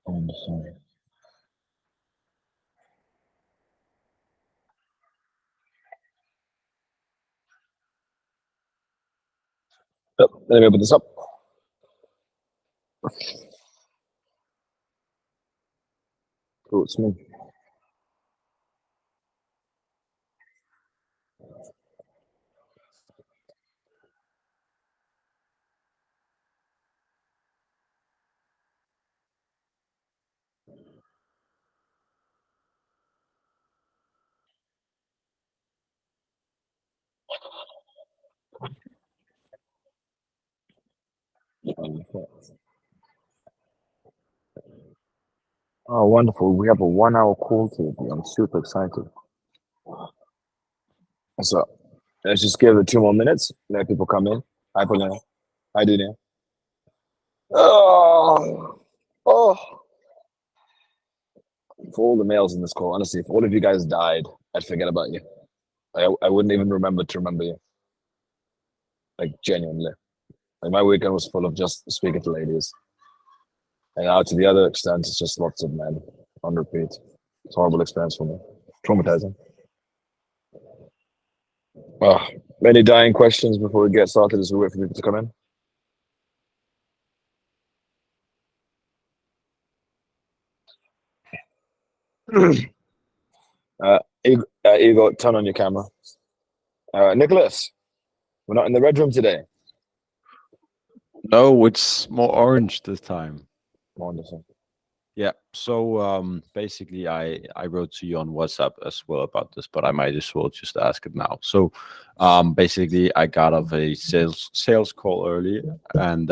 Wonderful. Yep, let me open this up. Cool, it's me. Oh, wonderful. We have a 1 hour call today. I'm super excited. So let's just give it 2 more minutes. Let people come in. Hi, Paulina. Hi, Dunia. Oh, oh. For all the males in this call, honestly, if all of you guys died, I'd forget about you. I wouldn't even remember to remember you. Like, genuinely. Like, my weekend was full of just speaking to ladies. And now to the other extent, it's just lots of men on repeat. It's a horrible experience for me. Traumatizing. Oh, any dying questions before we get started as we wait for people to come in? Igor, turn on your camera. Nicholas, we're not in the red room today. No, it's more orange this time. Wonderful. Yeah. So basically I wrote to you on WhatsApp as well about this, but I might as well just ask it now. So basically I got off a sales call earlier, and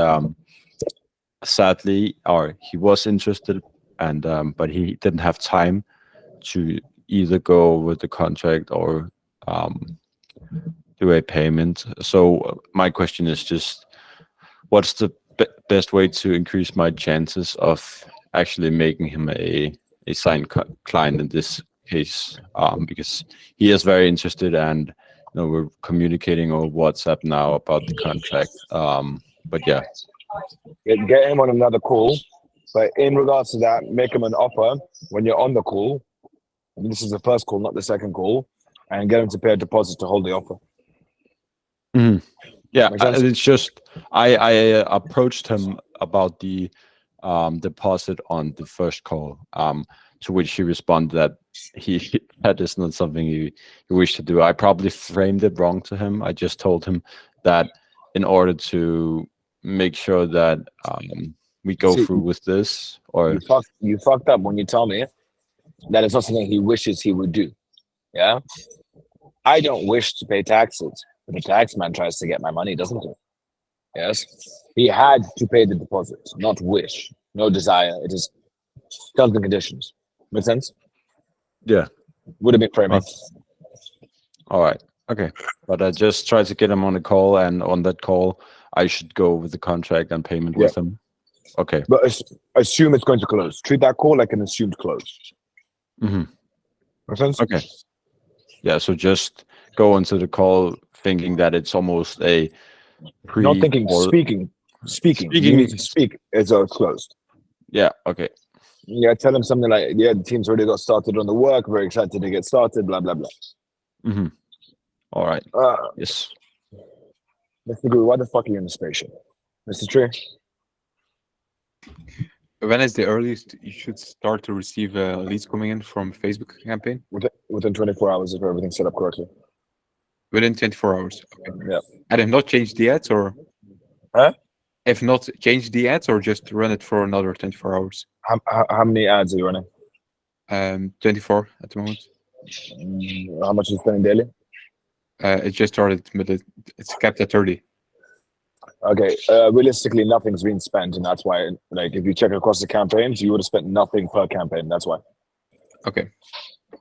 sadly, or he was interested, and but he didn't have time to either go with the contract or do a payment. So my question is just, what's the best way to increase my chances of actually making him a signed client in this case? Because he is very interested, and we're communicating over WhatsApp now about the contract. But yeah. Get him on another call. But in regards to that, make him an offer when you're on the call. And this is the first call, not the second call, and get him to pay a deposit to hold the offer. Mm-hmm. Yeah, it's just I approached him about the deposit on the first call, to which he responded that that is not something he wished to do. I probably framed it wrong to him. I just told him that in order to make sure that we go through with this, or you fucked up when you tell me that it's not something he wishes he would do. Yeah, I don't wish to pay taxes, but the tax man tries to get my money, doesn't he? Yes, he had to pay the deposit, not wish, no desire. It is terms and conditions. Make sense? Yeah, would have been framing. All right, okay, but I just tried to get him on a call, and on that call, I should go with the contract and payment with him. Okay, but assume it's going to close. Treat that call like an assumed close. Mm-hmm. Make sense? Okay. Yeah, so just go into the call thinking that it's almost a not thinking, speaking. You need to speak as though it's closed. Yeah, okay. Yeah, tell him something like, yeah, the team's already got started on the work, very excited to get started, blah, blah, blah. Mm-hmm. All right. Yes. Mr. Guru, why the fuck are you in the spaceship? Mr. Tree? When is the earliest you should start to receive leads coming in from Facebook campaign? Within 24 hours if everything's set up correctly. Within 24 hours. Okay. Yeah. And have not changed the ads, or? Huh? If not changed the ads, or just run it for another 24 hours? How many ads are you running? 24 at the moment. How much are you spending daily? It just started, but it's capped at 30. Okay, realistically, nothing's been spent, and that's why, like, if you check across the campaigns, you would have spent nothing per campaign. That's why. Okay.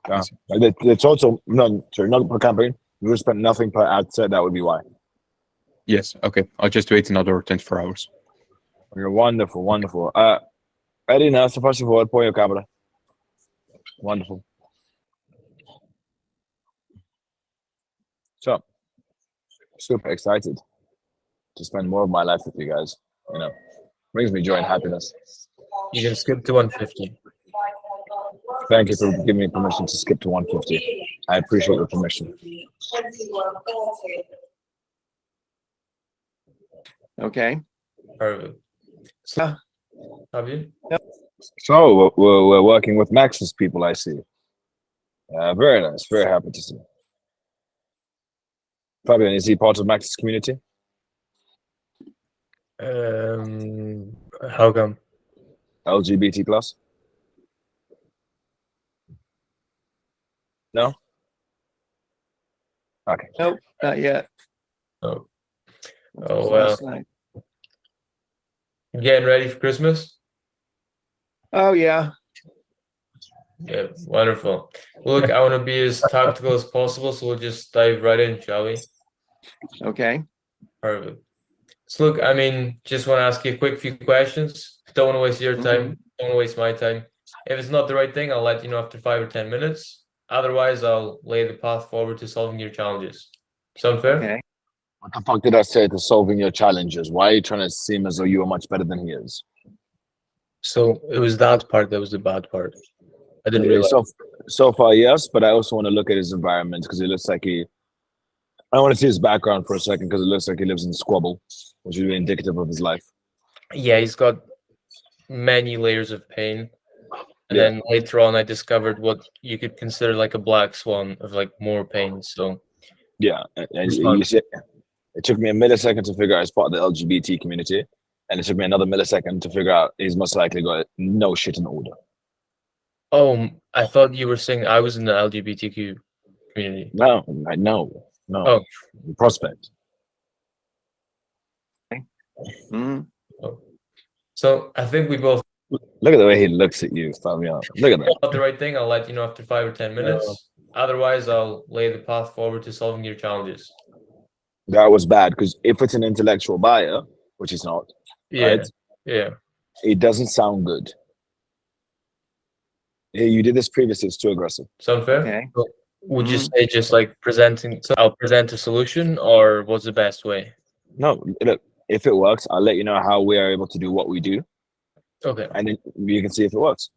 Like the total, not per campaign. You would have spent nothing per ad set. That would be why. Yes. Okay. I'll just wait another 24 hours. You're wonderful, wonderful. Eddie, now, so first of all, põe your camera. Wonderful. So, super excited to spend more of my life with you guys. Brings me joy and happiness. You can skip to 150. Thank you for giving me permission to skip to 150. I appreciate your permission. Okay. Perfect. So, have you? So we're working with Max's people, I see. Very nice. Very happy to see. Fabian, is he part of Max's community? How come? LGBT plus? No? Okay. Nope, not yet. Oh, That Oh, was well. last night. Getting ready for Christmas? Oh yeah. Yeah, wonderful. Look, I want to be as tactical as possible, so we'll just dive right in, shall we? Okay. Perfect. So look, I mean, just want to ask you a quick few questions. Don't want to waste your time. Don't want to waste my time. If it's not the right thing, I'll let you know after 5 or 10 minutes. Otherwise, I'll lay the path forward to solving your challenges. Sound fair? Okay. What the fuck did I say to solving your challenges? Why are you trying to seem as though you are much better than he is? So it was that part that was the bad part. I didn't realize. So far, yes, but I also want to look at his environment because it looks like I want to see his background for a second because it looks like he lives in squabble, which would be indicative of his life. Yeah, he's got many layers of pain. And Yeah. then later on, I discovered what you could consider like a black swan of like more pain. So Yeah, and It's you fun. see, it took me a millisecond to figure out he's part of the LGBT community, and it took me another millisecond to figure out he's most likely got no shit in order. Oh, I thought you were saying I was in the LGBTQ community. No, no. Oh. Prospect. Mhm. So I think we both Look at the way he looks at you, Fabian. Look at that. got the right thing. I'll let you know after 5 or 10 minutes. Otherwise, I'll lay the path forward to solving your challenges. That was bad because if it's an intellectual buyer, which it's not, Yeah, right? yeah. It doesn't sound good. Hey, you did this previously. It's too aggressive. Sound fair? Okay. So would you Mhm. say just like presenting? So I'll present a solution, or what's the best way? No, look, if it works, I'll let you know how we are able to do what we do, Okay, and then you can see if it works.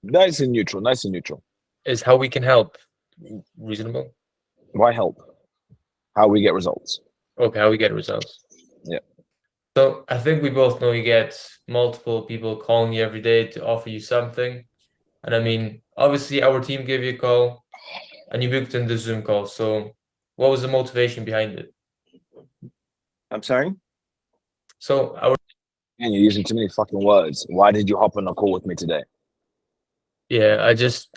Nice and neutral. Nice and neutral. is how we can help reasonable? Why help? How we get results. Okay, how we get results. Yeah. So I think we both know you get multiple people calling you every day to offer you something. And I mean, obviously our team gave you a call and you booked in the Zoom call. So what was the motivation behind it? I'm sorry. So our And you're using too many fucking words. Why did you hop on a call with me today? yeah, I just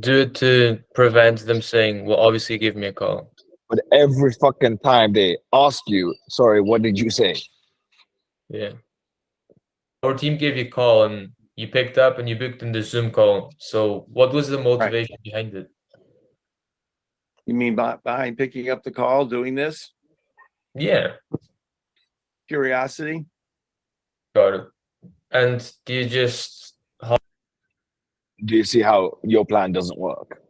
do it to prevent them saying, well, obviously give me a call. But every fucking time they ask you, sorry, what did you say? Yeah. Our team gave you a call and you picked up and you booked in the Zoom call. So what was the motivation behind it? You mean behind picking up the call, doing this? Yeah, Curiosity? got it. And do you just Do you see how your plan doesn't work?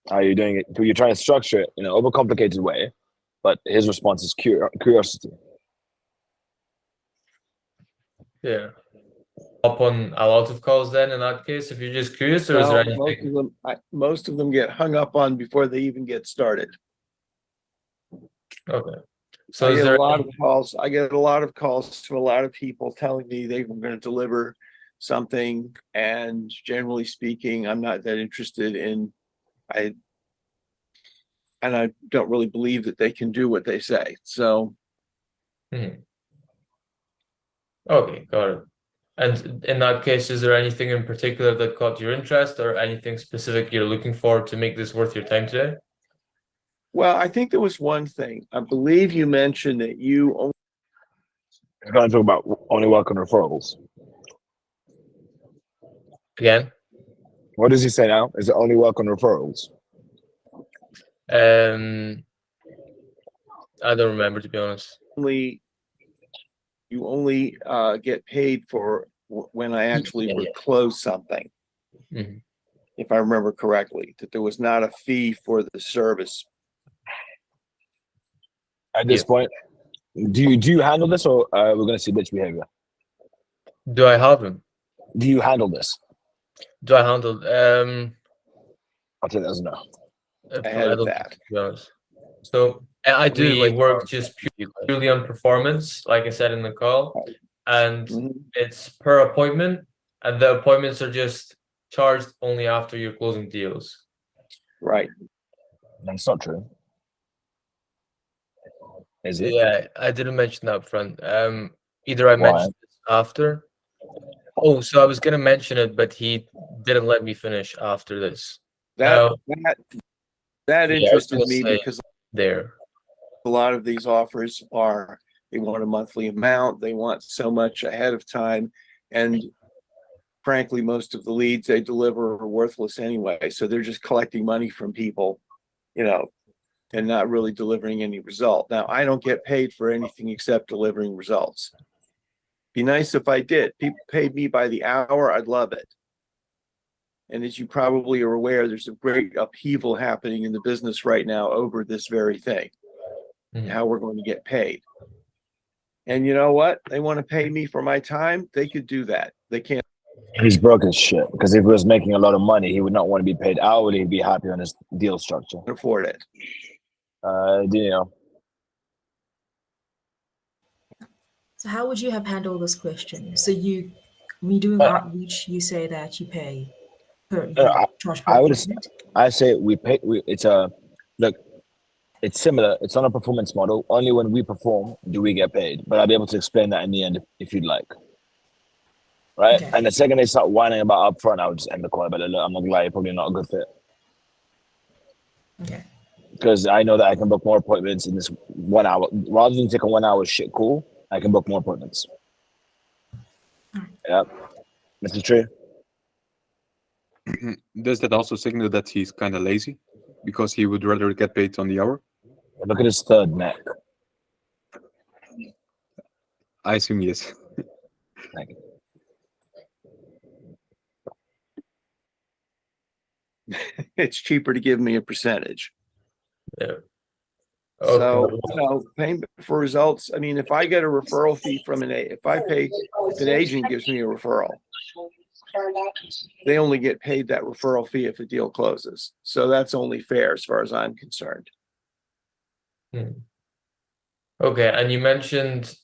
How you're doing it? You're trying to structure it in an overcomplicated way, but his response is curiosity. yeah hop on a lot of calls then in that case if you're just curious, or is there Well, anything? most of them get hung up on before they even get started. Okay. So I is get there a lot of calls. I get a lot of calls from a lot of people telling me they were going to deliver something, and generally speaking, I'm not that interested in. I don't really believe that they can do what they say. So Okay, got it. And in that case, is there anything in particular that caught your interest or anything specific you're looking for to make this worth your time today? well, I think there was one thing. I believe you mentioned that you only We're going to talk about only work on referrals. Again? What does he say now? Is it only work on referrals? I don't remember, to be honest. get paid for when I actually Yeah. would close something. Mhm. If I remember correctly, that there was not a fee for the service. At this point, do you handle this, or we're going to see bitch behavior? Do I have him? Do you handle this? Do I handle? I'll take that as a no. Ahead I of don't that. think, to be honest. So I do We work just purely on performance, like I said in the call, and Mhm. it's per appointment, and the appointments are just charged only after you're closing deals. Right. That's not true. Is it? Yeah, I didn't mention that up front. Either I Why? mentioned this after. Oh, so I was gonna mention it, but he didn't let me finish after this. That Now, that yeah, I was interested gonna me say because there. a lot of these offers are, they want a monthly amount, they want so much ahead of time. And frankly, most of the leads they deliver are worthless anyway. So they're just collecting money from people, and not really delivering any result. Now, I don't get paid for anything except delivering results. Be nice if I did. People paid me by the hour, I'd love it. And as you probably are aware, there's a great upheaval happening in the business right now over this very thing, how we're going to get paid. And you know what? They want to pay me for my time. They could do that. They can't He's broke as shit. Because if he was making a lot of money, he would not want to be paid hourly. He'd be happy on his deal structure. afford it. So how would you have handled this question? So when you're doing outreach, you say that you pay you charge per I would. appointment? I say we pay. It's a look. It's similar. It's on a performance model. Only when we perform do we get paid. But I'll be able to explain that in the end if you'd like. Right. Okay. And the second they start whining about upfront, I would just end the call. But look, I'm not gonna lie, you're probably not a good fit. Okay. Because I know that I can book more appointments in this 1 hour. Rather than take a 1 hour shit call, I can book more appointments. Yeah. This is true. Does that also signal that he's kind of lazy because he would rather get paid on the hour? Look at his third neck. I assume yes. Thank you. It's cheaper to give me a percentage. Yeah. So, Okay. paying for results. I mean, if I get a referral fee from if an agent gives me a referral, they only get paid that referral fee if a deal closes. So that's only fair as far as I'm concerned. Okay, and you mentioned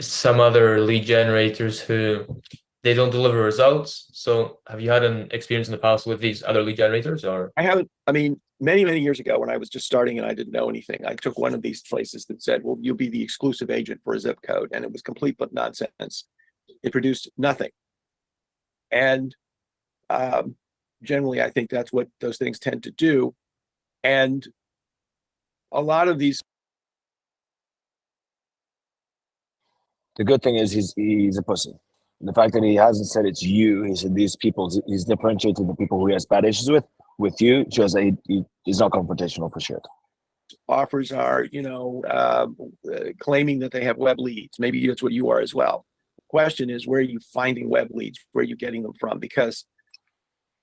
some other lead generators who they don't deliver results. So have you had an experience in the past with these other lead generators, or? I haven't, I mean, many years ago when I was just starting and I didn't know anything, I took one of these places that said, well, you'll be the exclusive agent for a zip code. And it was complete but nonsense. It produced nothing. And generally, I think that's what those things tend to do. And a lot of these. The good thing is he's a pussy. The fact that he hasn't said it's you, he said these people, he's differentiated the people who he has bad issues with you, shows that he's not confrontational for shit. Offers are, claiming that they have web leads. Maybe that's what you are as well. Question is, where are you finding web leads? Where are you getting them from? Because,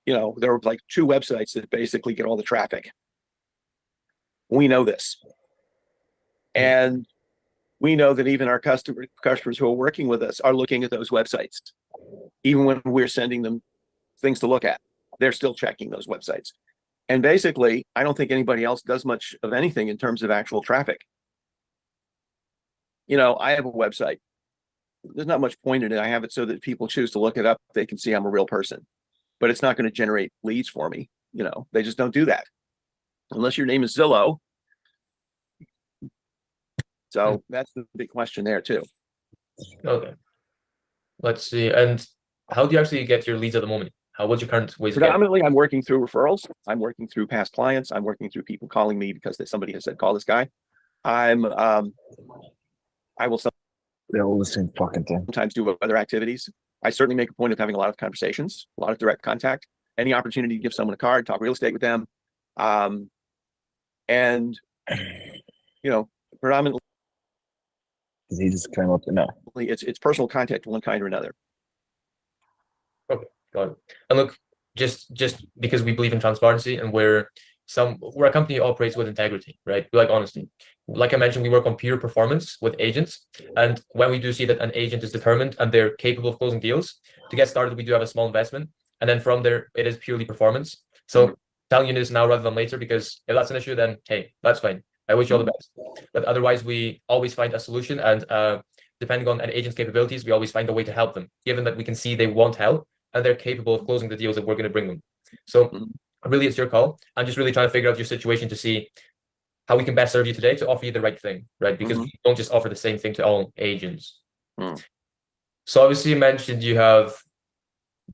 there are like 2 websites that basically get all the traffic. We know this. And we know that even our customers who are working with us are looking at those websites. Even when we're sending them things to look at, they're still checking those websites. And basically, I don't think anybody else does much of anything in terms of actual traffic. I have a website. There's not much point in it. I have it so that people choose to look it up. They can see I'm a real person, but it's not going to generate leads for me. They just don't do that unless your name is Zillow. So that's the big question there too. Okay. Let's see. And how do you actually get your leads at the moment? What's your current ways of getting? Predominantly, I'm working through referrals. I'm working through past clients. I'm working through people calling me because somebody has said, call this guy. I will They're all the same fucking thing. sometimes do other activities. I certainly make a point of having a lot of conversations, a lot of direct contact, any opportunity to give someone a card, talk real estate with them. And, predominantly, He just came up to no. it's personal contact of one kind or another. Okay, got it. And look, just because we believe in transparency and we're we're a company that operates with integrity, right? We like honesty. Like I mentioned, we work on pure performance with agents. And when we do see that an agent is determined and they're capable of closing deals, to get started, we do have a small investment. And then from there, it is purely performance. So telling you this now rather than later, because if that's an issue, then hey, that's fine. I wish you all the best. But otherwise, we always find a solution. And depending on an agent's capabilities, we always find a way to help them, given that we can see they want help and they're capable of closing the deals that we're going to bring them. So really, it's your call. I'm just really trying to figure out your situation to see how we can best serve you today to offer you the right thing, right? Because we don't just offer the same thing to all agents. So obviously you mentioned you have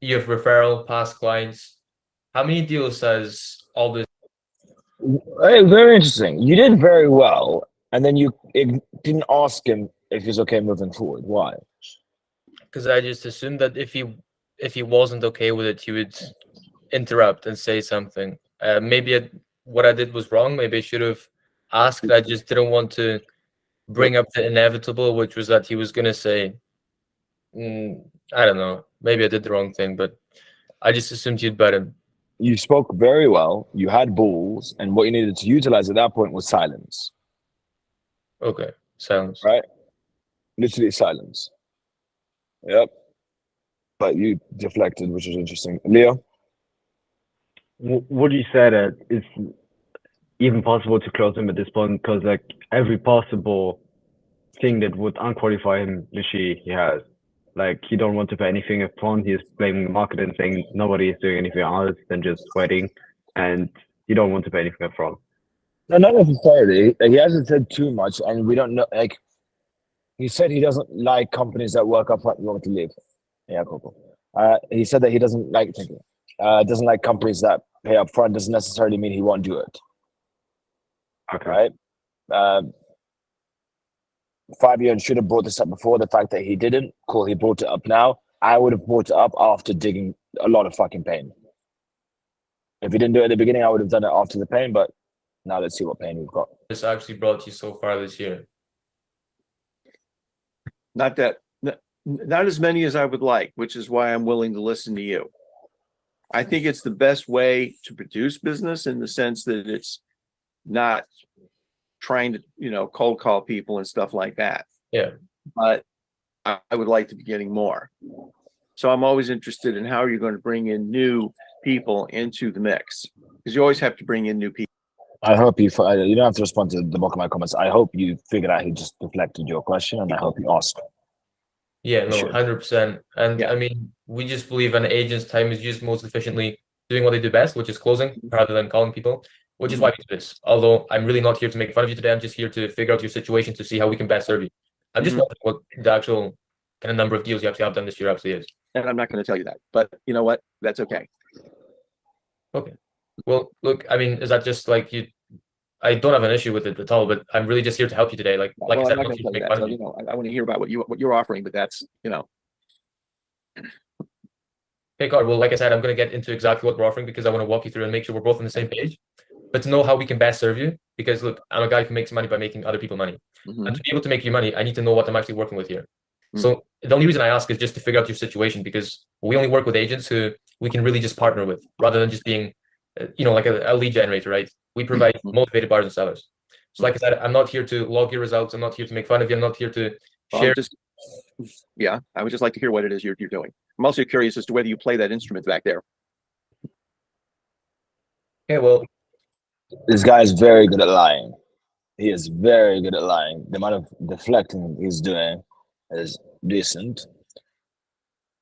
referral, past clients. How many deals has all this? Hey, very interesting. You did very well, and then you didn't ask him if he's okay moving forward. Why? Because I just assumed that if he wasn't okay with it, he would interrupt and say something. Maybe what I did was wrong. Maybe I should have asked. I just didn't want to bring up the inevitable, which was that he was going to say, I don't know. Maybe I did the wrong thing, but I just assumed you'd bet him. You spoke very well. You had balls, and what you needed to utilize at that point was silence. Okay, silence. Right? Literally silence. Yep. But you deflected, which is interesting. Leo? Would you say that it's even possible to close him at this point? Because like every possible thing that would unqualify him, literally he has. Like he don't want to pay anything up front. He's blaming the market and saying nobody is doing anything else than just waiting, and you don't want to pay anything up front. No, not necessarily. He hasn't said too much, and we don't know. Like he said, he doesnn't like companies that work up front. You want to leave? Yeah, cool. He said that he doesn't like doesn't like companies that pay up front. Doesn't necessarily mean he won't do it. Okay. Right? Fabian should have brought this up before. The fact that he didn't, cool, he brought it up now. I would have brought it up after digging a lot of fucking pain. If he didn't do it at the beginning, I would have done it after the pain, but now let's see what pain we've got. This actually brought you so far this year? Not as many as I would like, which is why I'm willing to listen to you. I think it's the best way to produce business in the sense that it's not trying to, cold call people and stuff like that. Yeah. But I would like to be getting more. So I'm always interested in how you're going to bring in new people into the mix, because you always have to bring in new people. I hope you don't have to respond to the bulk of my comments. I hope you figured out he just deflected your question, and I hope you asked. Yeah, no, Sure. 100%. And Yeah. I mean, we just believe an agent's time is used most efficiently doing what they do best, which is closing rather than calling people, which is why we do this. Although I'm really not here to make fun of you today. I'm just here to figure out your situation to see how we can best serve you. I'm just wondering what the actual kind of number of deals you actually have done this year actually is. And I'm not going to tell you that, but you know what? That's okay. Okay. Well, look, I mean, is that just like you? I don't have an issue with it at all, but I'm really just here to help you today. Like Well, I said, I'm I'm not not going to here tell to you make that. fun of So, you. I want to hear about what you're offering, but that's, Okay, God. Well, like I said, I'm going to get into exactly what we're offering because I want to walk you through and make sure we're both on the same page. But to know how we can best serve you, because look, I'm a guy who makes money by making other people money. And to be able to make you money, I need to know what I'm actually working with here. So the only reason I ask is just to figure out your situation, because we only work with agents who we can really just partner with, rather than just being, like a lead generator, right? We provide motivated buyers and sellers. So like I said, I'm not here to log your results. I'm not here to make fun of you. I'm not here to share. I would just like to hear what it is you're doing. I'm also curious as to whether you play that instrument back there. Okay, well, This guy is very good at lying. He is very good at lying. The amount of deflecting he's doing is decent.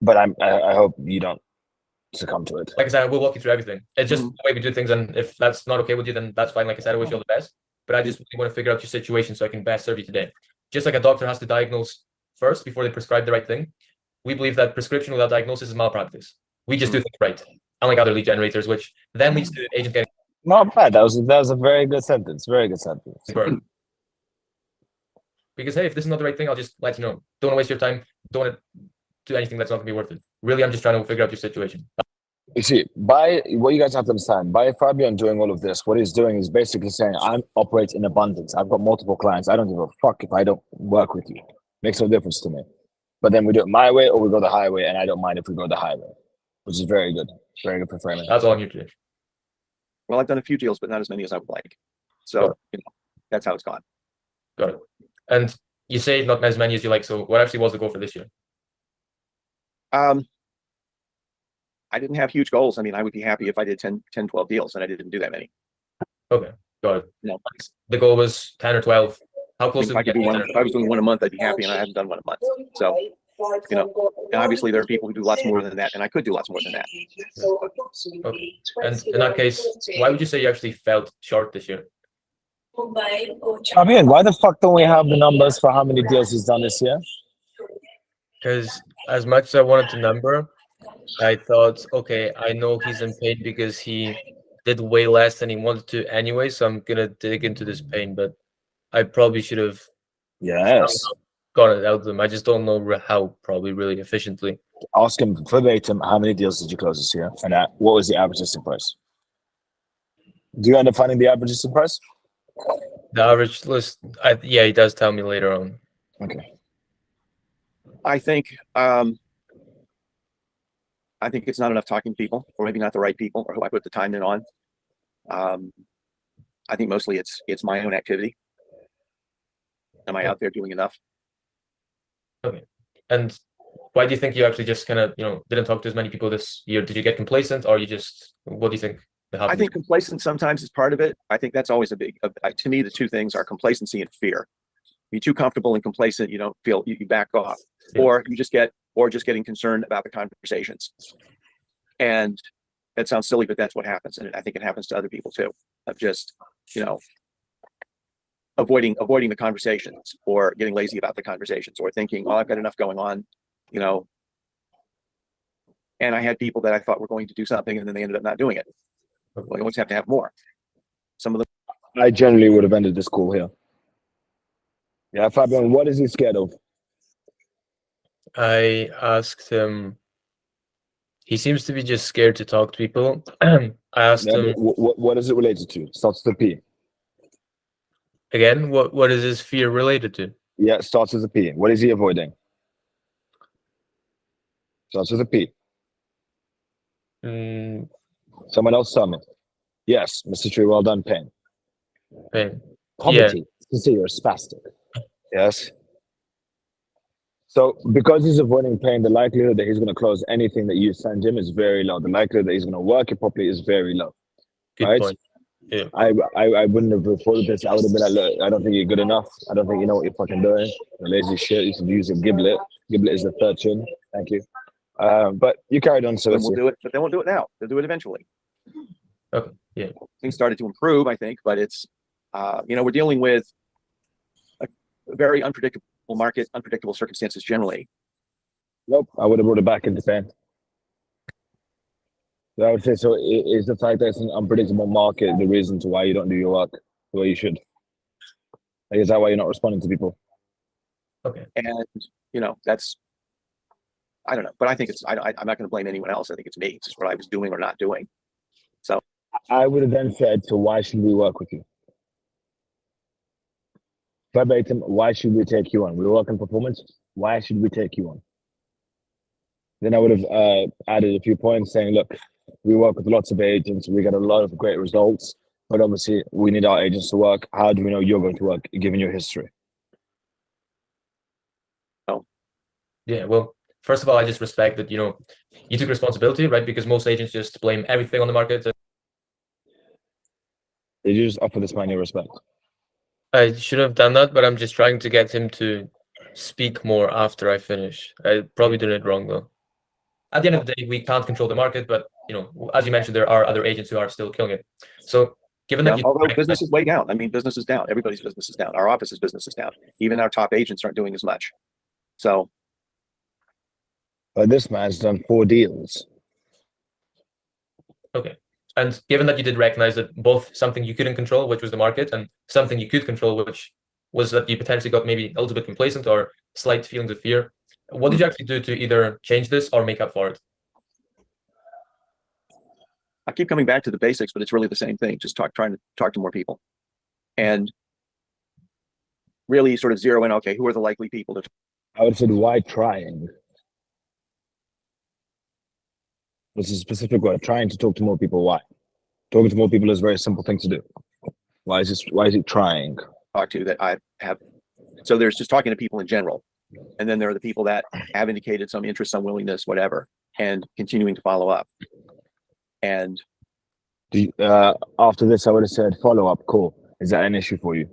But I hope you don't succumb to it. like I said, I will walk you through everything. It's just the way we do things, and if that's not okay with you, then that's fine. Like I said, I wish you all the best. But I just really want to figure out your situation so I can best serve you today. Just like a doctor has to diagnose first before they prescribe the right thing, we believe that prescription without diagnosis is malpractice. We just do things right, unlike other lead generators, which then leads to agent getting Not bad. That was a very good sentence. Very good sentence. burned. Because hey, if this is not the right thing, I'll just let you know. Don't want to waste your time. Don't want to do anything that's not going to be worth it. Really, I'm just trying to figure out your situation. You see, by what you guys have to understand, by Fabian doing all of this, what he's doing is basically saying, I operate in abundance. I've got multiple clients. I don't give a fuck if I don't work with you. Makes no difference to me. But then we do it my way or we go the highway, and I don't mind if we go the highway, which is very good. Very good for framing. That's all I'm here to do. Well, I've done a few deals, but not as many as I would like. So, that's how it's gone. Got it. And you say not as many as you like. So what actually was the goal for this year? I didn't have huge goals. I mean, I would be happy if I did 10, 12 deals, and I didn't do that many. Okay, got it. No. The goal was 10 or 12. How I close mean, if I could do one, if I was doing one a month, I'd be happy, and I haven't done one a month. So, and obviously there are people who do lots more than that, and I could do lots more than that. Okay. And in that case, why would you say you actually felt short this year? I mean, why the fuck don't we have the numbers for how many deals he's done this year? Because as much as I wanted to number, I thought, okay, I know he's in pain because he did way less than he wanted to anyway, so I'm gonna dig into this pain, but I probably should have Yes. got it out of them. I just don't know how, probably really efficiently. Ask him verbatim, how many deals did you close this year? And what was the average listing price? Do you end up finding the average listing price? The average list, yeah, he does tell me later on. Okay. I think it's not enough talking to people, or maybe not the right people, or who I put the time in on. I think mostly it's my own activity. Am I out there doing enough? Okay. And why do you think you actually just kind of, didn't talk to as many people this year? Did you get complacent, or what do you think happened? I think complacent sometimes is part of it. I think that's always to me, the two things are complacency and fear. You're too comfortable and complacent, you don't feel, you back off, or you just getting concerned about the conversations. And that sounds silly, but that's what happens. And I think it happens to other people too, of just, avoiding the conversations, or getting lazy about the conversations, or thinking, oh, I've got enough going on, and I had people that I thought were going to do something, and then they ended up not doing it. Well, you always have to have more. Some of them. I generally would have ended this call here. Yeah, Fabian, what is he scared of? I asked him. He seems to be just scared to talk to people. I asked him. What is it related to? Starts with a P. Again, what is his fear related to? Yeah, starts with a P. What is he avoiding? Starts with a P. Someone else tell me. Yes, Mr. Tree, well done, pain. Pain. Poverty. Yeah. To say you're spastic. Yes. So because he's avoiding pain, the likelihood that he's going to close anything that you send him is very low. The likelihood that he's going to work it properly is very low. Good right? point. Yeah. I wouldn't have reported this. I would have been like, look, I don't think you're good enough. I don't think you know what you're fucking doing. You're lazy shit. You should use a giblet. Giblet is the third chin. Thank you. But you carried on, so Then we'll do it, but they won't do it now. They'll do it eventually. Okay. Yeah. Things started to improve, I think, but it's, we're dealing with a very unpredictable market, unpredictable circumstances generally. Nope, I would have brought it back into pain. So I would say, so is the fact that it's an unpredictable market the reason to why you don't do your work the way you should? Like, is that why you're not responding to people? Okay. And, that's, I don't know, but I think I'm not going to blame anyone else. I think it's me. It's just what I was doing or not doing. So I would have then said, so why should we work with you? Verbatim, why should we take you on? We work on performance. Why should we take you on? Then I would have added a few points saying, look, we work with lots of agents. We get a lot of great results, but obviously we need our agents to work. How do we know you're going to work given your history? Oh, yeah. Well, first of all, I just respect that, you took responsibility, right? Because most agents just blame everything on the market. Did you just offer this man your respect? I should have done that, but I'm just trying to get him to speak more after I finish. I probably did it wrong though. At the end of the day, we can't control the market, but as you mentioned, there are other agents who are still killing it. So given that although business is way down. I mean, business is down. Everybody's business is down. Our office's business is down. Even our top agents aren't doing as much. So. But this man's done 4 deals. Okay. And given that you did recognize that both something you couldn't control, which was the market, and something you could control, which was that you potentially got maybe a little bit complacent or slight feelings of fear, what did you actually do to either change this or make up for it? I keep coming back to the basics, but it's really the same thing. Just trying to talk to more people, and really sort of zero in. Okay, who are the likely people to? I would have said, why trying? This is a specific word. Trying to talk to more people. Why? Talking to more people is a very simple thing to do. Why is he trying? Talk to that I have. So there's just talking to people in general. And then there are the people that have indicated some interest, some willingness, whatever, and continuing to follow up. And After this, I would have said follow up. Cool. Is that an issue for you?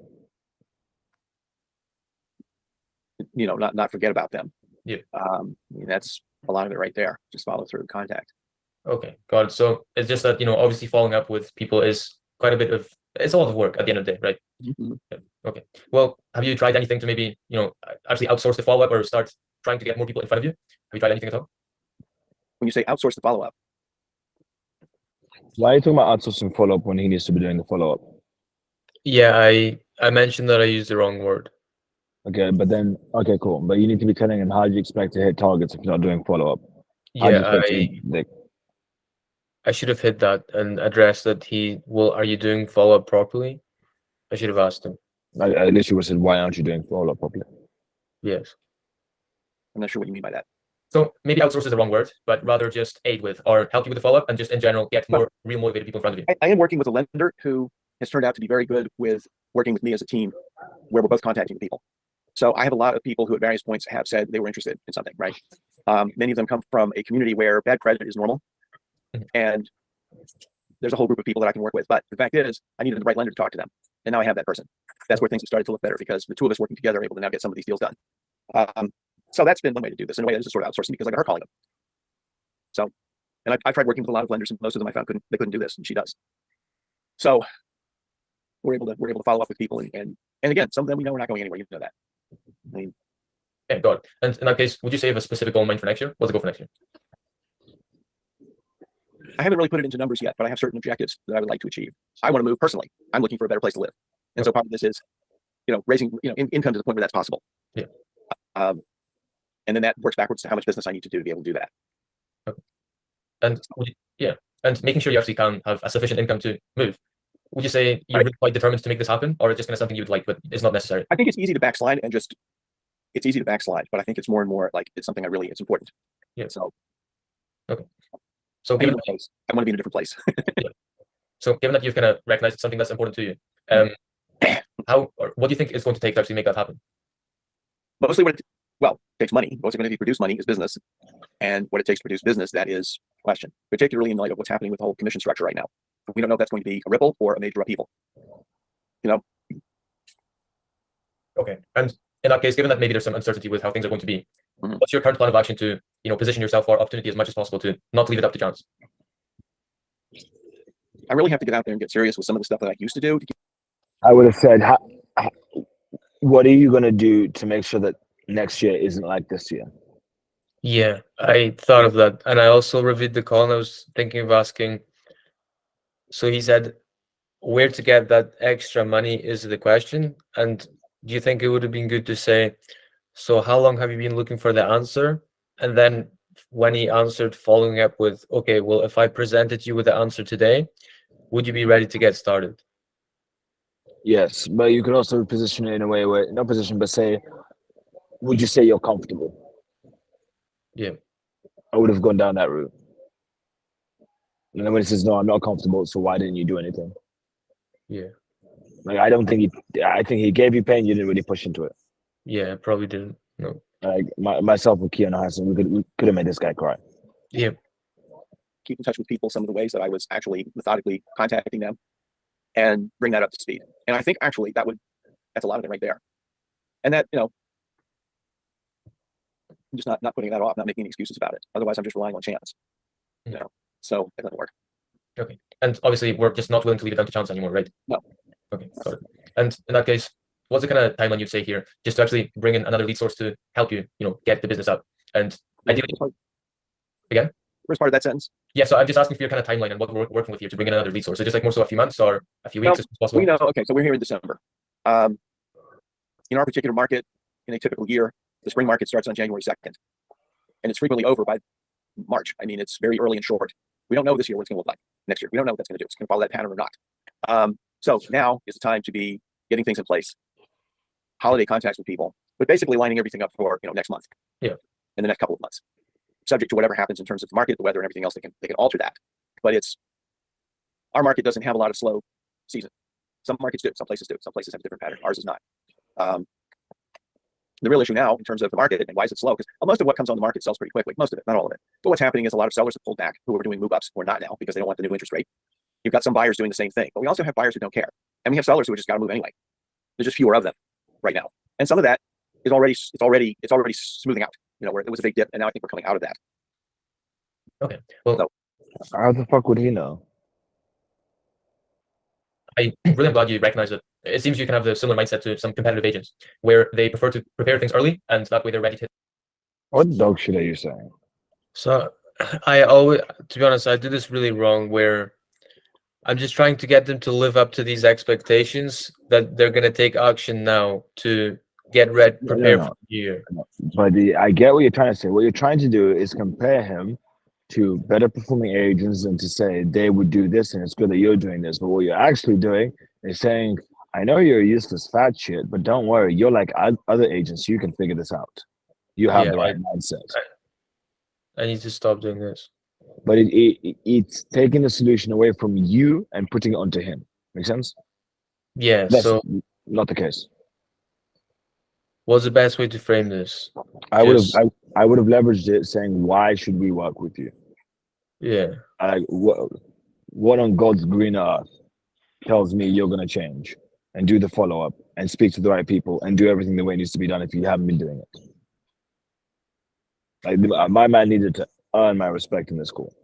Not forget about them. Yeah. That's a lot of it right there. Just follow through, contact. Okay, got it. So it's just that, obviously following up with people is quite a bit of, it's a lot of work at the end of the day, right? Mm-hmm. Yeah. Okay. Well, have you tried anything to maybe, actually outsource the follow-up or start trying to get more people in front of you? Have you tried anything at all? When you say outsource the follow up, Why are you talking about outsourcing follow up when he needs to be doing the follow up? Yeah, I mentioned that I used the wrong word. Okay, but then okay, cool. But you need to be telling him how do you expect to hit targets if you're not doing follow up. Yeah, I should have hit that and addressed that are you doing follow-up properly? I should have asked him. I literally would have said, why aren't you doing follow up properly? Yes. I'm not sure what you mean by that. So maybe outsource is the wrong word, but rather just aid with or help you with the follow-up and just in general get more real motivated people in front of you. I am working with a lender who has turned out to be very good with working with me as a team where we're both contacting people. So I have a lot of people who at various points have said they were interested in something, right? Many of them come from a community where bad credit is normal. And there's a whole group of people that I can work with. But the fact is, I needed the right lender to talk to them. And now I have that person. That's where things have started to look better because the two of us working together are able to now get some of these deals done. So that's been one way to do this. In a way, this is sort of outsourcing because I got her calling them. So, and I've tried working with a lot of lenders, and most of them I found they couldn't do this, and she does. So we're able to follow up with people, and again, some of them we know we're not going anywhere. You know that. I mean, yeah, got it. And in that case, would you say you have a specific goal in mind for next year? What's the goal for next year? I haven't really put it into numbers yet, but I have certain objectives that I would like to achieve. I want to move personally. I'm looking for a better place to live, and so part of this is, raising income to the point where that's possible. Yeah. And then that works backwards to how much business I need to do to be able to do that. Okay. And and making sure you actually can have a sufficient income to move. Would you say you're really quite determined to make this happen, or just kind of something you would like, but it's not necessary? I think it's easy to backslide but I think it's more and more like it's something it's important. Yeah. So. Okay. So I want to be in a different place. Yeah. So given that you've kind of recognized it's something that's important to you, what do you think it's going to take to actually make that happen? Mostly it takes money. What's it going to produce money is business. And what it takes to produce business, that is the question, particularly in light of what's happening with the whole commission structure right now. We don't know if that's going to be a ripple or a major upheaval. Okay. And in that case, given that maybe there's some uncertainty with how things are going to be, what's your current plan of action to, position yourself for opportunity as much as possible to not leave it up to chance? I really have to get out there and get serious with some of the stuff that I used to do. I would have said, what are you going to do to make sure that next year isn't like this year? Yeah, I thought of that. And I also reviewed the call and I was thinking of asking. So he said, where to get that extra money is the question. And do you think it would have been good to say, so how long have you been looking for the answer? And then when he answered, following up with, okay, well, if I presented you with the answer today, would you be ready to get started? Yes, but you could also position it in a way where, not position, but say, would you say you're comfortable? Yeah. I would have gone down that route. And then when he says, no, I'm not comfortable, so why didn't you do anything? Yeah. Like, I think he gave you pain, you didn't really push into it. Yeah, probably didn't. No. Like myself with Keanu Hassan, we could have made this guy cry. Yeah. Keep in touch with people, some of the ways that I was actually methodically contacting them and bring that up to speed. And I think actually that's a lot of it right there. And that, I'm just not putting that off, not making any excuses about it. Otherwise I'm just relying on chance. So it doesn't work. Okay. And obviously we're just not willing to leave it down to chance anymore, right? No. Okay, got it. And in that case, what's the kind of timeline you'd say here, just to actually bring in another lead source to help you, get the business up? And ideally, again? First part of that sentence? Yeah, so I'm just asking for your kind of timeline and what we're working with here to bring in another resource. Is it just like more so a few months or a few weeks as possible? Okay, so we're here in December. In our particular market, in a typical year, the spring market starts on January 2nd. And it's frequently over by March. I mean, it's very early and short. We don't know this year what it's going to look like next year. We don't know what that's going to do. It's going to follow that pattern or not. So now is the time to be getting things in place, holiday contacts with people, but basically lining everything up for next month. Yeah. In the next couple of months, subject to whatever happens in terms of the market, the weather, and everything else. They can alter that, but it's Our market doesn't have a lot of slow season. Some markets do, some places do, some places have a different pattern. Ours is not. The real issue now in terms of the market and why is it slow? Because most of what comes on the market sells pretty quickly. Most of it, not all of it. But what's happening is a lot of sellers have pulled back who are doing move ups or not now because they don't want the new interest rate. You've got some buyers doing the same thing, but we also have buyers who don't care. And we have sellers who just got to move anyway. There's just fewer of them right now. And some of that is already smoothing out, you know, where it was a big dip. And now I think we're coming out of that. Okay. Well, So, How the fuck would he know? I really am glad you recognize it. It seems you can have the similar mindset to some competitive agents where they prefer to prepare things early and that way they're ready to hit. What dog shit are you saying? So I always, to be honest, I do this really wrong where I'm just trying to get them to live up to these expectations that they're going to take action now to get ready, prepare for the year. But I get what you're trying to say. What you're trying to do is compare him to better performing agents and to say they would do this and it's good that you're doing this. But what you're actually doing is saying, I know you're a useless fat shit, but don't worry, you're like other agents. You can figure this out. You have the right mindset. I need to stop doing this. But it's taking the solution away from you and putting it onto him. Make sense? Yeah, That's so not the case. what's the best way to frame this? I would have leveraged it saying, why should we work with you? Yeah. What on God's green earth tells me you're going to change and do the follow-up and speak to the right people and do everything the way it needs to be done if you haven't been doing it? Like, my man needed to earn my respect in this call.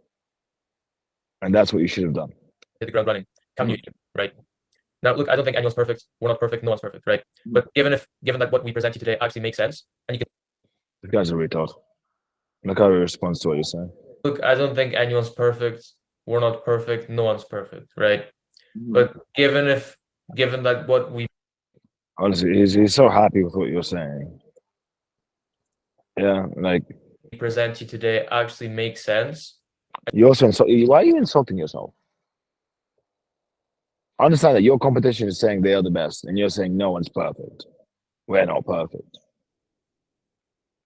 And that's what you should have done. Hit the ground running. Come new year, right? Now, look, I don't think anyone's perfect. We're not perfect. No one's perfect, right? But given that what we present you today actually makes sense, and you can. The guy's a retard. Look how he responds to what you're saying. Look, I don't think anyone's perfect. We're not perfect. No one's perfect, right? But given that what we Honestly, he's so happy with what you're saying. Yeah, like present you today actually makes sense. you also why are you insulting yourself? I understand that your competition is saying they are the best, and you're saying no one's perfect. We're not perfect.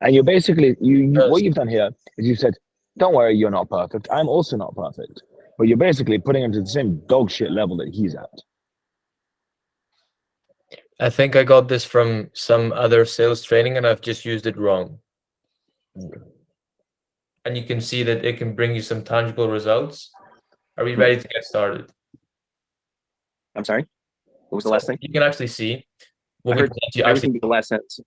And you're basically what you've done here is you said, don't worry, you're not perfect. I'm also not perfect. But you're basically putting him to the same dog shit level that he's at. I think I got this from some other sales training and I've just used it wrong. Okay. And you can see that it can bring you some tangible results. Are we ready to get started? I'm sorry. What was the last thing? You can actually see what I we heard present you everything actually but the last sentence.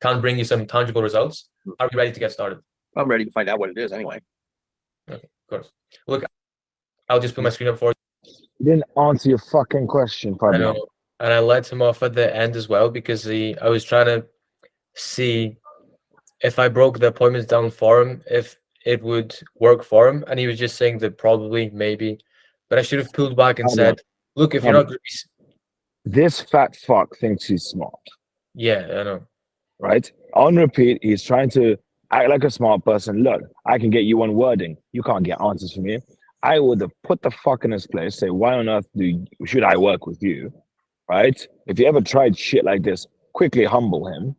can bring you some tangible results. Are we ready to get started? I'm ready to find out what it is anyway. Okay, of course. Look, I'll just put my screen up for you. You didn't answer your fucking question, I Fabio. know. And I let him off at the end as well because I was trying to see if I broke the appointments down for him, if it would work for him. And he was just saying that probably, maybe. But I should have pulled back and said, look, if you're not... This fat fuck thinks he's smart. Yeah, I know. Right? On repeat, he's trying to act like a smart person. Look, I can get you one wording. You can't get answers from me. I would have put the fuck in his place, say, why on earth should I work with you? Right? If you ever tried shit like this, quickly humble him.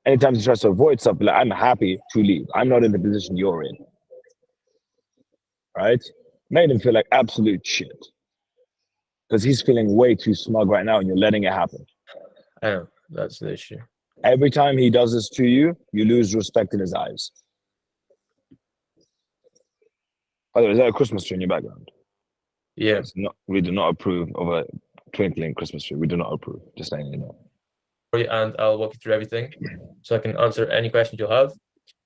Anytime he tries to avoid something, like, I'm happy to leave. I'm not in the position you're in. Right? Made him feel like absolute shit. Because he's feeling way too smug right now and you're letting it happen. I know. That's the issue. Every time he does this to you, you lose respect in his eyes. By the way, is that a Christmas tree in your background? Yeah. We do not approve of a twinkling Christmas tree. We do not approve. Just letting you know. And I'll walk you through everything so I can answer any questions you'll have.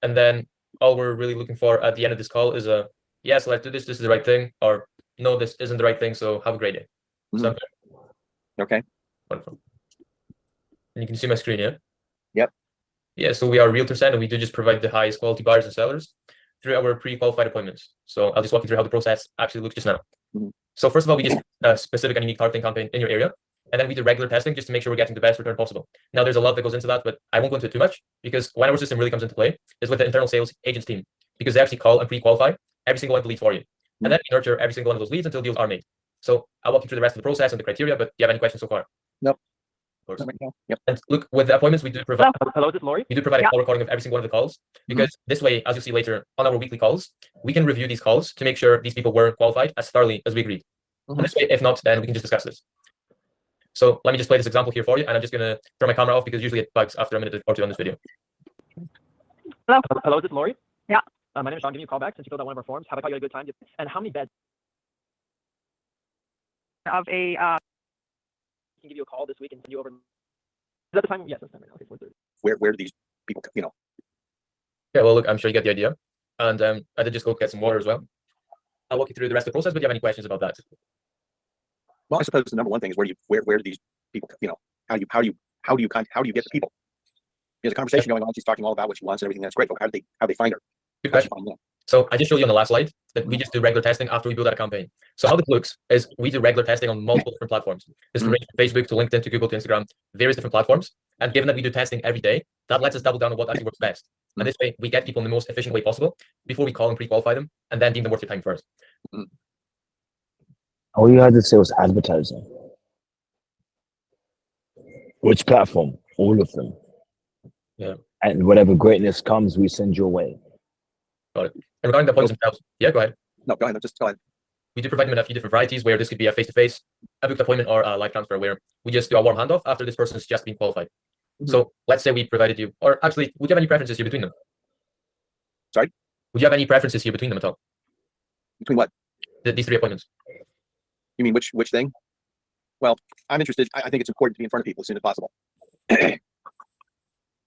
And then all we're really looking for at the end of this call is a yes, let's do this. This is the right thing, or no, this isn't the right thing. So have a great day. So, okay. Wonderful. And you can see my screen, yeah? Yep. Yeah, so we are Realtor and we do just provide the highest quality buyers and sellers through our pre-qualified appointments. So I'll just walk you through how the process actually looks just now. So first of all, we just a specific and unique targeting campaign in your area. And then we do regular testing just to make sure we're getting the best return possible. Now, there's a lot that goes into that, but I won't go into it too much because when our system really comes into play is with the internal sales agents team, because they actually call and pre-qualify every single one of the leads for you. And then we nurture every single one of those leads until deals are made. So I'll walk you through the rest of the process and the criteria, but do you have any questions so far? Nope. Of course. Yep. And look, with the appointments, we do provide. Hello, this is Lori. We do provide a call recording of every single one of the calls because this way, as you'll see later on our weekly calls, we can review these calls to make sure these people were qualified as thoroughly as we agreed. And this way, if not, then we can just discuss this. So let me just play this example here for you, and I'm just gonna turn my camera off because usually it bugs after a minute or two on this video. Hello, is this Lori? Yeah. My name is Sean. I'm giving you a call back since you filled out one of our forms. Have I caught you at a good time? And how many beds? Of a Can give you a call this week and send you over. Is that the time? Yes, that's the time right now. Okay, 4:30. Where do these people, you know? Yeah, well, look, I'm sure you get the idea. And I did just go get some water as well. I'll walk you through the rest of the process, but do you have any questions about that? Well, I suppose the number one thing is where do these people, you know, how do you get the people? There's a conversation going on. She's talking all about what she wants and everything. That's great. But how do they find her? Good question. So I just showed you on the last slide that we just do regular testing after we build out a campaign. So how this looks is we do regular testing on multiple different platforms. This can range from Facebook to LinkedIn to Google to Instagram, various different platforms. And given that we do testing every day, that lets us double down on what actually works best. And this way, we get people in the most efficient way possible before we call and pre-qualify them, and then deem them worth your time first. All you had to say was advertising. Which platform? All of them. Yeah. And whatever greatness comes, we send your way. Got it. And regarding the appointments themselves, yeah, go ahead. No, go ahead. Just go ahead. We do provide them in a few different varieties where this could be a face-to-face, a booked appointment, or a live transfer where we just do a warm handoff after this person's just been qualified. So let's say we provided you, or actually, would you have any preferences here between them? Sorry? Would you have any preferences here between them at all? Between what? These three appointments. You mean which thing? Well, I'm interested. I think it's important to be in front of people as soon as possible. You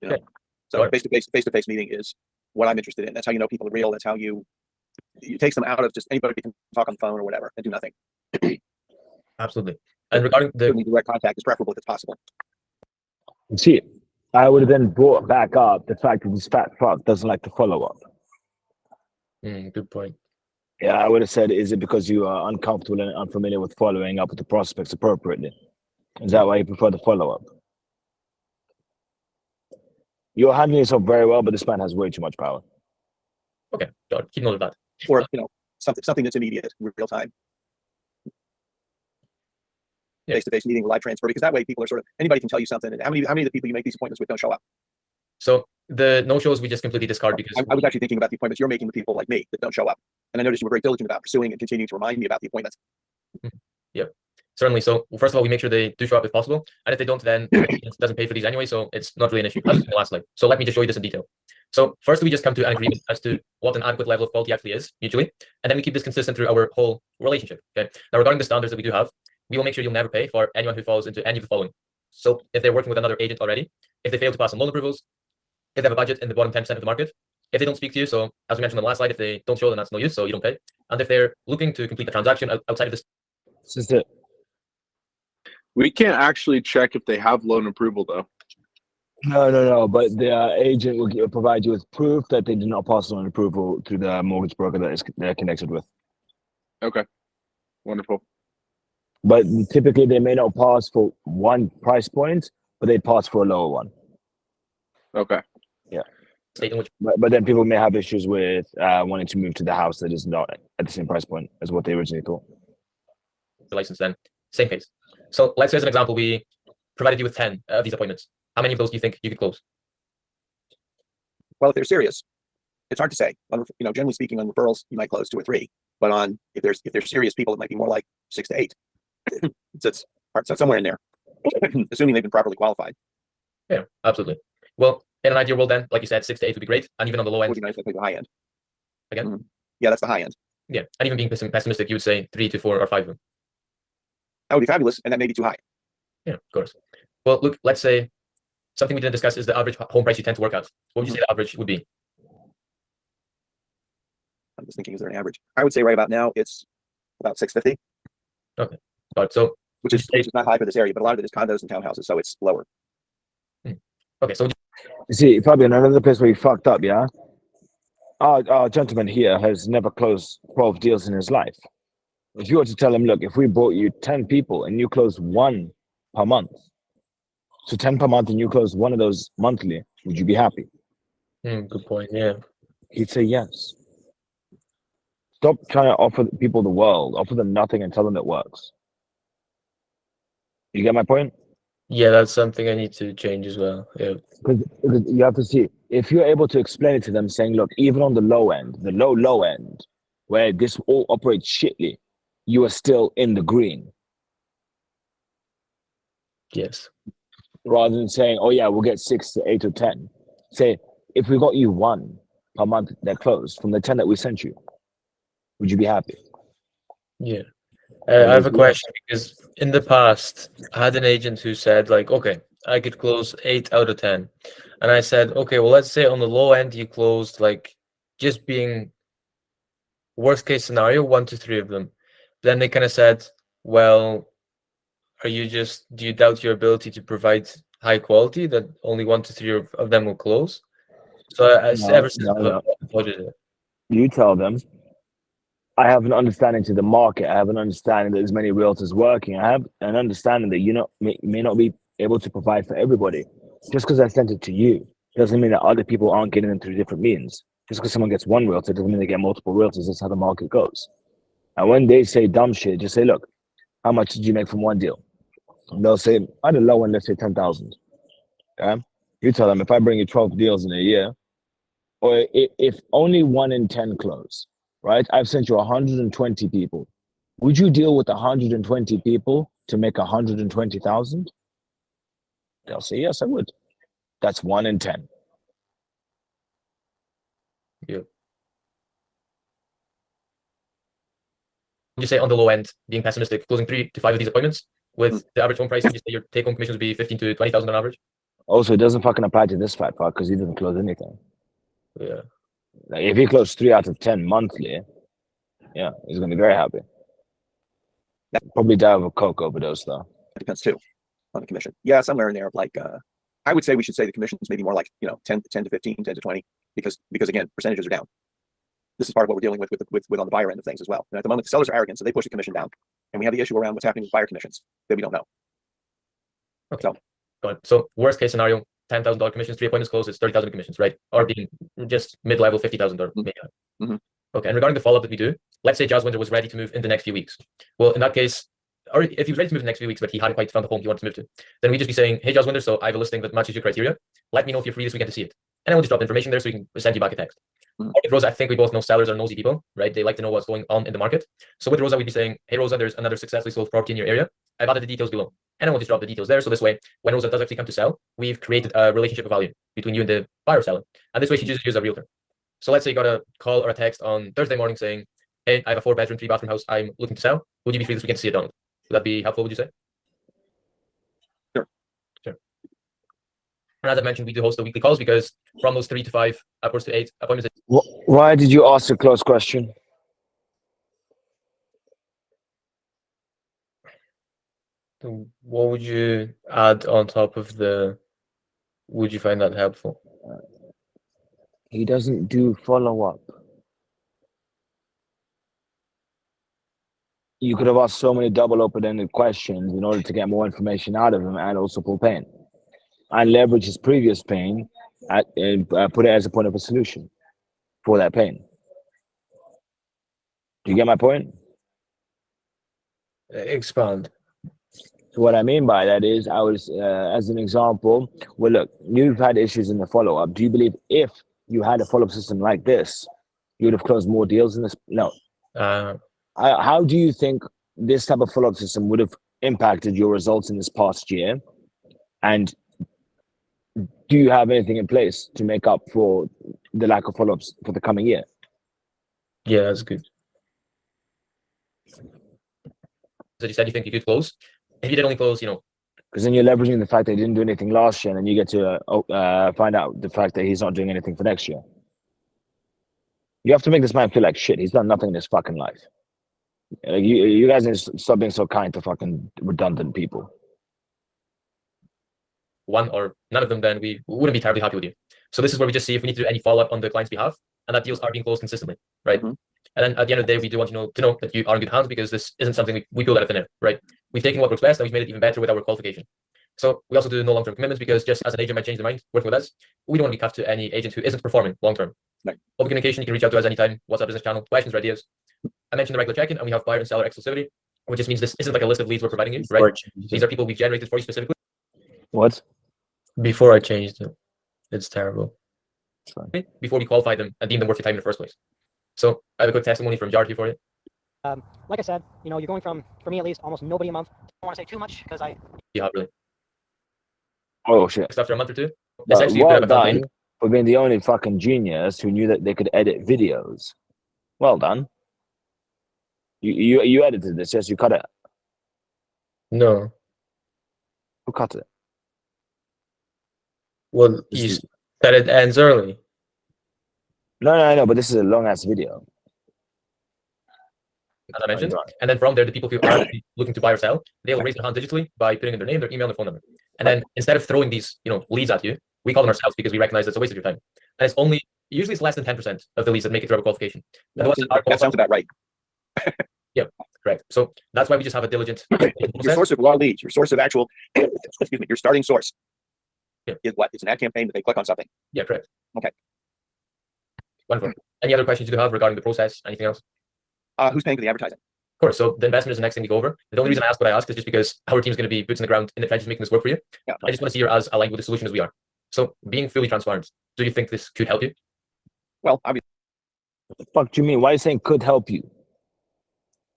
know? Okay. So face-to-face meeting is what I'm interested in. That's how you know people are real. That's how you take them out of just anybody can talk on the phone or whatever and do nothing. Absolutely. And regarding the direct contact is preferable if it's possible. See, I would have then brought back up the fact that this fat fuck doesn't like to follow up. Good point. Yeah, I would have said, is it because you are uncomfortable and unfamiliar with following up with the prospects appropriately? Is that why you prefer the follow-up? You're handling yourself very well, but this man has way too much power. Okay, got it. Keep note of that. Or, you know, something that's immediate, real time. Yeah. Face-to-face meeting, live transfer, because that way people are sort of, anybody can tell you something. And how many of the people you make these appointments with don't show up? So the no-shows we just completely discard because I was actually thinking about the appointments you're making with people like me that don't show up. And I noticed you were very diligent about pursuing and continuing to remind me about the appointments. Yep, certainly. So first of all, we make sure they do show up if possible. And if they don't, then it doesn't pay for these anyway. So it's not really an issue. As in the last slide. So let me just show you this in detail. So first, we just come to an agreement as to what an adequate level of quality actually is, mutually. And then we keep this consistent through our whole relationship. Okay. Now, regarding the standards that we do have, we will make sure you'll never pay for anyone who falls into any of the following. So if they're working with another agent already, if they fail to pass on loan approvals, if they have a budget in the bottom 10% of the market, if they don't speak to you, so as we mentioned on the last slide, if they don't show, then that's no use, so you don't pay. And if they're looking to complete the transaction outside of this. This is it. We can't actually check if they have loan approval, though. No. But the agent will provide you with proof that they did not pass on approval to the mortgage broker that they're connected with. Okay. Wonderful. But typically, they may not pass for one price point, but they pass for a lower one. Okay. Yeah. State in which But then people may have issues with wanting to move to the house that is not at the same price point as what they originally thought. the license, then same case. So let's say as an example, we provided you with 10 of these appointments. How many of those do you think you could close? Well, if they're serious, it's hard to say. Generally speaking, on referrals, you might close 2 or 3. But if they're serious people, it might be more like 6 to 8. it's somewhere in there, assuming they've been properly qualified. Yeah, absolutely. Well, in an ideal world, then, like you said, 6 to 8 would be great, and even on the low end, Would be nice to take the high end. Again? Mm-hmm. Yeah, that's the high end. Yeah, and even being pessimistic, you would say 3 to 4 or 5 of them. That would be fabulous, and that may be too high. Yeah, of course. Well, look, let's say something we didn't discuss is the average home price you tend to work at. What would you say the average would be? I'm just thinking, is there an average? I would say right about now it's about 650. Okay, got it. So, which is not high for this area, but a lot of it is condos and townhouses, so it's lower. Okay, so you see, Fabian, another place where you fucked up, yeah? Our gentleman here has never closed 12 deals in his life. If you were to tell him, look, if we brought you 10 people and you close 1 per month, so 10 per month and you close 1 of those monthly, would you be happy? Good point, yeah. He'd say yes. Stop trying to offer people the world, offer them nothing and tell them it works. You get my point? Yeah, that's something I need to change as well. Yeah. Because you have to see, if you're able to explain it to them saying, look, even on the low end, the low end, where this all operates shitly, you are still in the green. Yes. Rather than saying, oh yeah, we'll get 6 to 8 or 10. Say, if we got you 1 per month that closed from the 10 that we sent you, would you be happy? Yeah. I have a question because in the past, I had an agent who said, like, okay, I could close 8 out of 10. And I said, okay, well, let's say on the low end, you closed, like, just being worst case scenario, 1 to 3 of them. Then they kind of said, well, do you doubt your ability to provide high quality that only 1 to 3 of them will close? So ever since I've avoided it. You tell them, I have an understanding to the market. I have an understanding that there's many realtors working. I have an understanding that you may not be able to provide for everybody. Just because I sent it to you doesn't mean that other people aren't getting them through different means. Just because someone gets one realtor doesn't mean they get multiple realtors. That's how the market goes. And when they say dumb shit, just say, look, how much did you make from one deal? And they'll say, I had a low one, let's say 10,000. Okay? You tell them, if I bring you 12 deals in a year, or if only 1 in 10 close, right? I've sent you 120 people. Would you deal with 120 people to make 120,000? They'll say, yes, I would. That's 1 in 10. Yep. You say on the low end, being pessimistic, closing 3 to 5 of these appointments with the average home price, you say your take-home commissions would be 15 to 20,000 on average. Also, it doesn't fucking apply to this fat fuck because he doesn't close anything. Yeah. Like if he closed 3 out of 10 monthly, yeah, he's gonna be very happy. Probably die of a coke overdose though. It depends too on the commission. Yeah, somewhere in there. Like, I would say we should say the commissions maybe more like 10 to 15, 10 to 20, because again, percentages are down. This is part of what we're dealing with on the buyer end of things as well. And at the moment, the sellers are arrogant, so they push the commission down, and we have the issue around what's happening with buyer commissions that we don't know. Okay. So worst case scenario, $10,000 commissions, 3 appointments closed, it's 30,000 commissions, right? Or being just mid-level 50,000 or maybe. Okay. And regarding the follow-up that we do, let's say Jaswinder was ready to move in the next few weeks. Well, in that case, or if he was ready to move in the next few weeks, but he hadn't quite found the home he wanted to move to, then we'd just be saying, hey, Jaswinder, so I have a listing that matches your criteria. Let me know if you're free this weekend to see it. And then we'll just drop the information there so we can send you back a text. With Rosa, I think we both know sellers are nosy people, right? They like to know what's going on in the market. So with Rosa, we'd be saying, hey, Rosa, there's another successfully sold property in your area. I've added the details below. And then we'll just drop the details there. So this way, when Rosa does actually come to sell, we've created a relationship of value between you and the buyer or seller. And this way, she just uses a realtor. So let's say you got a call or a text on Thursday morning saying, hey, I have a 4-bedroom, 3-bathroom house I'm looking to sell. Would you be free this weekend to see it done? Would that be helpful, would you say? Sure. And as I mentioned, we do host the weekly calls because from those 3 to 5, upwards to 8 appointments. Why did you ask a close question? What would you add on top of would you find that helpful? He doesn't do follow-up. You could have asked so many double open-ended questions in order to get more information out of him and also pull pain. And leverage his previous pain and put it as a point of a solution for that pain. Do you get my point? Expand. So what I mean by that is, I was, as an example, well, look, you've had issues in the follow-up. Do you believe if you had a follow-up system like this, you would have closed more deals in this? No. How do you think this type of follow-up system would have impacted your results in this past year? And do you have anything in place to make up for the lack of follow-ups for the coming year? Yeah, that's good. So you said you think you could close. If you did only close, because then you're leveraging the fact that he didn't do anything last year, and then you get to find out the fact that he's not doing anything for next year. You have to make this man feel like shit. He's done nothing in his fucking life. Like you guys need to stop being so kind to fucking redundant people. One or none of them, then we wouldn't be terribly happy with you. So this is where we just see if we need to do any follow-up on the client's behalf, and that deals are being closed consistently, right? And then at the end of the day, we do want to know that you are in good hands, because this isn't something we pulled out of thin air, right? We've taken what works best and we've made it even better with our qualification. So we also do no long-term commitments, because just as an agent might change their mind working with us, we don't want to be cuffed to any agent who isn't performing long-term. Right. Open communication, you can reach out to us anytime. WhatsApp business channel, questions or ideas. I mentioned the regular check-in, and we have buyer and seller exclusivity, which just means this isn't like a list of leads we're providing you, right? These are people we've generated for you specifically. What? Before I changed it. It's terrible. Before we qualify them and deem them worth your time in the first place. So I have a quick testimony from Jared here for you. Like I said, you're going from, for me at least, almost nobody a month. I don't want to say too much because Yeah, really. Oh shit. After a month or two, But essentially you well could have a campaign. done for being the only fucking genius who knew that they could edit videos. Well done. You edited this, yes, you cut it. No. Who cut it? Well, you said it ends early. No, but this is a long ass video. As I mentioned, and then from there, the people who are looking to buy or sell, they'll raise their hand digitally by putting in their name, their email, their phone number. And then instead of throwing these, leads at you, we call them ourselves because we recognize it's a waste of your time. And it's usually it's less than 10% of the leads that make it through our qualification. That sounds about right. Yeah, correct. So that's why we just have a diligent. Your source of raw leads, your source of actual, excuse me, your starting source Yeah. is what? It's an ad campaign that they click on something. Yeah, correct. Okay. Wonderful. Any other questions you do have regarding the process? Anything else? Who's paying for the advertising? Of course. So the investment is the next thing we go over. The only reason I ask what I ask is just because our team is going to be boots on the ground in the trenches making this work for you. Yeah. I just want to see you as aligned with the solution as we are. So being fully transparent, do you think this could help you? Well, obviously. What the fuck do you mean? Why are you saying could help you?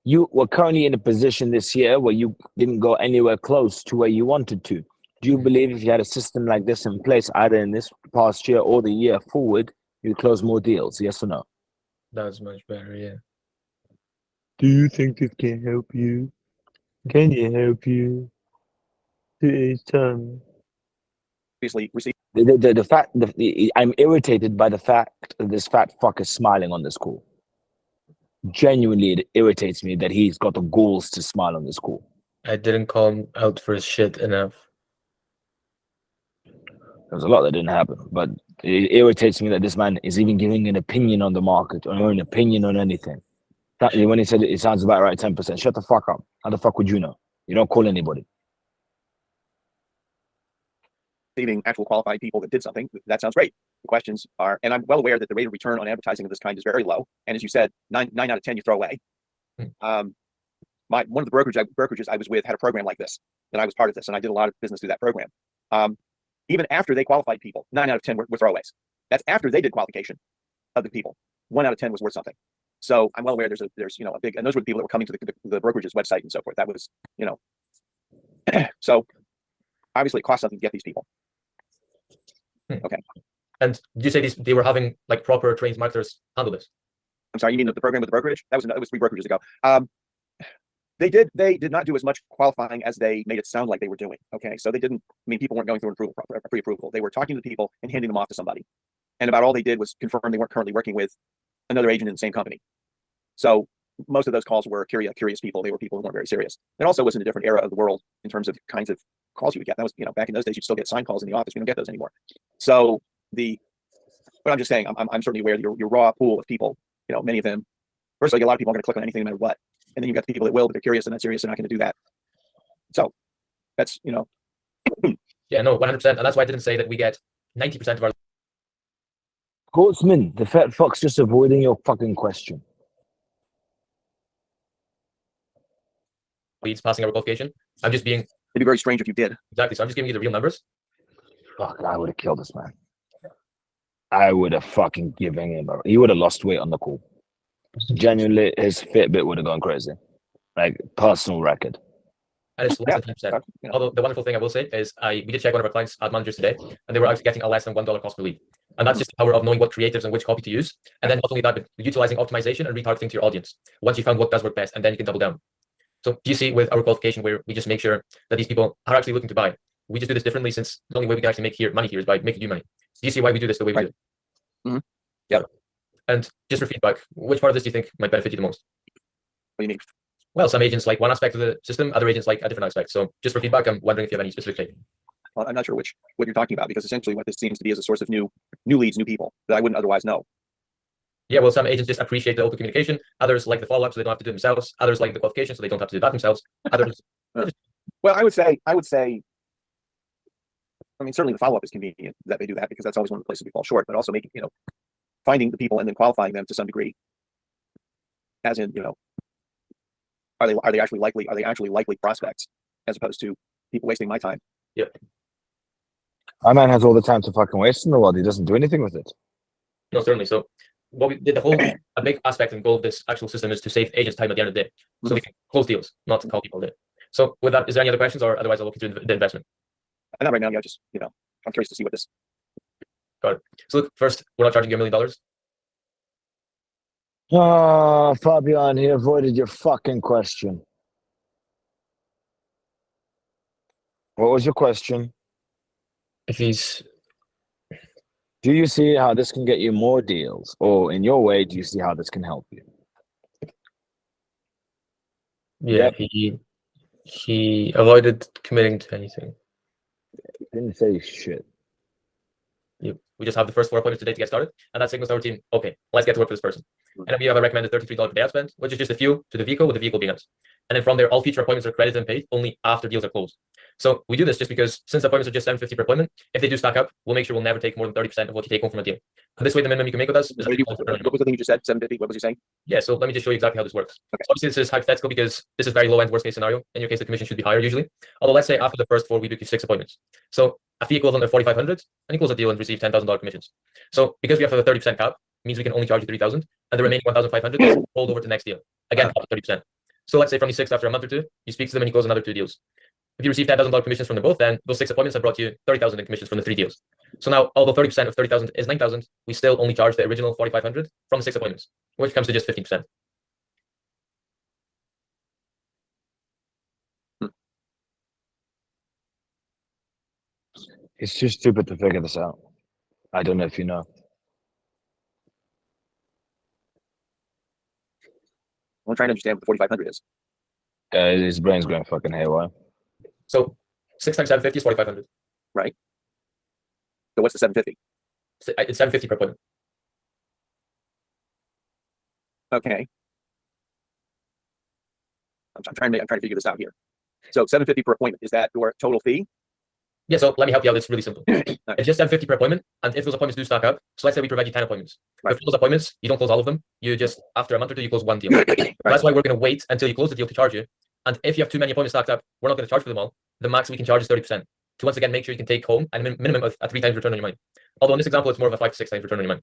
You were currently in a position this year where you didn't go anywhere close to where you wanted to. Do you believe if you had a system like this in place, either in this past year or the year forward, you'd close more deals? Yes or no? That's much better, yeah. Do you think this can help you? Can it help you? Obviously, receive. The fact I'm irritated by the fact that this fat fuck is smiling on this call. Genuinely, it irritates me that he's got the balls to smile on this call. I didn't call him out for his shit enough. There's a lot that didn't happen, but it irritates me that this man is even giving an opinion on the market or an opinion on anything. When he said it sounds about right, 10%. Shut the fuck up. How the fuck would you know? You don't call anybody. Receiving actual qualified people that did something, that sounds great. The questions are, and I'm well aware that the rate of return on advertising of this kind is very low. And as you said, nine out of 10 you throw away. One of the brokerages I was with had a program like this, and I was part of this, and I did a lot of business through that program. Even after they qualified people, 9 out of 10 were throwaways. That's after they did qualification of the people. 1 out of 10 was worth something. So I'm well aware there's a big, and those were the people that were coming to the brokerage's website and so forth. That was, so obviously it costs something to get these people. Okay. And did you say they were having like proper trained marketers handle this? I'm sorry, you mean the program with the brokerage? That was 3 brokerages ago. They did not do as much qualifying as they made it sound like they were doing. Okay, so they didn't. I mean, people weren't going through pre-approval. They were talking to the people and handing them off to somebody, and about all they did was confirm they weren't currently working with another agent in the same company. So most of those calls were curious people. They were people who weren't very serious. It also was in a different era of the world in terms of kinds of calls you would get. That was, back in those days, you'd still get signed calls in the office. We don't get those anymore. So but I'm just saying, I'm certainly aware that your raw pool of people, many of them, firstly, a lot of people are going to click on anything no matter what. And then you've got the people that will, but they're curious and not serious. They're not going to do that. So that's, Yeah, no, 100%. And that's why I didn't say that we get 90% of our Sportsman, the fat fuck's just avoiding your fucking question. leads passing our qualification. I'm just being. It'd be very strange if you did. Exactly. So I'm just giving you the real numbers. Fuck, I would have killed this man. I would have fucking given him. He would have lost weight on the call. Genuinely, his Fitbit would have gone crazy. Like, personal record. And it's less than 10%. Although the wonderful thing I will say is we did check one of our clients' ad managers today, and they were actually getting a less than $1 cost per lead. And that's just the power of knowing what creatives and which copy to use. And then not only that, but utilizing optimization and retargeting to your audience. Once you found what does work best, and then you can double down. So do you see with our qualification where we just make sure that these people are actually looking to buy? We just do this differently, since the only way we can actually make money here is by making you money. So do you see why we do this the way we do? Mm-hmm. Yeah. And just for feedback, which part of this do you think might benefit you the most? What do you mean? Well, some agents like one aspect of the system, other agents like a different aspect. So just for feedback, I'm wondering if you have any specific take. Well, I'm not sure what you're talking about, because essentially what this seems to be is a source of new leads, new people that I wouldn't otherwise know. Yeah, well, some agents just appreciate the open communication. Others like the follow-up, so they don't have to do it themselves. Others like the qualification, so they don't have to do that themselves. Others. Well, I would say, I mean, certainly the follow-up is convenient that they do that, because that's always one of the places we fall short, but also making, finding the people and then qualifying them to some degree, as in, are they actually likely prospects, as opposed to people wasting my time. Yep. My man has all the time to fucking waste in the world. He doesn't do anything with it. No, certainly. So what we did, the whole a big aspect and goal of this actual system is to save agents time at the end of the day, so they can close deals, not call people all day. So with that, is there any other questions, or otherwise I'll look into the investment? Not right now. Yeah, just I'm curious to see what this. Got it. So look, first, we're not charging you $1 million. Oh, Fabian, he avoided your fucking question. What was your question? If he's Do you see how this can get you more deals? Or in your way, do you see how this can help you? yeah, he avoided committing to anything. Didn't say shit. We just have the first 4 appointments today to get started, and that signals to our team, okay, let's get to work for this person. And then we have a recommended $33 per day outspend, which is just a few to the vehicle, with the vehicle being us. And then from there, all future appointments are credited and paid only after deals are closed. So we do this just because since appointments are just $750 per appointment, if they do stack up, we'll make sure we'll never take more than 30% of what you take home from a deal. And this way, the minimum you can make with us is What was the thing you just said? 750. What was you saying? yeah, so let me just show you exactly how this works. Okay. So obviously, this is hypothetical because this is very low end worst case scenario. In your case, the commission should be higher usually. Although let's say after the first 4, we book you 6 appointments. So a fee equivalent of 4,500, and you close a deal and receive $10,000 commissions. So because we have a 30% cap, means we can only charge you 3,000, and the remaining 1,500 is rolled over to next deal. Again, cap at 30%. So let's say from the 6th, after a month or 2, you speak to them and you close another 2 deals. If you receive $10,000 commissions from them both, then those 6 appointments have brought you 30,000 in commissions from the 3 deals. So now, although 30% of 30,000 is 9,000, we still only charge the original 4,500 from the 6 appointments, which comes to just 15%. It's too stupid to figure this out. I don't know if you know. I'm trying to understand what the 4,500 is. His brain's going fucking haywire. So 6 times 750 is 4,500. Right. So what's the 750? It's 750 per appointment. Okay. I'm trying to figure this out here. So 750 per appointment, is that your total fee? Yeah, so let me help you out. It's really simple. It's just 750 per appointment, and if those appointments do stack up, so let's say we provide you 10 appointments. Right. If those appointments, you don't close all of them. You just after a month or 2, you close 1 deal. That's why we're going to wait until you close the deal to charge you. And if you have too many appointments stacked up, we're not going to charge for them all. The max we can charge is 30%. To once again make sure you can take home a minimum of a 3 times return on your money. Although in this example, it's more of a 5 to 6 times return on your money.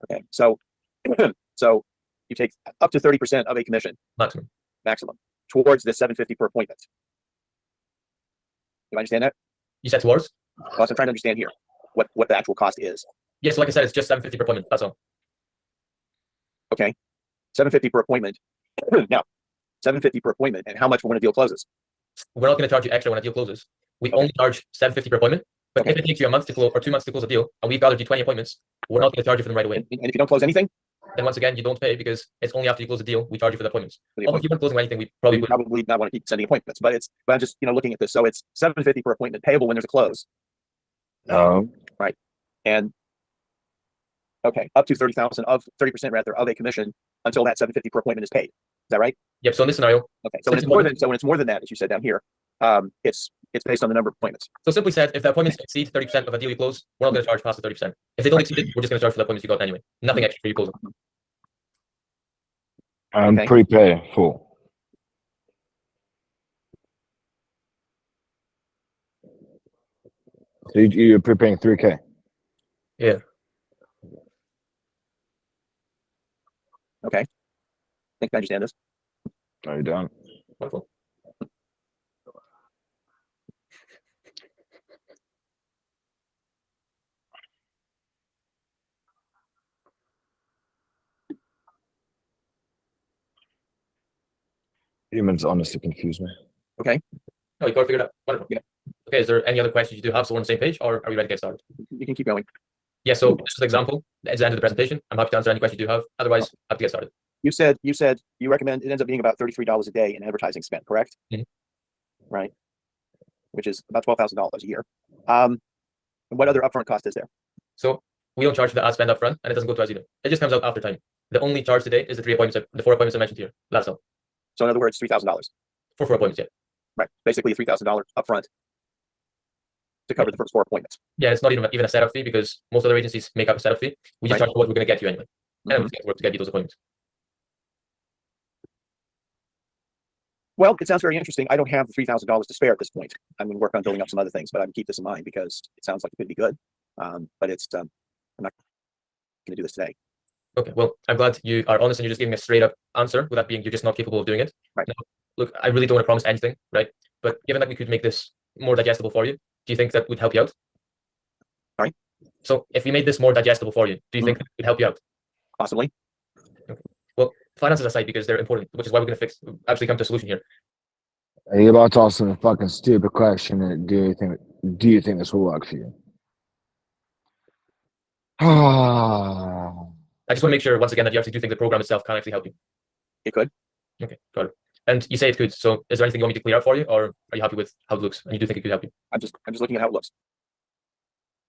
Okay. So so you take up to 30% of a commission Maximum. towards the 750 per appointment. Do I understand that? You said towards? Well, I'm trying to understand here what the actual cost is. Yes, like I said, it's just 750 per appointment. That's all. Okay. 750 per appointment. Now, 750 per appointment, and how much when a deal closes? We're not going to charge you extra when a deal closes. We only charge 750 per appointment. But if it takes you a month to close or 2 months to close a deal, and we've gathered you 20 appointments, we're not going to charge you for them right away. And if you don't close anything, then once again, you don't pay because it's only after you close the deal we charge you for the appointments. For the Although if you weren't closing anything, we probably you would. probably not want to keep sending appointments, but I'm just looking at this. So it's 750 per appointment payable when there's a close. Right. And okay, up to 30,000 of 30% rather of a commission until that 750 per appointment is paid. Is that right? Yep. So in this scenario, Okay. So when it's more than that, as you said down here, it's based on the number of appointments. so simply said, if the appointments exceed 30% of a deal you close, we're not going to charge past the 30%. If they don't exceed it, we're just going to charge for the appointments you got anyway. Nothing extra for you closing. And Okay. prepay full. So you're prepaying 3K. Yeah. Okay. I think I understand this. No, you don't. Wonderful. Humans honestly confuse me. Okay. No, you got to figure it out. Wonderful. Yeah. Okay. Is there any other questions you do have so we're on the same page, or are we ready to get started? You can keep going. Yeah. So this is an example. It's the end of the presentation. I'm happy to answer any questions you do have. Otherwise, have to get started. You said you recommend it ends up being about $33 a day in advertising spend, correct? Mhm. Right. Which is about $12,000 a year. And what other upfront cost is there? So we don't charge for the ad spend up front, and it doesn't go to us either. It just comes out after time. The only charge today is the 4 appointments I mentioned here. That's all. So in other words, $3,000. For 4 appointments, yeah. Right. Basically $3,000 upfront to cover the first 4 appointments. Yeah, it's not even a setup fee because most other agencies make up a setup fee. We just Right. charge for what we're going to get you anyway. And Mhm. we just work to get you those appointments. Well, it sounds very interesting. I don't have the $3,000 to spare at this point. I'm going to work on building up some other things, but I can keep this in mind because it sounds like it could be good. But I'm not going to do this today. Okay, well, I'm glad you are honest and you're just giving a straight up answer, with that being you're just not capable of doing it. Right. Now, look, I really don't want to promise anything, right? But given that we could make this more digestible for you, do you think that would help you out? Sorry? So if we made this more digestible for you, do you think that would help you out? Possibly. Okay. Well, finances aside, because they're important, which is why we're going to actually come to a solution here. Are you about to ask me a fucking stupid question? Do you think this will work for you? I just want to make sure once again that you actually do think the program itself can actually help you. It could. Okay, got it. And you say it could. So is there anything you want me to clear up for you, or are you happy with how it looks and you do think it could help you? I'm just looking at how it looks.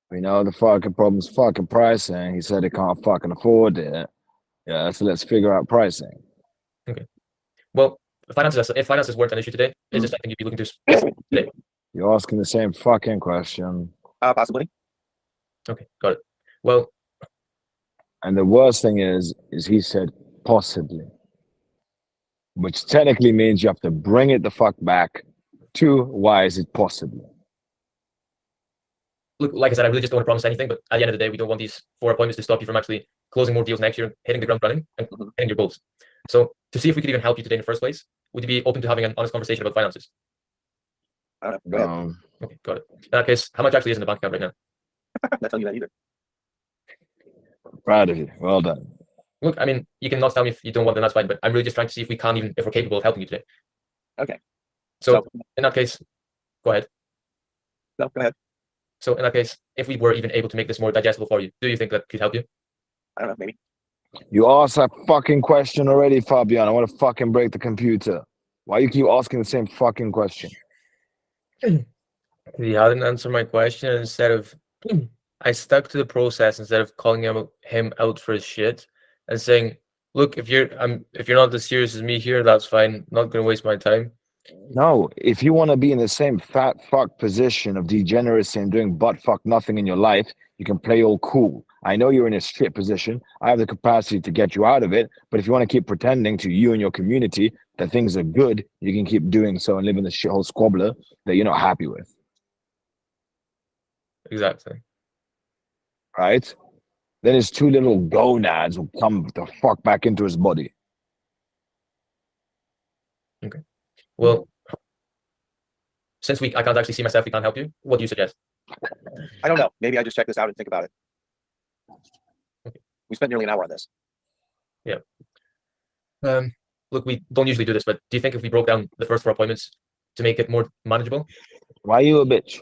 We know the fucking problem's fucking pricing. He said he can't fucking afford it. Yeah, so let's figure out pricing. Okay. Well, if finances weren't an issue today, is this something you'd be looking to today? You're asking the same fucking question. Possibly. Okay, got it. Well, and the worst thing is he said possibly, which technically means you have to bring it the fuck back to why is it possible. Look, like I said, I really just don't want to promise anything, but at the end of the day, we don't want these 4 appointments to stop you from actually closing more deals next year, hitting the ground running, and hitting your goals. So to see if we could even help you today in the first place, would you be open to having an honest conversation about finances? Go ahead. Okay, got it. In that case, how much actually is in the bank account right now? Not telling you that either. Proud of you. Well done. Look, I mean, you can not tell me if you don't want, then that's fine. But I'm really just trying to see if we're capable of helping you today. Okay. So in that case, go ahead. No, go ahead. So in that case, if we were even able to make this more digestible for you, do you think that could help you? I don't know, maybe. You asked that fucking question already, Fabian. I want to fucking break the computer. Why you keep asking the same fucking question? He hadn't answered my question, and instead of I stuck to the process instead of calling him out for his shit and saying, "Look, if you're not as serious as me here, that's fine. Not gonna waste my time." No, if you want to be in the same fat fuck position of degeneracy and doing butt fuck nothing in your life, you can play all cool. I know you're in a shit position. I have the capacity to get you out of it. But if you want to keep pretending to you and your community that things are good, you can keep doing so and live in the shithole squabbler that you're not happy with. Exactly. Right? Then his two little gonads will come the fuck back into his body. Okay. Well, since I can't actually see myself, we can't help you. What do you suggest? I don't know. Maybe I just check this out and think about it. Okay. We spent nearly an hour on this. Yeah. Look, we don't usually do this, but do you think if we broke down the first 4 appointments to make it more manageable? Why are you a bitch?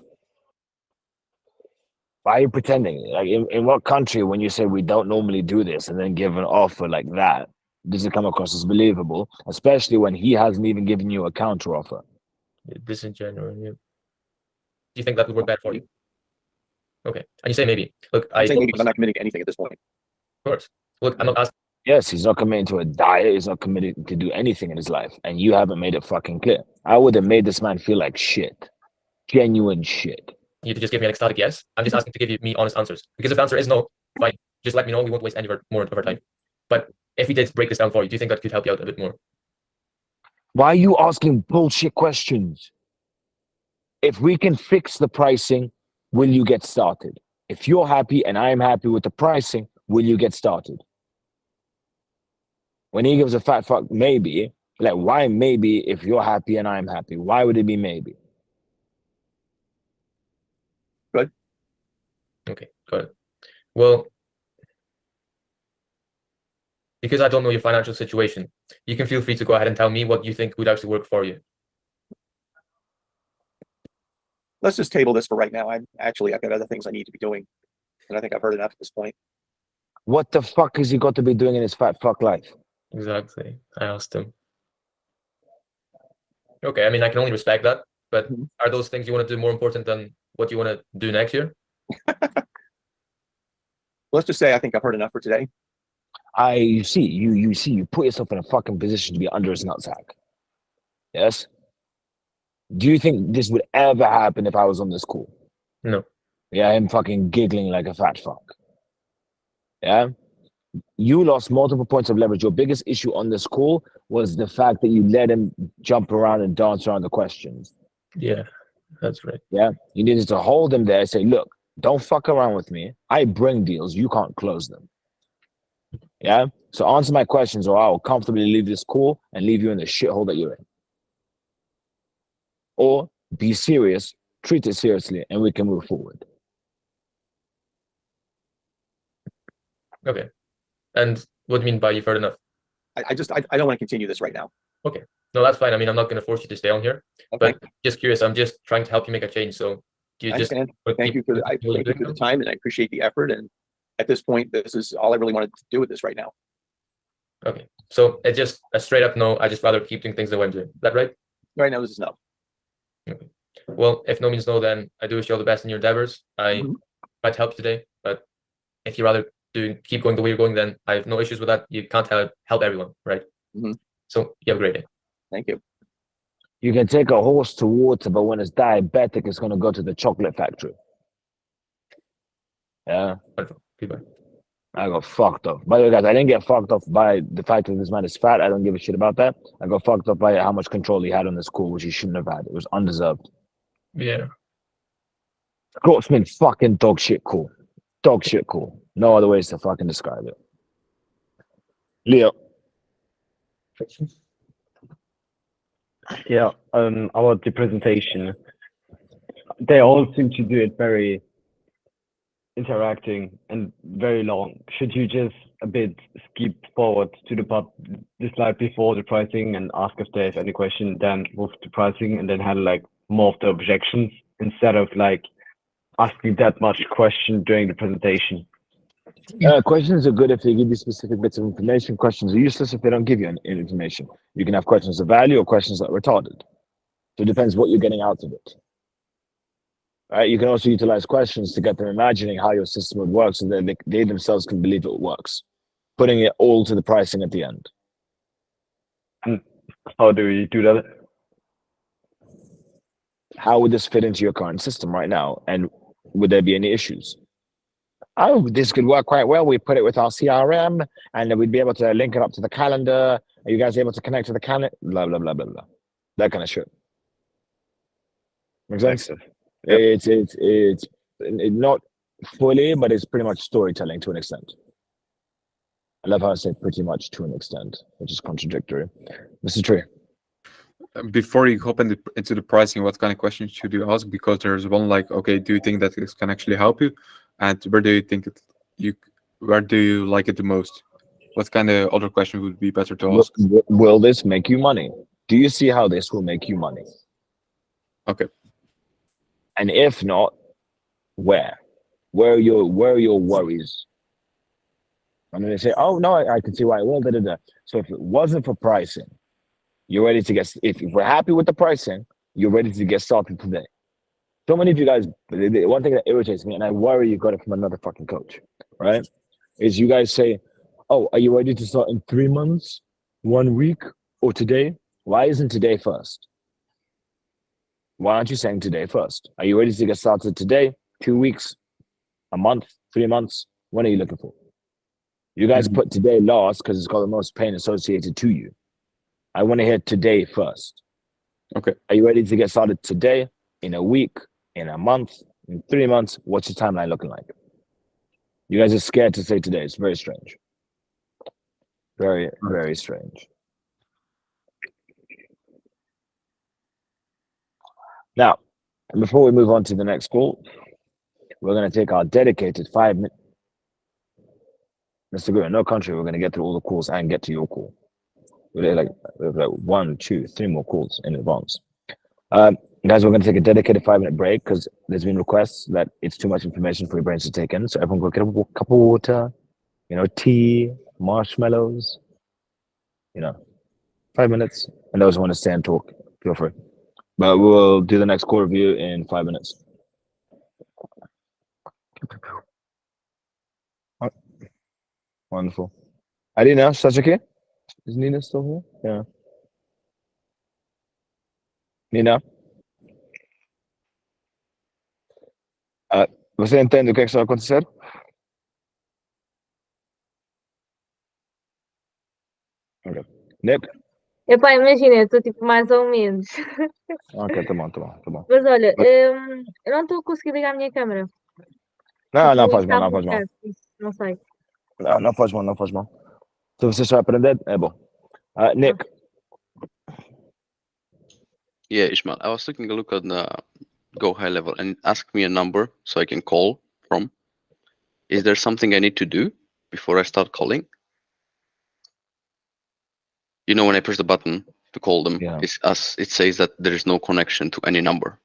Why are you pretending? Like in what country, when you say we don't normally do this and then give an offer like that, does it come across as believable? Especially when he hasn't even given you a counter offer. Disingenuous. Yeah. Do you think that would work better for you? Okay. And you say maybe. Look, I'm saying maybe because I'm not committing to anything at this point. Of course. Look, I'm not asking. Yes, he's not committing to a diet. He's not committed to do anything in his life. And you haven't made it fucking clear. I would have made this man feel like shit. Genuine shit. You to just give me an ecstatic yes. I'm just asking to give me honest answers. Because if the answer is no, fine. Just let me know. We won't waste any more of our time. But if we did break this down for you, do you think that could help you out a bit more? Why are you asking bullshit questions? If we can fix the pricing, will you get started? If you're happy and I'm happy with the pricing, will you get started? When he gives a fat fuck maybe, like why maybe if you're happy and I'm happy? Why would it be maybe? Good. Okay, got it. Well, because I don't know your financial situation, you can feel free to go ahead and tell me what you think would actually work for you. Let's just table this for right now. I've got other things I need to be doing. And I think I've heard enough at this point. What the fuck has he got to be doing in his fat fuck life? Exactly. I asked him. Okay, I mean, I can only respect that. But are those things you want to do more important than what you want to do next year? Let's just say I think I've heard enough for today. You put yourself in a fucking position to be under his nutsack. Yes? Do you think this would ever happen if I was on this call? No. Yeah, him fucking giggling like a fat fuck. Yeah? You lost multiple points of leverage. Your biggest issue on this call was the fact that you let him jump around and dance around the questions. Yeah, that's right. Yeah? You needed to hold him there and say, look, don't fuck around with me. I bring deals. You can't close them. Yeah. So answer my questions, or I'll comfortably leave this call and leave you in the shithole that you're in. Or be serious, treat it seriously, and we can move forward. Okay. And what do you mean by you've heard enough? I don't want to continue this right now. Okay. No, that's fine. I mean, I'm not going to force you to stay on here, Okay. but just curious. I'm just trying to help you make a change. So you I just understand. Thank you for the time, and I appreciate the effort. And at this point, this is all I really wanted to do with this right now. Okay. So it's just a straight up no. I just rather keep doing things the way I'm doing. Is that right? Right now, this is no. Okay. Well, if no means no, then I do wish you all the best in your endeavors. I might help you today, but if you rather keep going the way you're going, then I have no issues with that. You can't help everyone, right? So you have a great day. Thank you. You can take a horse to water, but when it's diabetic, it's going to go to the chocolate factory. Yeah. Wonderful. Goodbye. I got fucked up. By the way, guys, I didn't get fucked up by the fact that this man is fat. I don't give a shit about that. I got fucked up by how much control he had on this call, which he shouldn't have had. It was undeserved. Yeah. Scotsman fucking dog shit cool. Dog shit cool. No other ways to fucking describe it. Leo. Yeah, about the presentation, they all seem to do it very interacting and very long. Should you just a bit skip forward to the slide before the pricing and ask if they have any question, then move to pricing and then handle like more of the objections instead of like asking that much question during the presentation? Questions are good if they give you specific bits of information. Questions are useless if they don't give you any information. You can have questions of value or questions that are retarded. So it depends what you're getting out of it. Right? You can also utilize questions to get them imagining how your system would work so that they themselves can believe it works. Putting it all to the pricing at the end. And how do you do that? How would this fit into your current system right now? And would there be any issues? Oh, this could work quite well. We put it with our CRM and then we'd be able to link it up to the calendar. Are you guys able to connect to the calendar? Blah, blah, blah, blah, blah. That kind of shit. Make sense? Yep. It's not fully, but it's pretty much storytelling to an extent. I love how I say pretty much to an extent, which is contradictory. Mr. Tree. Before you hop into the pricing, what kind of questions should you ask? Because there's one like, okay, do you think that this can actually help you? And where do you think where do you like it the most? What kind of other question would be better to ask? Will this make you money? Do you see how this will make you money? Okay. And if not, where? Where are your worries? I'm going to say, oh no, I can see why it will. Da, da, da. So if it wasn't for pricing, you're ready to get. If we're happy with the pricing, you're ready to get started today. So many of you guys, one thing that irritates me, and I worry you got it from another fucking coach, right? Is you guys say, oh, are you ready to start in 3 months, 1 week, or today? Why isn't today first? Why aren't you saying today first? Are you ready to get started today, 2 weeks, a month, 3 months? When are you looking for? You guys put today last because it's got the most pain associated to you. I want to hear today first. Okay. Are you ready to get started today, in a week, in a month, in 3 months? What's your timeline looking like? You guys are scared to say today. It's very strange. Very, very strange. Now, before we move on to the next call, we're going to take our dedicated 5 minutes. Mr. Guru, no country, we're going to get through all the calls and get to your call. We have like 1, 2, 3 more calls in advance. Guys, we're going to take a dedicated 5-minute break because there's been requests that it's too much information for your brains to take in. So everyone go get a cup of water, tea, marshmallows, 5 minutes. And those who want to stay and talk, feel free. But we'll do the next call review in 5 minutes. Wonderful. Alina, Sachiki? Is Nina still here? Yeah. Nina? Você entende o que é que está a acontecer? Ok. Nick? Epá, imagina, eu estou tipo mais ou menos. Ok, tá bom. Mas olha, eu não estou a conseguir ligar a minha câmera. Não, Tipo, faz mal, está não a faz mal. bloquear, isso, não sei. Não faz mal. So você vai aprender? É bom. Nick. Yeah, Ishmael, I was taking a look at the Go High Level and it asked me a number so I can call from. Is there something I need to do before I start calling? You know, when I press the button to call them, Yeah. it says that there is no connection to any number.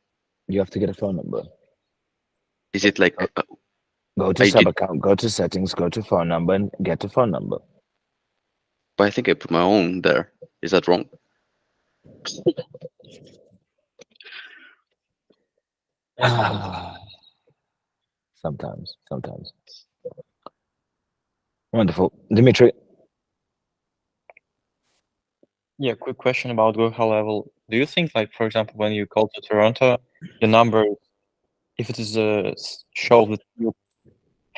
You have to get a phone number. Is it like go to sub account, go to settings, go to phone number, and get a phone number? But I think I put my own there. Is that wrong? Sometimes. Wonderful. Dimitri. Yeah, quick question about Go High Level. Do you think, like, for example, when you call to Toronto, the number, if it is a show that you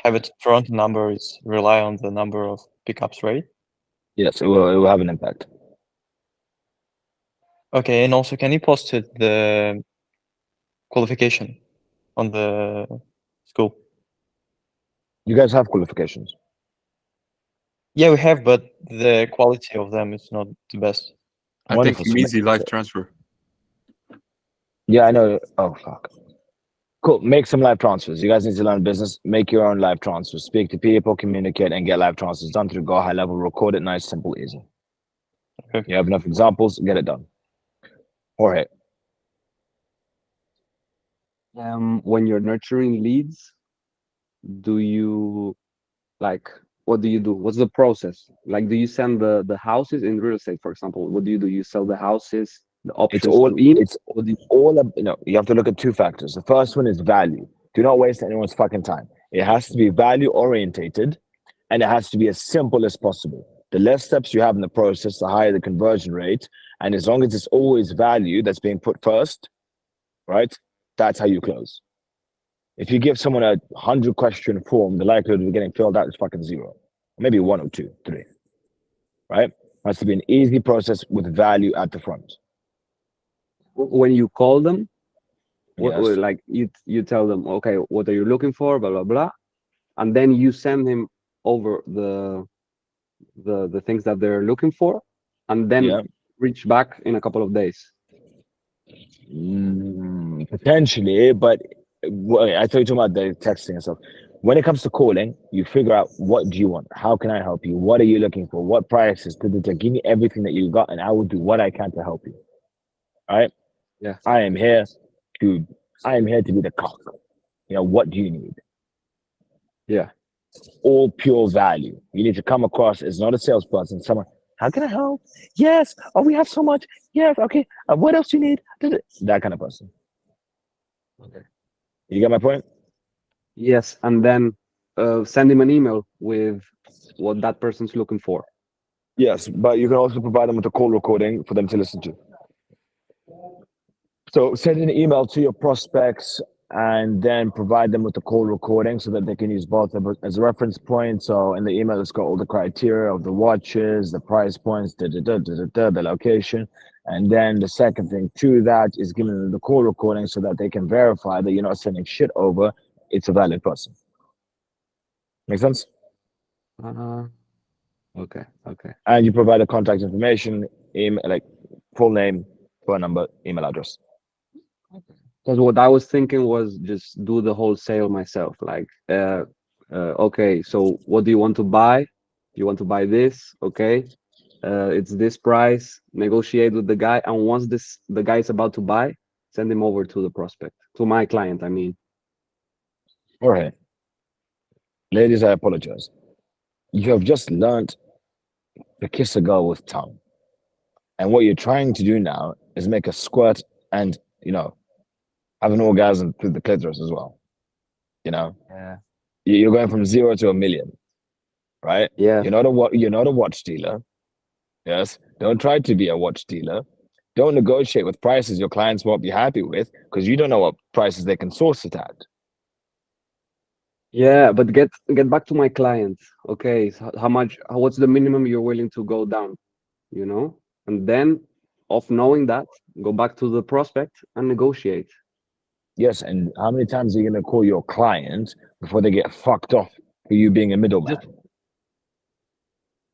have a Toronto number, is rely on the number of pickups, right? Yes, it will have an impact. Okay, and also, can you post the qualification on the school? You guys have qualifications? Yeah, we have, but the quality of them is not the best. I think easy live transfer. Yeah, I know. Oh, fuck. Cool. Make some live transfers. You guys need to learn business. Make your own live transfers. Speak to people, communicate, and get live transfers done through Go High Level. Record it nice, simple, easy. Okay. You have enough examples, get it done. Jorge. When you're nurturing leads, do you what do you do? What's the process? Like, do you send the houses in real estate, for example? What do? You sell the houses, the options It's all, to in? you have to look at two factors. The first one is value. Do not waste anyone's fucking time. It has to be value orientated and it has to be as simple as possible. The less steps you have in the process, the higher the conversion rate. And as long as it's always value that's being put first, right? That's how you close. If you give someone a 100-question form, the likelihood of getting filled out is fucking zero. Maybe 1 or 2, 3. Right? It has to be an easy process with value at the front. When you call them, Yes. like you tell them, okay, what are you looking for, blah blah blah, and then you send him over the things that they're looking for, and then reach back in a couple of days. Potentially, but I told you about the texting and stuff. When it comes to calling, you figure out what do you want? How can I help you? What are you looking for? What prices? Give me everything that you got, and I will do what I can to help you. All right? Yeah. I am here to be the cock. What do you need? Yeah. All pure value. You need to come across as not a salesperson, someone. How can I help? Yes. Oh, we have so much. Yes. Okay. What else do you need? That kind of person. Okay. You get my point? Yes, and then send him an email with what that person's looking for. Yes, but you can also provide them with a call recording for them to listen to. So send an email to your prospects and then provide them with the call recording so that they can use both as a reference point. So in the email, it's got all the criteria of the watches, the price points, the location. And then the second thing to that is giving them the call recording so that they can verify that you're not sending shit over. It's a valid person. Make sense? Okay. And you provide the contact information, email, like full name, phone number, email address. Because what I was thinking was just do the whole sale myself. Like, okay, so what do you want to buy? You want to buy this? Okay, it's this price. Negotiate with the guy, and once the guy is about to buy, send him over to the prospect, to my client. I mean. All right, ladies, I apologize. You have just learned to kiss a girl with tongue, and what you're trying to do now is make a squirt and have an orgasm through the clitoris as well. Yeah. You're going from 0 to 1,000,000, right? Yeah. You're not a watch dealer. Yes. Don't try to be a watch dealer. Don't negotiate with prices your clients won't be happy with because you don't know what prices they can source it at. Yeah, but get back to my client. Okay, so what's the minimum you're willing to go down? And then of knowing that, go back to the prospect and negotiate. Yes, and how many times are you going to call your client before they get fucked off for you being a middleman?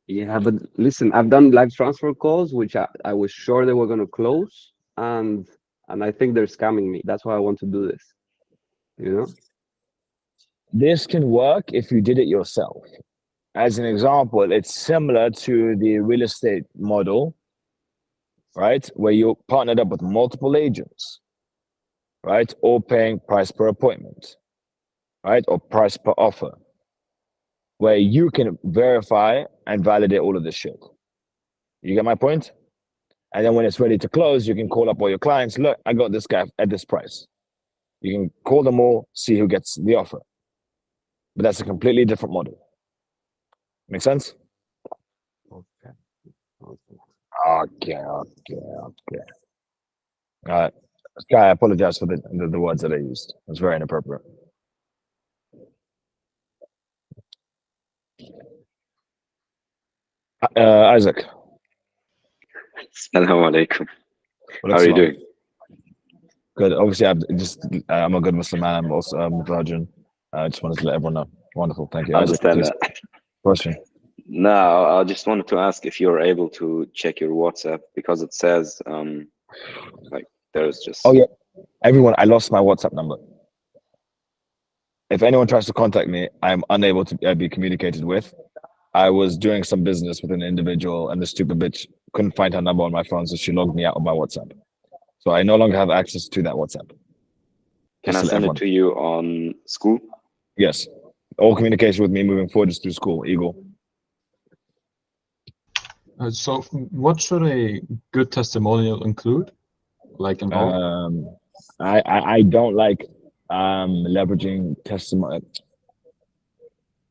Yeah, but listen, I've done live transfer calls, which I was sure they were going to close, and I think they're scamming me. That's why I want to do this. You know? This can work if you did it yourself. As an example, it's similar to the real estate model, right? Where you partnered up with multiple agents, right? All paying price per appointment, right? Or price per offer, where you can verify and validate all of this shit. You get my point? And then when it's ready to close, you can call up all your clients. Look, I got this guy at this price. You can call them all, see who gets the offer. But that's a completely different model. Make sense? Okay. Okay. All right. I apologize for the words that I used. It was very inappropriate. Isaac. Assalamu alaikum. Well, How are you doing? Good. Obviously, I'm a good Muslim man. I'm also a virgin. I just wanted to let everyone know. Wonderful. Thank you. I Isaac, understand please. that. Question. No, I just wanted to ask if you're able to check your WhatsApp because it says like there's just. Oh yeah, everyone. I lost my WhatsApp number. If anyone tries to contact me, I'm unable to be communicated with. I was doing some business with an individual, and the stupid bitch couldn't find her number on my phone, so she logged me out of my WhatsApp. So I no longer have access to that WhatsApp. Can I send it to you on school? Yes. All communication with me moving forward is through school, Eagle. So what should a good testimonial include? Like involve? I don't like leveraging testimony.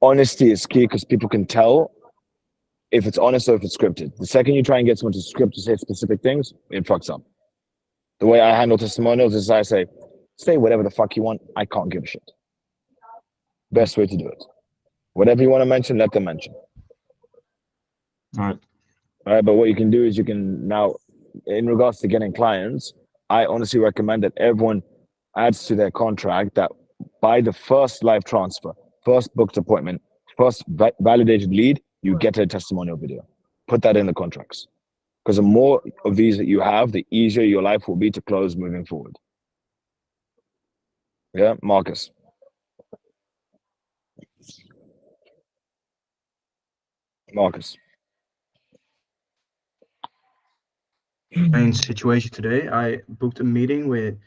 Honesty is key because people can tell if it's honest or if it's scripted. The second you try and get someone to script to say specific things, it fucks up. The way I handle testimonials is I say whatever the fuck you want. I can't give a shit. Best way to do it. Whatever you want to mention, let them mention. All right. All right, but what you can do is you can now, in regards to getting clients, I honestly recommend that everyone adds to their contract that by the first live transfer, first booked appointment, first validated lead, you get a testimonial video. Put that in the contracts. Because the more of these that you have, the easier your life will be to close moving forward. Yeah, Marcus. Strange situation today. I booked a meeting with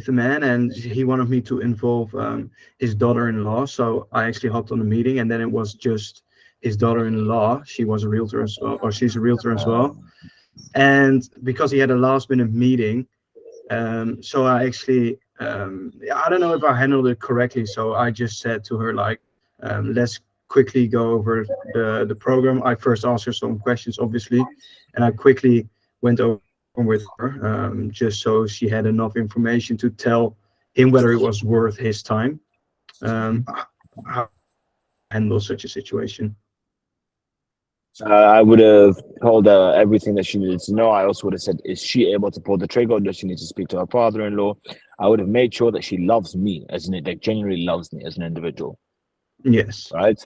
a man, and he wanted me to involve his daughter-in-law. So I actually hopped on the meeting, and then it was just his daughter-in-law. She was a realtor as well, or she's a realtor as well. And because he had a last-minute meeting, so I actually I don't know if I handled it correctly. So I just said to her like, let's quickly go over the program. I first asked her some questions, obviously, and I quickly went over with her just so she had enough information to tell him whether it was worth his time. How handle such a situation? I would have told her everything that she needed to know. I also would have said, is she able to pull the trigger, or does she need to speak to her father-in-law? I would have made sure that she loves me like genuinely loves me as an individual. Yes. Right.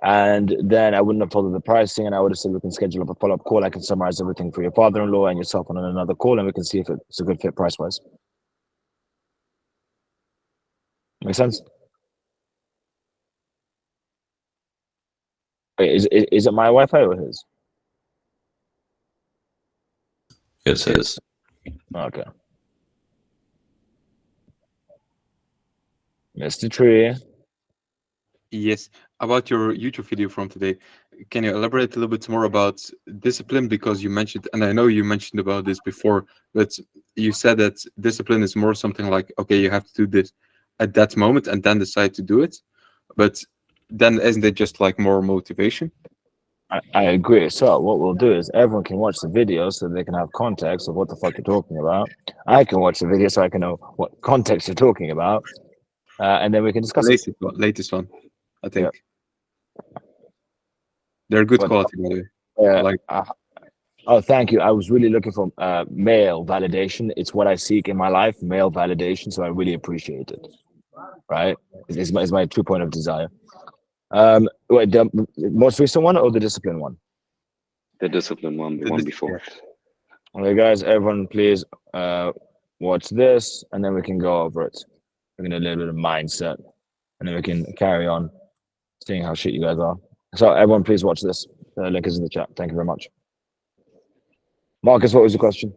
And then I wouldn't have told her the pricing, and I would have said we can schedule up a follow-up call. I can summarize everything for your father-in-law and yourself on another call, and we can see if it's a good fit price-wise. Make sense? Wait, is it my Wi-Fi or his? It's his. Okay. Mr. Tree. Yes, about your YouTube video from today, can you elaborate a little bit more about discipline? Because you mentioned, and I know you mentioned about this before, but you said that discipline is more something like, okay, you have to do this at that moment and then decide to do it. But then isn't it just like more motivation? I agree. So what we'll do is everyone can watch the video so they can have context of what the fuck you're talking about. I can watch the video so I can know what context you're talking about. And then we can discuss it. Latest one, I think. Yeah. They're good quality, by the way. Oh, thank you. I was really looking for male validation. It's what I seek in my life, male validation. So I really appreciate it. Right? It's my true point of desire. Wait, the most recent one or the discipline one? The discipline one, the one before. Okay, guys, everyone, please watch this, and then we can go over it. We're gonna do a little bit of mindset, and then we can carry on seeing how shit you guys are. So, everyone, please watch this. The link is in the chat. Thank you very much. Marcus, what was your question?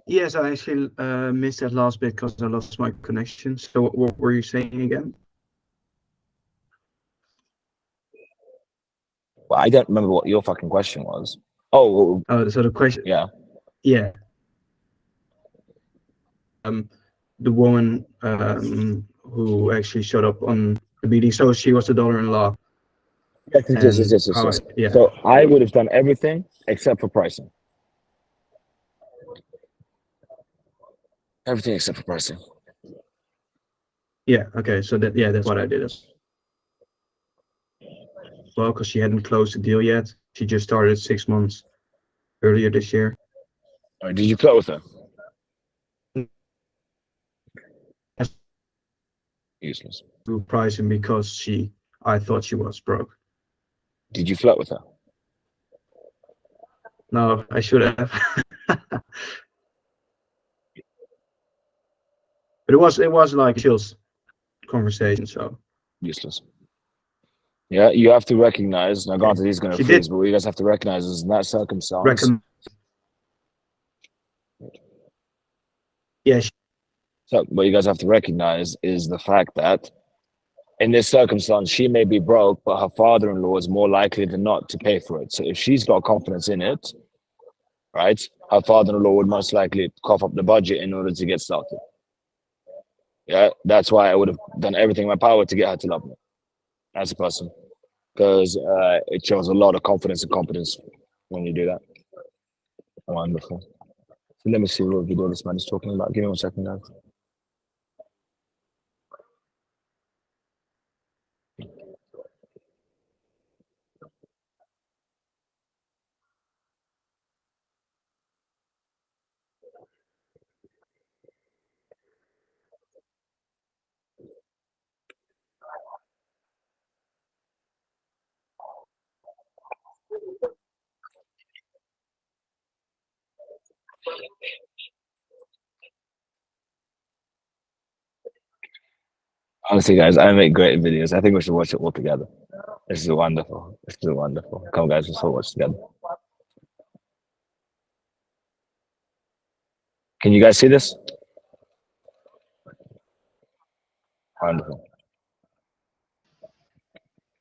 Yes, I actually missed that last bit because I lost my connection. So what were you saying again? Well, I don't remember what your fucking question was. Oh, so the question. Yeah. Yeah. The woman who actually showed up on the meeting, so she was the daughter-in-law. Yes. Yeah. So I would have done everything except for pricing. Everything except for pricing. Yeah. Okay. So that's what I did as well, because she hadn't closed the deal yet. She just started 6 months earlier this year. All right, did you close her? Useless. Through pricing because I thought she was broke. Did you flirt with her? No, I should have. But it was like a chill conversation, so useless. Yeah, you have to recognize. Now, granted, he's going to freeze, but what you guys have to recognize is in that circumstance. Yeah. So, what you guys have to recognize is the fact that in this circumstance, she may be broke, but her father-in-law is more likely than not to pay for it. So, if she's got confidence in it, right, her father-in-law would most likely cough up the budget in order to get started. Yeah, that's why I would have done everything in my power to get her to love me as a person, because it shows a lot of confidence and competence when you do that. Wonderful. So let me see what video this man is talking about. Give me 1 second, guys. Honestly, guys, I make great videos. I think we should watch it all together. This is wonderful. This is wonderful. Come, guys, let's all watch together. Can you guys see this? Wonderful.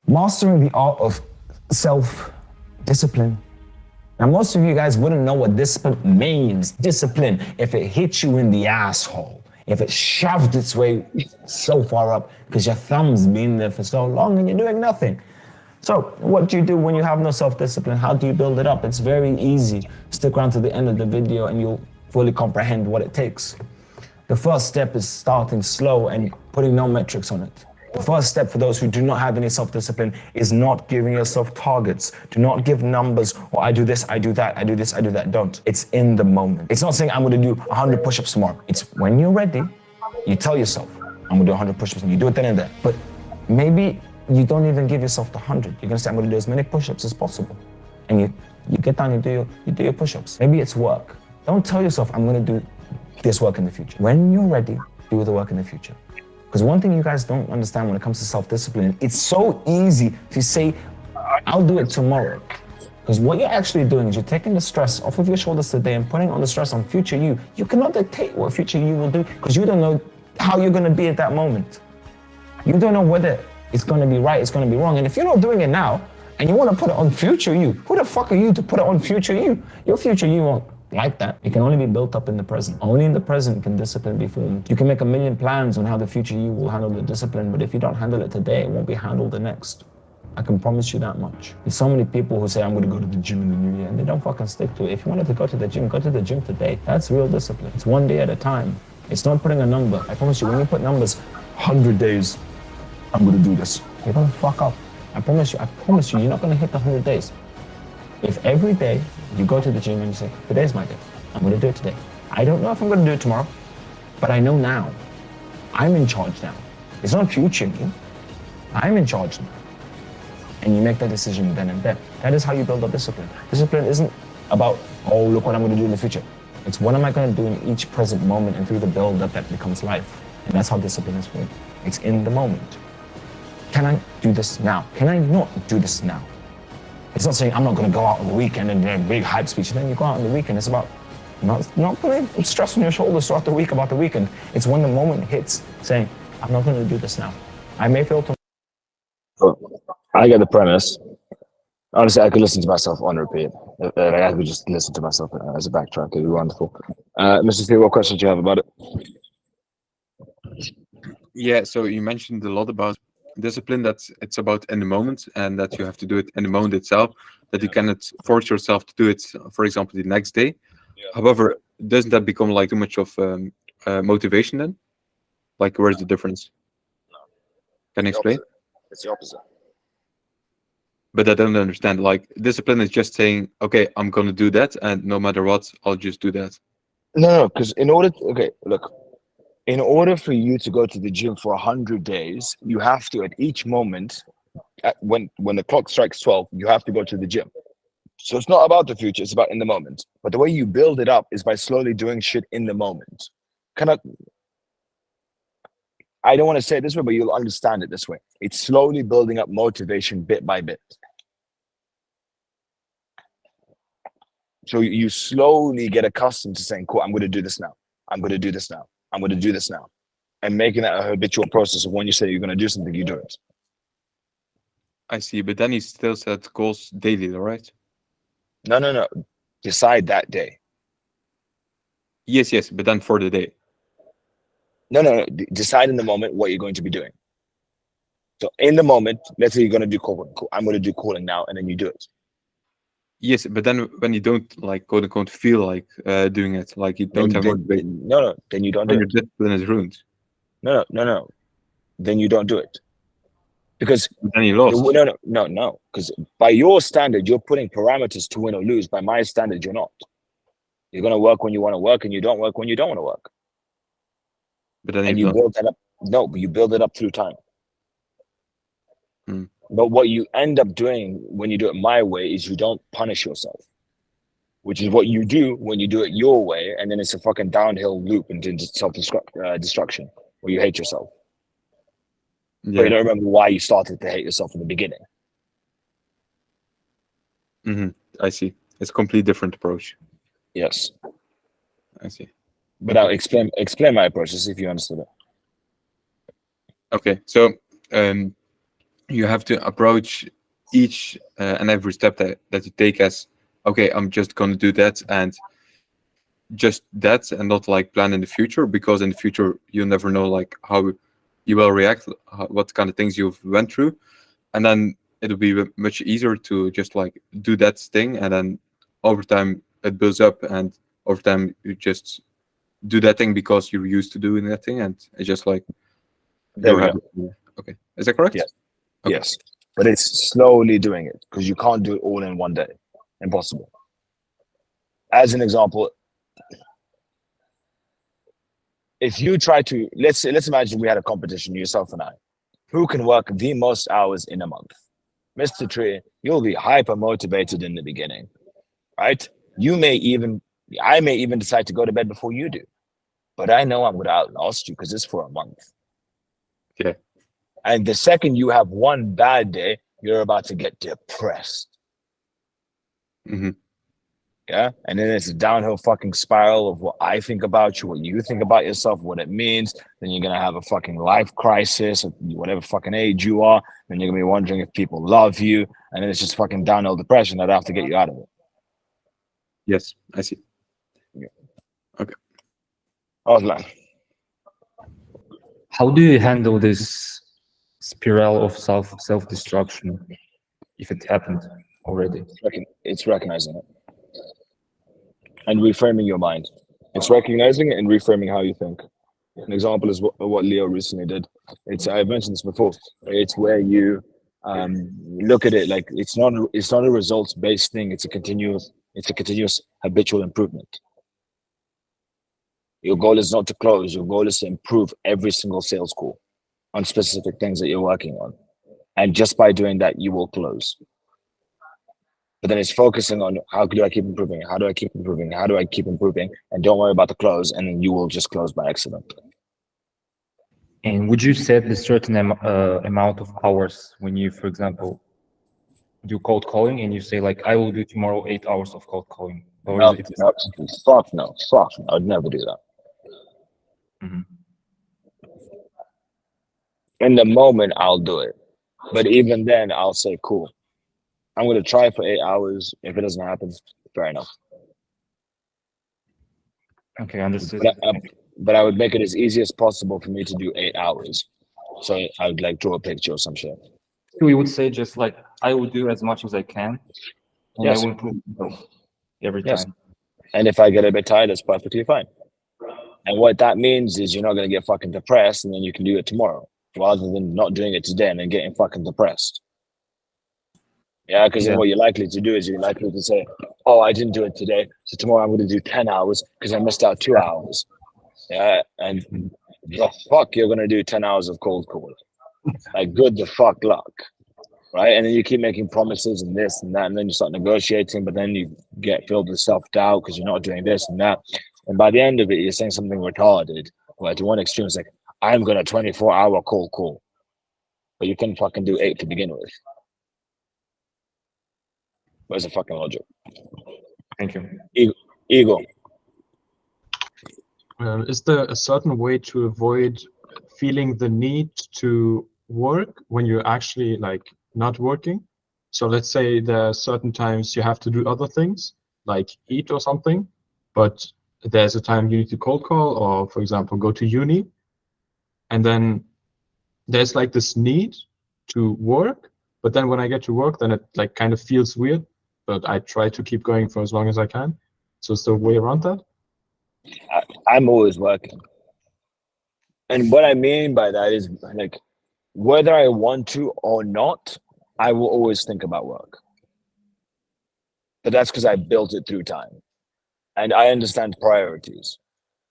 Mastering the art of self-discipline. Now, most of you guys wouldn't know what discipline means. Discipline, if it hits you in the asshole, if it shoved its way so far up because your thumb's been there for so long and you're doing nothing. So what do you do when you have no self-discipline? How do you build it up? It's very easy. Stick around to the end of the video and you'll fully comprehend what it takes. The first step is starting slow and putting no metrics on it. The first step for those who do not have any self-discipline is not giving yourself targets. Do not give numbers, or I do this, I do that, I do this, I do that. Don't. It's in the moment. It's not saying I'm going to do 100 push-ups tomorrow. It's when you're ready, you tell yourself, I'm going to do 100 push-ups, and you do it then and there. But maybe you don't even give yourself the 100. You're going to say, I'm going to do as many push-ups as possible. And you get down, you do your push-ups. Maybe it's work. Don't tell yourself, I'm going to do this work in the future. When you're ready, do the work in the future. Because one thing you guys don't understand when it comes to self-discipline, it's so easy to say, I'll do it tomorrow. Because what you're actually doing is you're taking the stress off of your shoulders today and putting on the stress on future you. You cannot dictate what future you will do because you don't know how you're going to be at that moment. You don't know whether it's going to be right, it's going to be wrong. And if you're not doing it now and you want to put it on future you, who the fuck are you to put it on future you? Your future you won't like that. It can only be built up in the present. Only in the present can discipline be formed. You can make a million plans on how the future you will handle the discipline, but if you don't handle it today, it won't be handled the next. I can promise you that much. There's so many people who say, I'm going to go to the gym in the new year, and they don't fucking stick to it. If you wanted to go to the gym today. That's real discipline. It's one day at a time. It's not putting a number. I promise you, when you put numbers, 100 days, I'm going to do this. You're going to fuck up. I promise you, you're not going to hit the 100 days. If every day you go to the gym and you say, today's my day, I'm going to do it today. I don't know if I'm going to do it tomorrow, but I know now. I'm in charge now. It's not future me. I'm in charge now. and you make that decision then and there. That is how you build up discipline. Discipline isn't about, oh, look what I'm going to do in the future. It's what am I going to do in each present moment, and through the build up that becomes life. And that's how discipline is formed. It's in the moment. Can I do this now? Can I not do this now? It's not saying I'm not going to go out on the weekend and do a big hype speech. And then you go out on the weekend. It's about not putting stress on your shoulders throughout the week about the weekend. It's when the moment hits saying, I'm not going to do this now. I may fail to. I get the premise. Honestly, I could listen to myself on repeat. I could just listen to myself as a backtrack. It'd be wonderful. Mr. Steve, what questions do you have about it? Yeah, so you mentioned a lot about discipline, that it's about in the moment, and that you have to do it in the moment itself, that you cannot force yourself to do it, for example, the next day. However, doesn't that become like too much of motivation then? Like, where's the difference? Can you explain? It's the opposite. But I don't understand. Like, discipline is just saying, okay, I'm going to do that, and no matter what, I'll just do that. No, because in order for you to go to the gym for 100 days, you have to, at each moment, when the clock strikes 12, you have to go to the gym. So it's not about the future, it's about in the moment. But the way you build it up is by slowly doing shit in the moment. I don't want to say it this way, but you'll understand it this way. It's slowly building up motivation bit by bit. So you slowly get accustomed to saying, cool, I'm going to do this now. I'm going to do this now. I'm going to do this now. And making that a habitual process of when you say you're going to do something, you do it. I see, but then he still set goals daily, right? No. Decide that day. Yes, but then for the day. No. Decide in the moment what you're going to be doing. So in the moment, let's say you're going to do calling. Cool. I'm going to do calling now, and then you do it. Yes, but then when you don't, like, quote unquote, feel like doing it, like you don't have motivation. No, then you don't do it. Your discipline is ruined. No. Then you don't do it. Because then you lost. No. Because by your standard, you're putting parameters to win or lose. By my standard, you're not. You're going to work when you want to work, and you don't work when you don't want to work. But then you build that up. No, but you build it up through time. But what you end up doing when you do it my way is you don't punish yourself, which is what you do when you do it your way, and then it's a fucking downhill loop into self-destruction where you hate yourself. Yeah. But you don't remember why you started to hate yourself in the beginning. I see. It's a completely different approach. Yes. I see. But I'll explain my approach to see if you understood it. Okay, so you have to approach each and every step that you take as, okay, I'm just going to do that and just that, and not like plan in the future, because in the future you never know like how you will react, what kind of things you've went through, and then it'll be much easier to just like do that thing, and then over time it builds up, and over time you just do that thing because you're used to doing that thing, and it's just like okay, is that correct? Yes. Okay. Yes, but it's slowly doing it, because you can't do it all in one day. Impossible. As an example, if you try to, let's imagine we had a competition, yourself and I, who can work the most hours in a month. Mr. Tree, you'll be hyper motivated in the beginning, right? I may even decide to go to bed before you do, but I know I'm going to outlast you because it's for a month. Yeah. And the second you have one bad day, you're about to get depressed. Yeah. And then it's a downhill fucking spiral of what I think about you, what you think about yourself, what it means. Then you're going to have a fucking life crisis at whatever fucking age you are. Then you're going to be wondering if people love you. And then it's just fucking downhill depression that I have to get you out of it. Yes, I see. Yeah. Okay. Oslan. How do you handle this spiral of self-destruction if it happened already? It's recognizing it and reframing your mind. It's recognizing it and reframing how you think. An example is what Leo recently did. I've mentioned this before. It's where you look at it like it's not a results-based thing. It's a continuous habitual improvement. Your goal is not to close. Your goal is to improve every single sales call on specific things that you're working on. And just by doing that, you will close. But then it's focusing on how do I keep improving? How do I keep improving? How do I keep improving? And don't worry about the close, and then you will just close by accident. And would you set a certain amount of hours when you, for example, do cold calling and you say like, I will do tomorrow 8 hours of cold calling? Or No, is it no, fuck no, fuck no. I'd never do that. Mhm. In the moment, I'll do it. But even then, I'll say, cool. I'm going to try for 8 hours. If it doesn't happen, fair enough. Okay, understood. But I would make it as easy as possible for me to do 8 hours. So I would like draw a picture or some shit. So we would say just like, I will do as much as I can, and Yes. I will improve myself every Yes. time. And if I get a bit tired, that's perfectly fine. And what that means is you're not going to get fucking depressed, and then you can do it tomorrow, rather than not doing it today and then getting fucking depressed. Yeah, because then Yeah. what you're likely to do is you're likely to say, oh, I didn't do it today, so tomorrow I'm going to do 10 hours because I missed out 2 hours. Yeah, and the fuck you're going to do 10 hours of cold call. Like, good the fuck luck. Right? And then you keep making promises and this and that, and then you start negotiating, but then you get filled with self-doubt because you're not doing this and that. And by the end of it, you're saying something retarded. Where to one extreme, it's like, I'm going to 24-hour cold call. But you can fucking do 8 to begin with. Where's the fucking logic? Thank you. Ego. Is there a certain way to avoid feeling the need to work when you're actually like not working? So let's say there are certain times you have to do other things, like eat or something, but there's a time you need to cold call or, for example, go to uni. And then there's like this need to work, but then when I get to work, then it like kind of feels weird, but I try to keep going for as long as I can. So is there a way around that? I'm always working. And what I mean by that is, like, whether I want to or not, I will always think about work. But that's because I built it through time. And I understand priorities.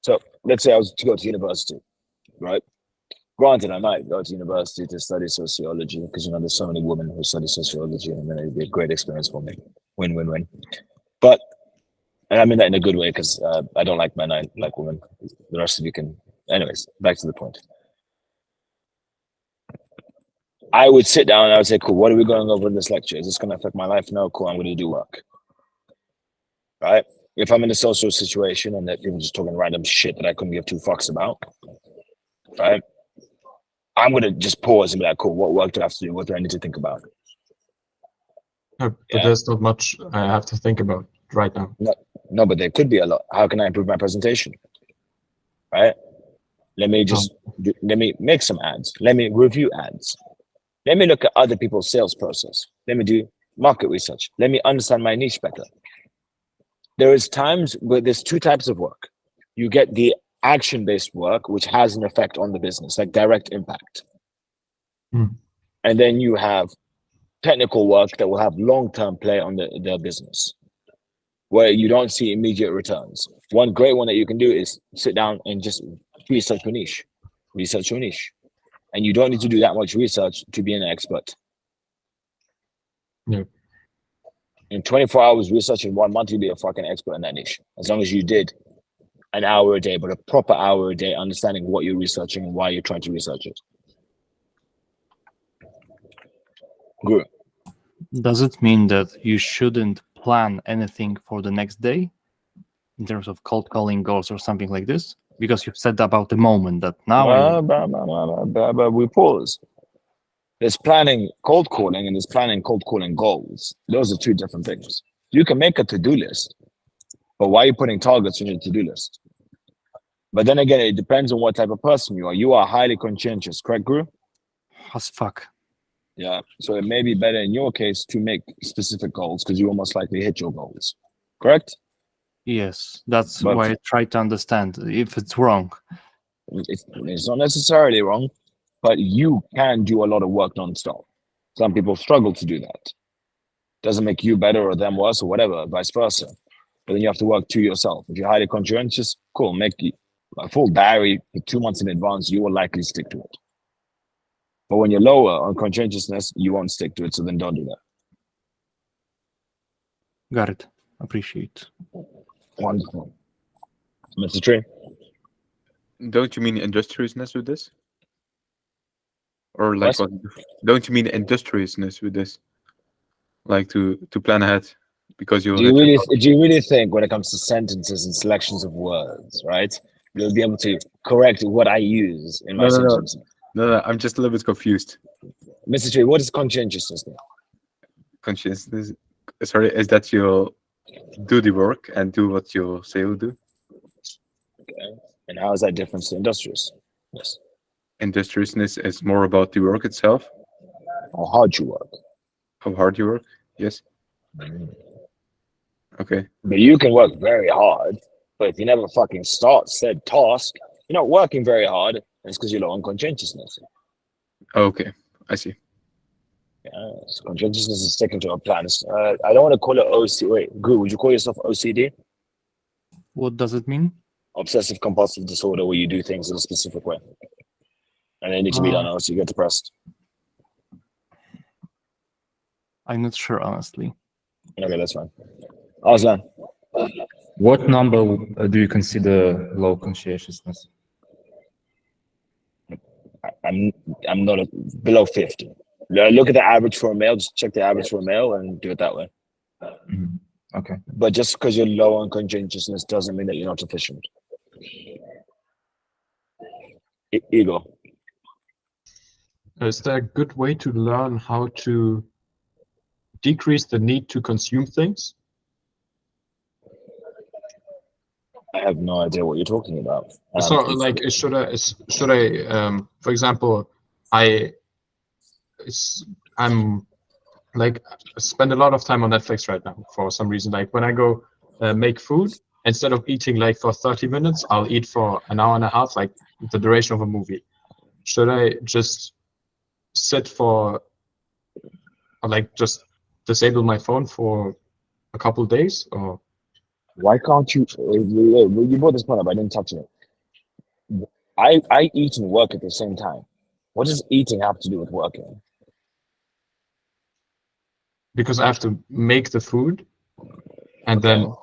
So let's say I was to go to university, right? Granted, I might go to university to study sociology because, you know, there's so many women who study sociology, and then it'd be a great experience for me. Win, win, win. But, and I mean that in a good way because I don't like men, I like women. The rest of you can. Anyways, back to the point. I would sit down and I would say, cool, what are we going over in this lecture? Is this going to affect my life? No, cool, I'm going to do work. Right? If I'm in a social situation and that people just talking random shit that I couldn't give 2 fucks about, right? I'm going to just pause and be like, cool, what work do I have to do? What do I need to think about? But there's not much I have to think about right now. No, but there could be a lot. How can I improve my presentation? Right? Let me just, let me make some ads. Let me review ads. Let me look at other people's sales process. Let me do market research. Let me understand my niche better. There is times where there's 2 types of work. You get the action-based work, which has an effect on the business, like direct impact. And then you have technical work that will have long-term play on the business, where you don't see immediate returns. One great one that you can do is sit down and just research your niche. Research your niche. And you don't need to do that much research to be an expert. Yeah. In 24 hours research in 1 month, you'll be a fucking expert in that niche. As long as you did an hour a day, but a proper hour a day, understanding what you're researching and why you're trying to research it. Good. Does it mean that you shouldn't plan anything for the next day in terms of cold calling goals or something like this? Because you've said about the moment that now But we pause. There's planning cold calling and there's planning cold calling goals. Those are 2 different things. You can make a to-do list, but why are you putting targets on your to-do list? But then again, it depends on what type of person you are. You are highly conscientious, correct, Guru? as fuck. Yeah. So it may be better in your case to make specific goals because you will most likely hit your goals. Correct? Yes, that's But why I try to understand if it's wrong. It's not necessarily wrong, but you can do a lot of work non-stop. Some people struggle to do that. Doesn't make you better or them worse or whatever, vice versa. But then you have to work to yourself. If you're highly conscientious, cool, make a full diary for 2 months in advance, you will likely stick to it. But when you're lower on conscientiousness, you won't stick to it. So then don't do that. Got it. Appreciate. Wonderful. Mr. Tree? Don't you mean industriousness with this? Or like What? what? Don't you mean industriousness with this? Like to plan ahead because you'll Do you really think when it comes to sentences and selections of words, right? You'll be able to correct what I use in my sentence. No, I'm just a little bit confused. Mr. Tree, what is conscientiousness? Consciousness, sorry, is that you'll do the work and do what you say you'll do? Okay. And how is that different to industrious? Yes. Industriousness is more about the work itself. How hard you work. How hard you work, yes. Okay. But you can work very hard, but if you never fucking start said task, you're not working very hard, and it's because you're low on conscientiousness. Okay, I see. Yeah, so conscientiousness is sticking to our plans. I don't want to call it OCD. Wait, Goo, would you call yourself OCD? What does it mean? Obsessive compulsive disorder, where you do things in a specific way. And they need to be done, or else you get depressed. I'm not sure, honestly. Okay, that's fine. Aslan. What number do you consider low conscientiousness? I'm not below 50. Look at the average for a male. Just check the average for a male and do it that way. Okay. But just because you're low on conscientiousness doesn't mean that you're not efficient. Ego. Is there a good way to learn how to decrease the need to consume things? I have no idea what you're talking about. So, like, should I, for example, I'm like spend a lot of time on Netflix right now for some reason. Like when I go make food, instead of eating like for 30 minutes, I'll eat for an hour and a half, like the duration of a movie. Should I just sit for, like, just disable my phone for a couple of days, or? Why can't you? You brought this point up. I didn't touch it. I eat and work at the same time. What does eating have to do with working? Because I have to make the food, and then,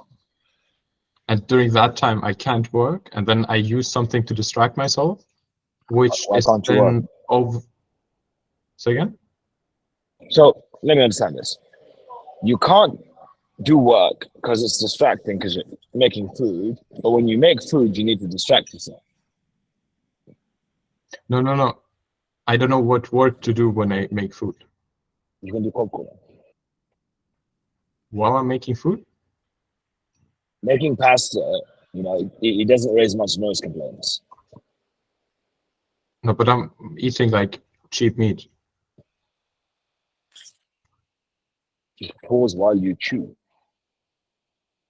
and during that time I can't work, and then I use something to distract myself, which is then over. Say again? So let me understand this. You can't do work because it's distracting because you're making food, but when you make food, you need to distract yourself. No. I don't know what work to do when I make food. You can do popcorn. While I'm making food? Making pasta, it doesn't raise much noise complaints. No, but I'm eating like cheap meat. Just pause while you chew.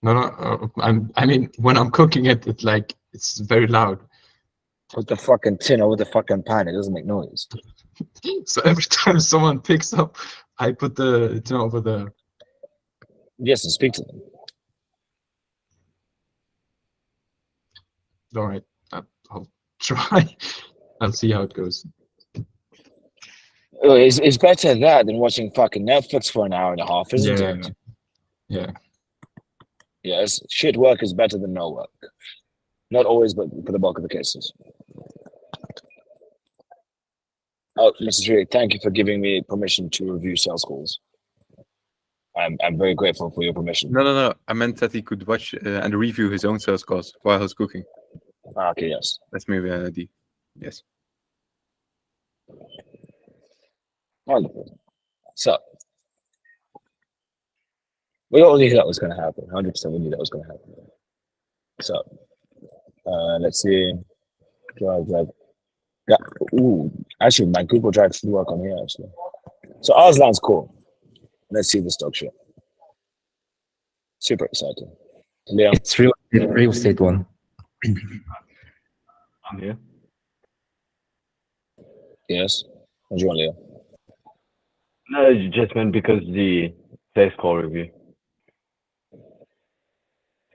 No, I mean, when I'm cooking it, it's very loud. Put the fucking tin over the fucking pan. It doesn't make noise. So every time someone picks up, I put the tin over the. Yes, and speak to them. All right, I'll try. I'll see how it goes. It's better that than watching fucking Netflix for an hour and a half, isn't it? Yeah. Yes, shit work is better than no work. Not always, but for the bulk of the cases. Oh, Mr. Tree, thank you for giving me permission to review sales calls. I'm very grateful for your permission. No. I meant that he could watch and review his own sales calls while he's cooking. Okay, yes. That's maybe an idea. Yes. Wonderful. So, we all knew that was going to happen. 100% we knew that was going to happen. So, let's see. Drive. Yeah. Ooh, actually, my Google Drive should work on here, actually. So, Aslan's cool. Let's see this dog shit. Super exciting. Leo. It's real estate one. I'm here. Yes. What do you want, Leo? No, you just meant because the sales call review.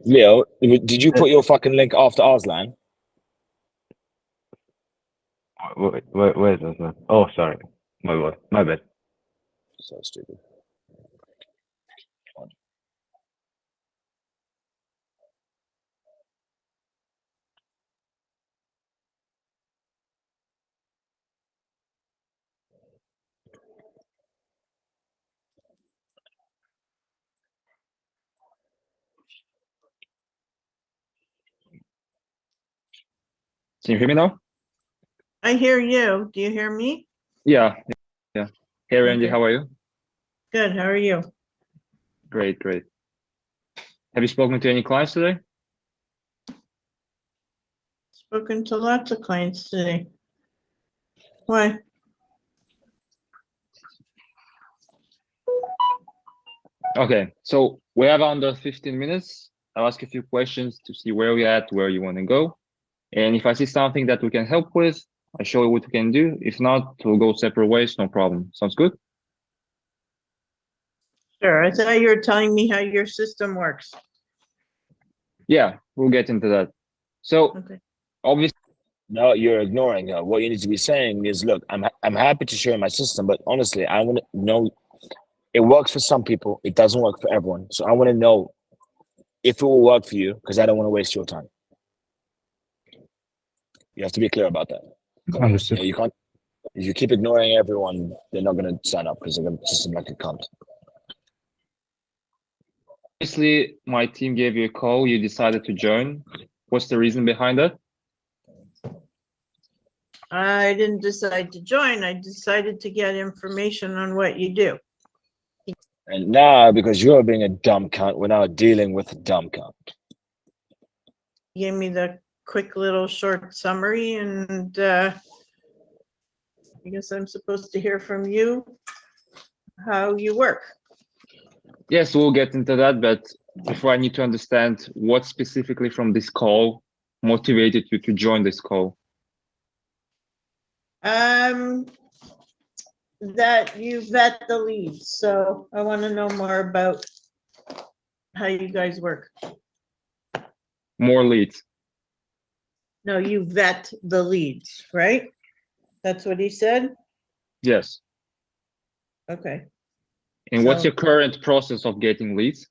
Leo, did you put your fucking link after Aslan? Where is this one? Oh, sorry. My bad. So stupid. Can you hear me now? I hear you. Do you hear me? Yeah. Hey, Randy, Okay. how are you? Good. How are you? Great. Have you spoken to any clients today? Spoken to lots of clients today. Why? Okay, so we have under 15 minutes. I'll ask a few questions to see where we're at, where you want to go. And if I see something that we can help with, I show you what we can do. If not, we'll go separate ways, no problem. Sounds good? Sure. I thought you were telling me how your system works. Yeah, we'll get into that. So, Okay. obviously, No, you're ignoring her. What you need to be saying is, look, I'm happy to share my system, but honestly, I want to know. It works for some people. It doesn't work for everyone. So I want to know if it will work for you, because I don't want to waste your time. You have to be clear about that. Understood. Yeah, you can't. If you keep ignoring everyone, they're not going to sign up because they're going to system like a cunt. obviously, my team gave you a call. You decided to join. What's the reason behind that? I didn't decide to join. I decided to get information on what you do. And now, because you're being a dumb cunt, we're now dealing with a dumb cunt. You gave me the quick little short summary, and I guess I'm supposed to hear from you how you work. Yes, we'll get into that, but before I need to understand what specifically from this call motivated you to join this call. That you vet the leads, so I want to know more about how you guys work. More leads. No, you vet the leads, right? That's what he said? Yes. Okay. And what's So- your current process of getting leads?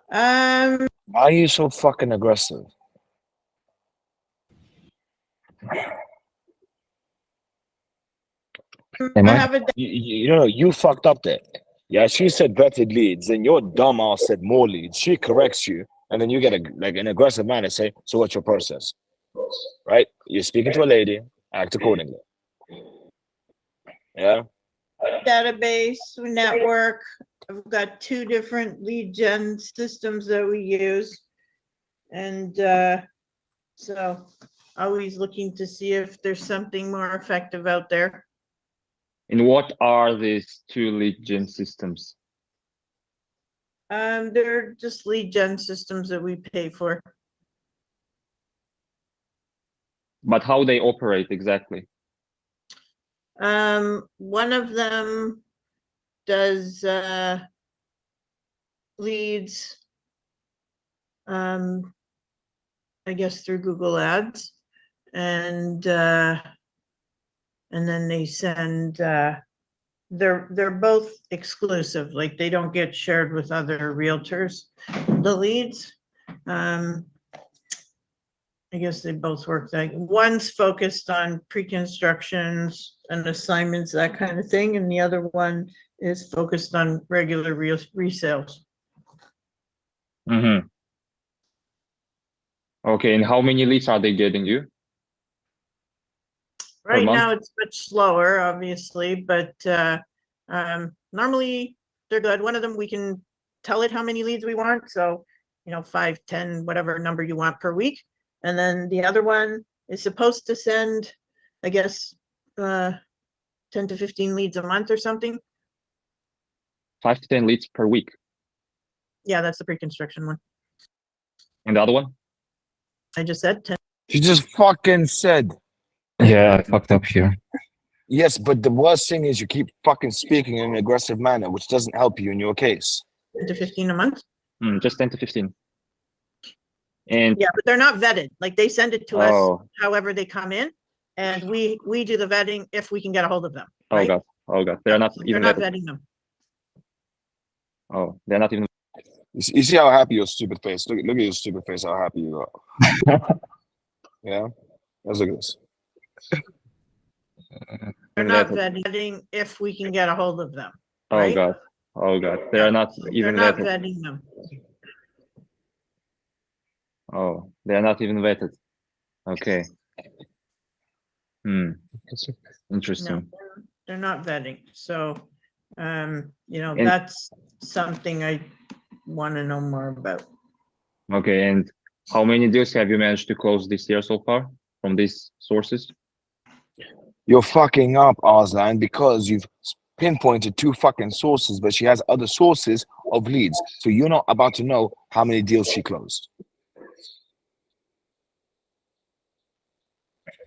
Why are you so fucking aggressive? You know, you fucked up there. Yeah, she said vetted leads, and your dumb ass said more leads. She corrects you, and then you get an aggressive man and say, "So what's your process?" Right? You're speaking to a lady, act accordingly. Yeah. Database, network. I've got 2 different lead gen systems that we use. And so always looking to see if there's something more effective out there. And what are these 2 lead gen systems? They're just lead gen systems that we pay for. But how they operate exactly? One of them does leads, I guess through Google Ads, and then they send. They're both exclusive, like they don't get shared with other realtors. The leads, I guess they both work. Like one's focused on pre-constructions and assignments, that kind of thing, and the other one is focused on regular resales. Mm-hmm. Okay, and how many leads are they getting you? Right now, it's much slower, obviously, but normally they're good. One of them, we can tell it how many leads we want. So, 5, 10, whatever number you want per week. And then the other one is supposed to send, I guess, 10 to 15 leads a month or something. 5 to 10 leads per week. Yeah, that's the pre-construction one. And the other one? I just said 10. She just fucking said. Yeah, I fucked up here. Yes, but the worst thing is you keep fucking speaking in an aggressive manner, which doesn't help you in your case. 10 to 15 a month? Just 10 to 15. And yeah, but they're not vetted. Like they send it to us however they come in. And we do the vetting if we can get a hold of them. Oh right? god. Oh god. They're not So even not vetted. vetting them. Oh, they're not even. You see how happy your stupid face? Look at your stupid face, how happy you got. Yeah? Let's look at this. They're not vetted. vetting if we can get a hold of them. Oh right? god. Oh god. They are not They're even not vetted. vetting them. Oh, they are not even vetted. Okay. Hmm. No, Interesting. they're not vetting. So, you know, And- that's something I want to know more about. Okay, and how many deals have you managed to close this year so far from these sources? You're fucking up, Arslan, because you've pinpointed 2 fucking sources, but she has other sources of leads. So you're not about to know how many deals she closed.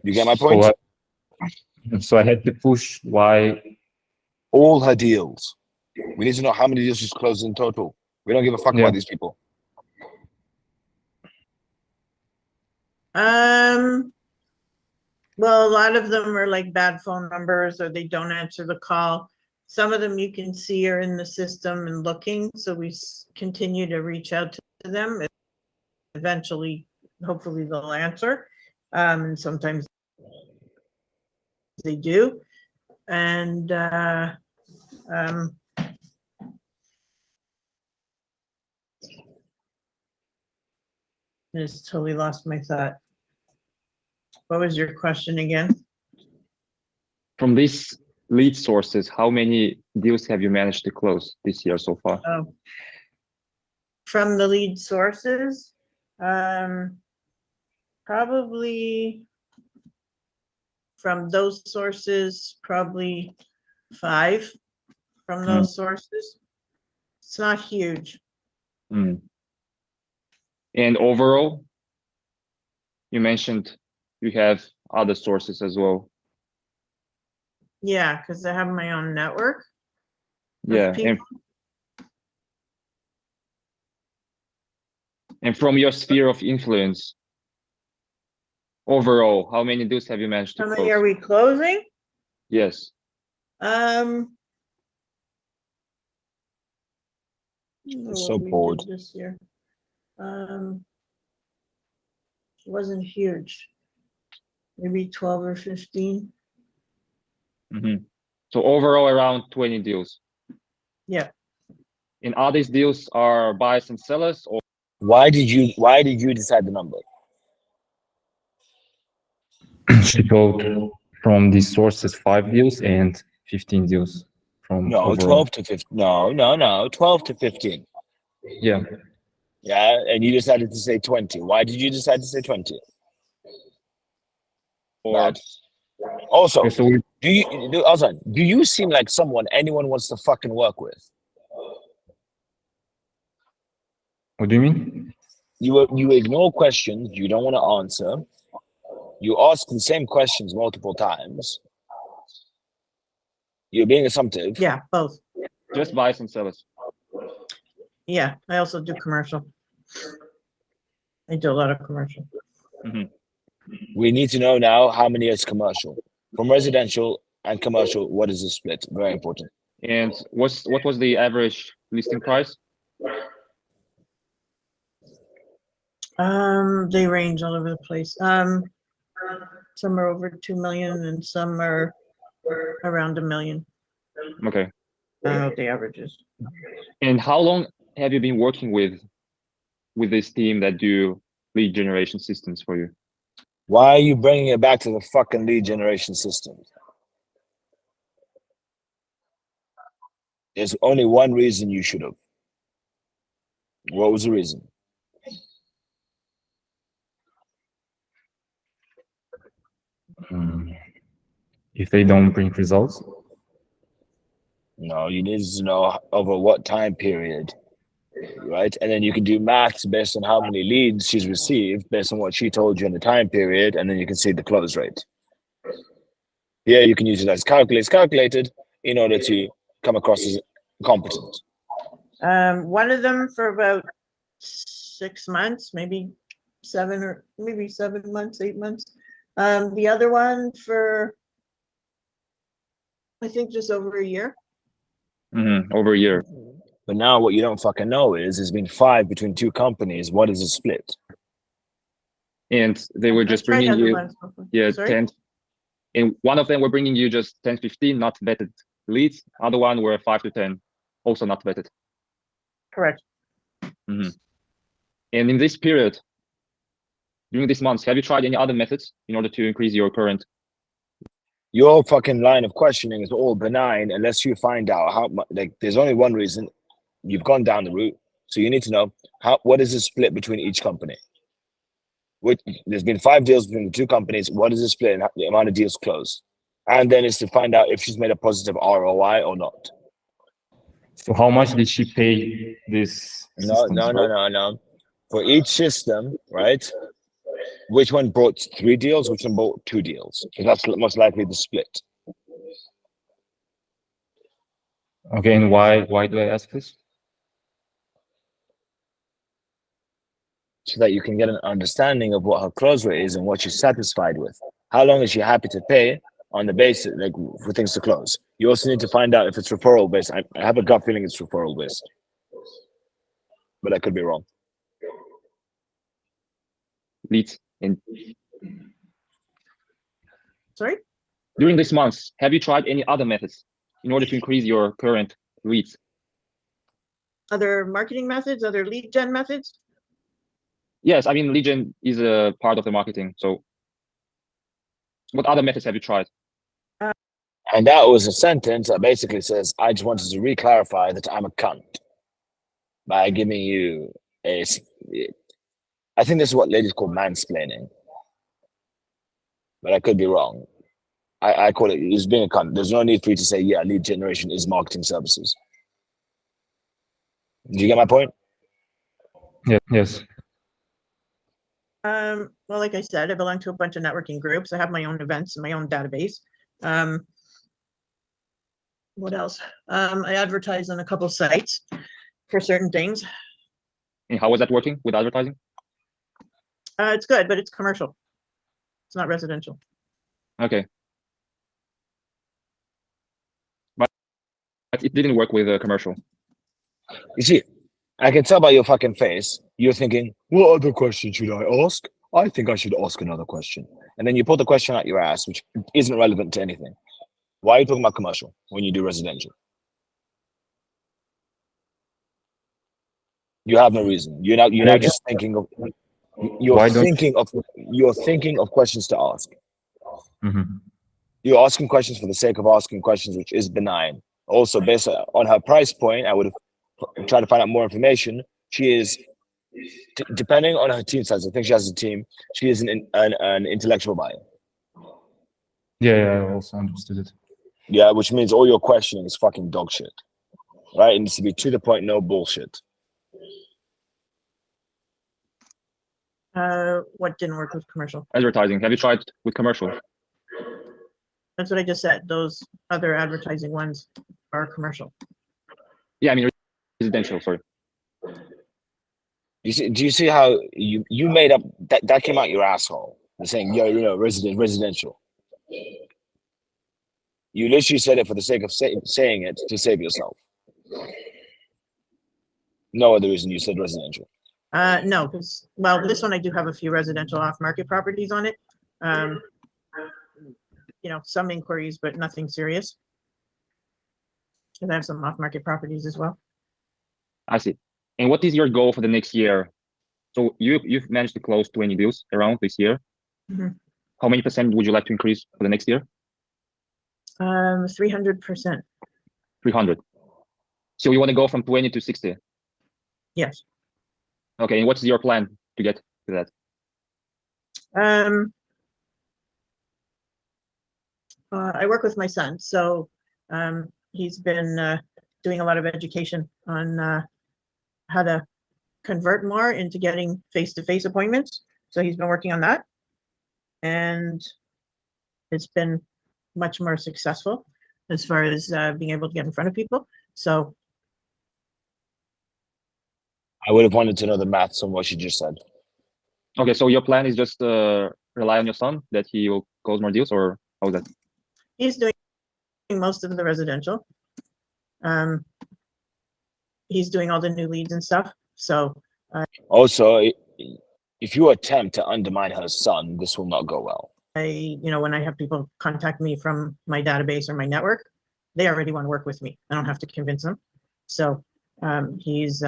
You get my point? So I had to push why. All her deals. We need to know how many deals she's closed in total. We don't give a fuck Yeah. about these people. Well, a lot of them are like bad phone numbers or they don't answer the call. Some of them you can see are in the system and looking, so we continue to reach out to them. Eventually, hopefully they'll answer. And sometimes they do. And I just totally lost my thought. What was your question again? From these lead sources, how many deals have you managed to close this year so far? Oh. From the lead sources, probably from those sources, probably 5 from those sources. It's not huge. Mm. And overall, you mentioned you have other sources as well. Yeah, because I have my own network. of Yeah, people. and from your sphere of influence, overall, how many deals have you managed to How close? many are we closing? Yes. So bored. This year. It wasn't huge. Maybe 12 or 15. Mm-hmm. So overall, around 20 deals. Yeah. And all these deals are buyers and sellers, or Why did you decide the number? she told from these sources 5 deals and 15 deals from No, overall. 12 to 15. No. 12 to 15. Yeah. Yeah, and you decided to say 20. Why did you decide to say 20? Or also, okay, so we, do you seem like someone anyone wants to fucking work with? what do you mean? You ignore questions you don't want to answer. You ask the same questions multiple times. You're being assumptive. Yeah, both. Just buyers and sellers. Yeah, I also do commercial. I do a lot of commercial. Mm-hmm. We need to know now how many is commercial. From residential and commercial, what is the split? Very important. And what was the average listing price? They range all over the place. Some are over 2 million and some are around 1 million. Okay. I don't know what the average is. And how long have you been working with this team that do lead generation systems for you? Why are you bringing it back to the fucking lead generation system? There's only one reason you should have. What was the reason? If they don't bring results? No, you need to know over what time period, right? And then you can do maths based on how many leads she's received, based on what she told you in the time period, and then you can see the close rate. Yeah, you can use it as calculated in order to come across as competent. One of them for about 6 months, maybe 7 months, 8 months. The other one for, I think, just over a year. Over a year. But now what you don't fucking know is there's been 5 between 2 companies. What is the split? And they were just bringing other you, ones before. yeah, Sorry? 10. And one of them were bringing you just 10, 15 not vetted leads. Other one were 5 to 10, also not vetted. Correct. And in this period, during these months, have you tried any other methods in order to increase your current? Your fucking line of questioning is all benign unless you find out how much. Like, there's only one reason you've gone down the route. So you need to know what is the split between each company. There's been 5 deals between the 2 companies. What is the split and the amount of deals closed? And then it's to find out if she's made a positive ROI or not. So how much did she pay this? No. For each system, right? Which one brought 3 deals? Which one brought 2 deals? Because that's most likely the split. Okay, and why do I ask this? So that you can get an understanding of what her close rate is and what she's satisfied with. How long is she happy to pay on the basis, like, for things to close? You also need to find out if it's referral based. I have a gut feeling it's referral based, but I could be wrong. Leads and Sorry? during these months, have you tried any other methods in order to increase your current leads? Other marketing methods, other lead gen methods? Yes, I mean, lead gen is a part of the marketing. So what other methods have you tried? And that was a sentence that basically says, I just wanted to re-clarify that I'm a cunt by giving you a, I think this is what ladies call mansplaining, but I could be wrong. I call it, it's being a cunt. There's no need for you to say, yeah, lead generation is marketing services. Do you get my point? Yeah, yes. Well, like I said, I belong to a bunch of networking groups. I have my own events and my own database. What else? I advertise on a couple sites for certain things. And how was that working with advertising? It's good, but it's commercial. It's not residential. Okay. But it didn't work with a commercial. You see, I can tell by your fucking face, you're thinking, what other question should I ask? I think I should ask another question. And then you pull the question out your ass, which isn't relevant to anything. Why are you talking about commercial when you do residential? You have no reason. You're not just thinking of you're thinking of questions to ask. You're asking questions for the sake of asking questions, which is benign. Also, based on her price point, I would have tried to find out more information. She is, depending on her team size, I think she has a team. She is an intellectual buyer. Yeah, I also understood it. Yeah, which means all your questioning is fucking dog shit, right? It needs to be to the point, no bullshit. What didn't work with commercial? Advertising. Have you tried with commercial? That's what I just said. Those other advertising ones are commercial. Yeah, I mean residential. Sorry. You see? Do you see how you made up that came out your asshole? They're saying, yo, residential. You literally said it for the sake of saying it to save yourself. No other reason you said residential. No, because, well, this one I do have a few residential off-market properties on it. Some inquiries, but nothing serious. And I have some off-market properties as well. I see. And what is your goal for the next year? So you've managed to close 20 deals around this year. How many percent would you like to increase for the next year? 300%. 300. So you want to go from 20 to 60? Yes. Okay, and what's your plan to get to that? I work with my son, so he's been doing a lot of education on how to convert more into getting face-to-face appointments. So he's been working on that, and it's been much more successful as far as being able to get in front of people. So I would have wanted to know the maths on what she just said. Okay, so your plan is just rely on your son that he will close more deals, or how's that? He's doing most of the residential. He's doing all the new leads and stuff. So Also, if you attempt to undermine her son, this will not go well. when I have people contact me from my database or my network, they already want to work with me. I don't have to convince them. So he's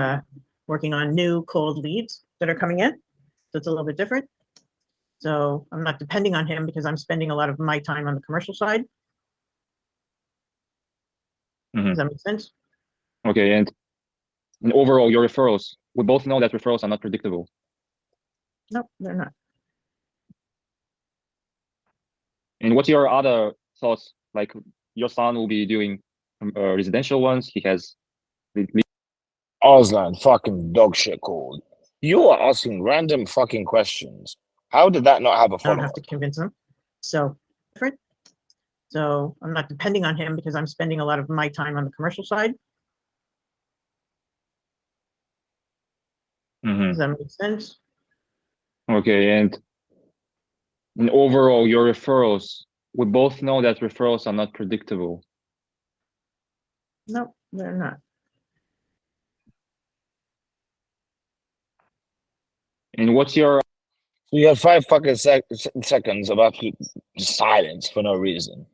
working on new cold leads that are coming in. So it's a little bit different. So I'm not depending on him because I'm spending a lot of my time on the commercial side. Does that make sense? Okay, and overall, your referrals, we both know that referrals are not predictable. No, they're not. And what's your other thoughts? Like your son will be doing residential ones. He has. Auslan, fucking dog shit called. You are asking random fucking questions. How did that not have a I don't follow-up? have to convince him. So different. So I'm not depending on him because I'm spending a lot of my time on the commercial side. Does that make sense? Okay, and overall, your referrals, we both know that referrals are not predictable. No, they're not. And what's your You have 5 fucking seconds of absolute silence for no reason.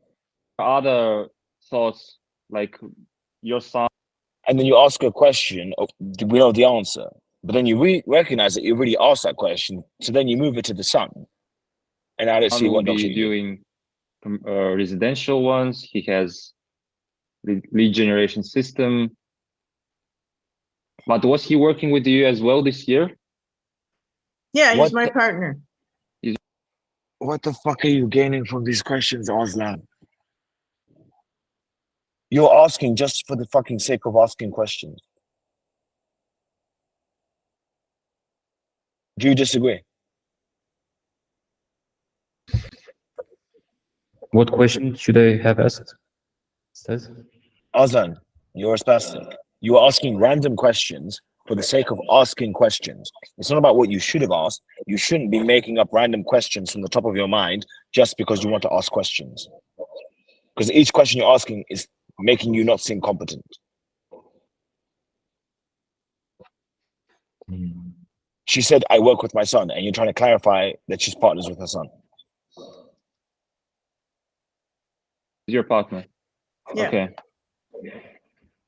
other thoughts, like your son? And then you ask a question, we know the answer. But then you recognize that you already asked that question, so then you move it to the son. And I don't see Will what be doing residential ones. He has lead generation system. But was he working with you as well this year? Yeah, he's my partner. What the fuck are you gaining from these questions, Aslan? You're asking just for the fucking sake of asking questions. Do you disagree? What question should I have asked? Azan, you're a spastic. You are asking random questions for the sake of asking questions. It's not about what you should have asked. You shouldn't be making up random questions from the top of your mind just because you want to ask questions. Because each question you're asking is making you not seem competent. She said, I work with my son, and you're trying to clarify that she's partners with her son. Your partner. Yeah. Okay.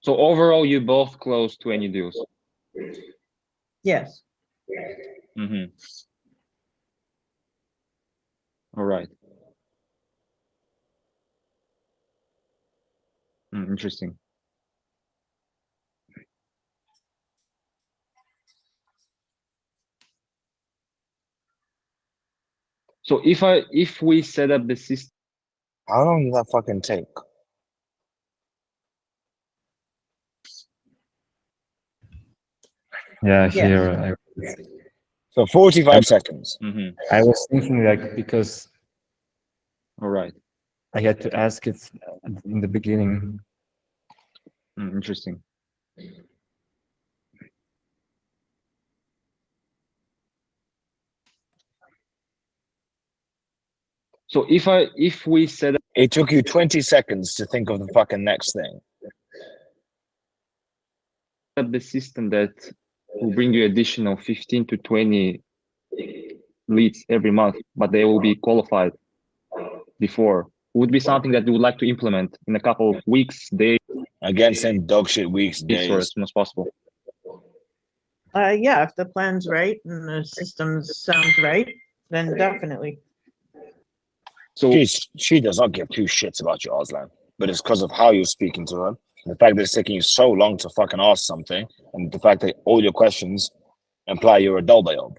So overall, you both close 20 deals. Yes. All right. Interesting. So if we set up the system, how long does that fucking take? Yeah, here. So 45 seconds. I was thinking like because. All right. I had to ask it in the beginning. Interesting. So if we set up, it took you 20 seconds to think of the fucking next thing. The system that will bring you additional 15 to 20 leads every month, but they will be qualified before. Would be something that you would like to implement in a couple of weeks, days. Again, same dog shit weeks, days. Or as soon as possible. Yeah, if the plan's right and the system sounds right, then definitely. So she does not give 2 shits about you, Aslan, but it's because of how you're speaking to her. The fact that it's taking you so long to fucking ask something, and the fact that all your questions imply you're a dolbayob.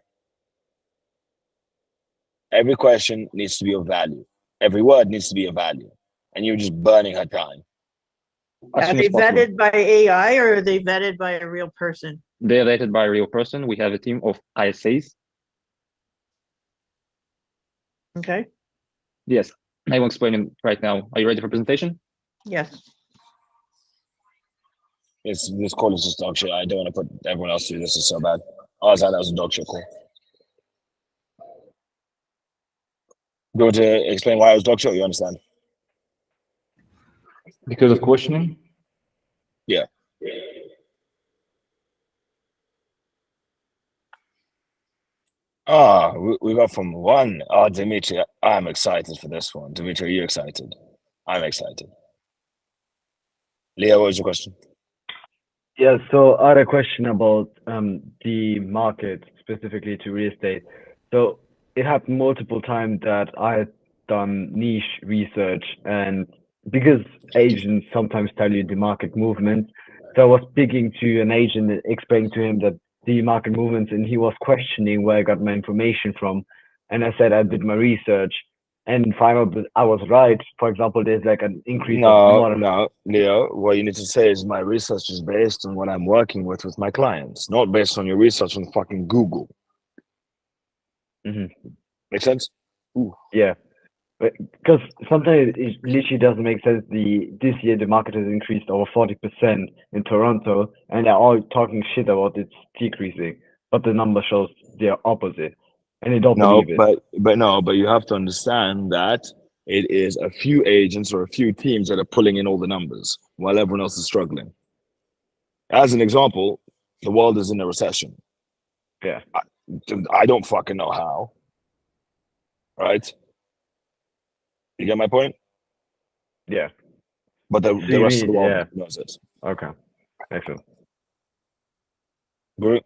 Every question needs to be of value. Every word needs to be of value. And you're just burning her time. Are they vetted by AI or are they vetted by a real person? They're vetted by a real person. We have a team of ISAs. Okay. Yes, I will explain it right now. Are you ready for presentation? Yes. This call is just dog shit. I don't want to put everyone else through this. Is so bad. Aslan, that was a dog shit call. You want to explain why I was dog shit? You understand? Because of questioning? Yeah. We got from one. Oh, Dimitri, I'm excited for this one. Dimitri, are you excited? I'm excited. Leo, what was your question? Yeah, so I had a question about the market, specifically to real estate. So it happened multiple times that I had done niche research, and because agents sometimes tell you the market movements, so I was speaking to an agent and explaining to him that the market movements, and he was questioning where I got my information from. And I said I did my research, and found out that I was right. For example, there's like an increase of more No, Leo, what you need to say is my research is based on what I'm working with my clients, not based on your research on fucking Google. Make sense? Ooh. Yeah, because sometimes it literally doesn't make sense. This year the market has increased over 40% in Toronto, and they're all talking shit about it's decreasing, but the number shows the opposite, and they don't No, believe it. but you have to understand that it is a few agents or a few teams that are pulling in all the numbers while everyone else is struggling. As an example, the world is in a recession. Yeah. I don't fucking know how. Right? You get my point? Yeah. But the rest of the world yeah. knows it. Okay. Excellent. Great.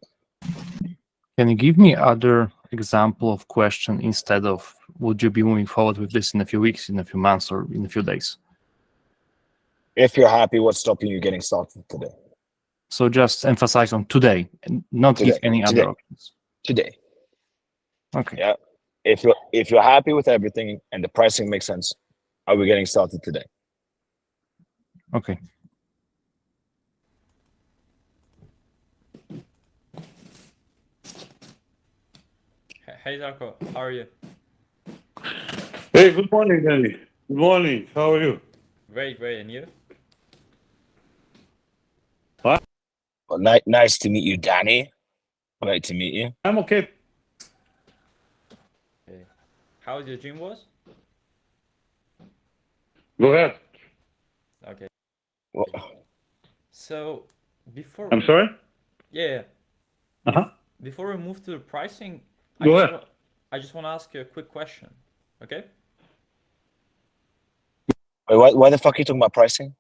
Can you give me other example of question instead of would you be moving forward with this in a few weeks, in a few months, or in a few days? If you're happy, what's stopping you getting started today? So just emphasize on today and not give any other options. Today. Okay. Yeah. If you're happy with everything and the pricing makes sense, are we getting started today? Okay. Hey Darko, how are you? Hey, good morning, Danny. Good morning. How are you? Great, and you? What? Well, nice to meet you, Danny. Great to meet you. I'm okay. Okay. How your gym was? Go ahead. Okay. Well, So before I'm sorry? Yeah. Uh-huh. Before we move to the pricing, Go ahead. I just want to ask you a quick question. Okay? Wait, why the fuck are you talking about pricing?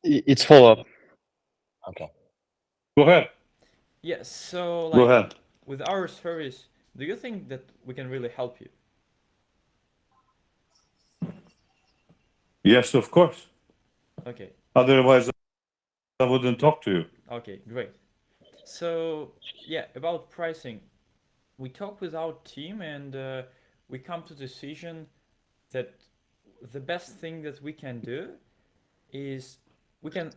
It's follow-up. Okay. Go ahead. Yeah, so Go like ahead. with our service, do you think that we can really help you? Yes, of course. Okay. Otherwise, I wouldn't talk to you. Okay, great. So yeah, about pricing, we talk with our team and we come to decision that the best thing that we can do is we can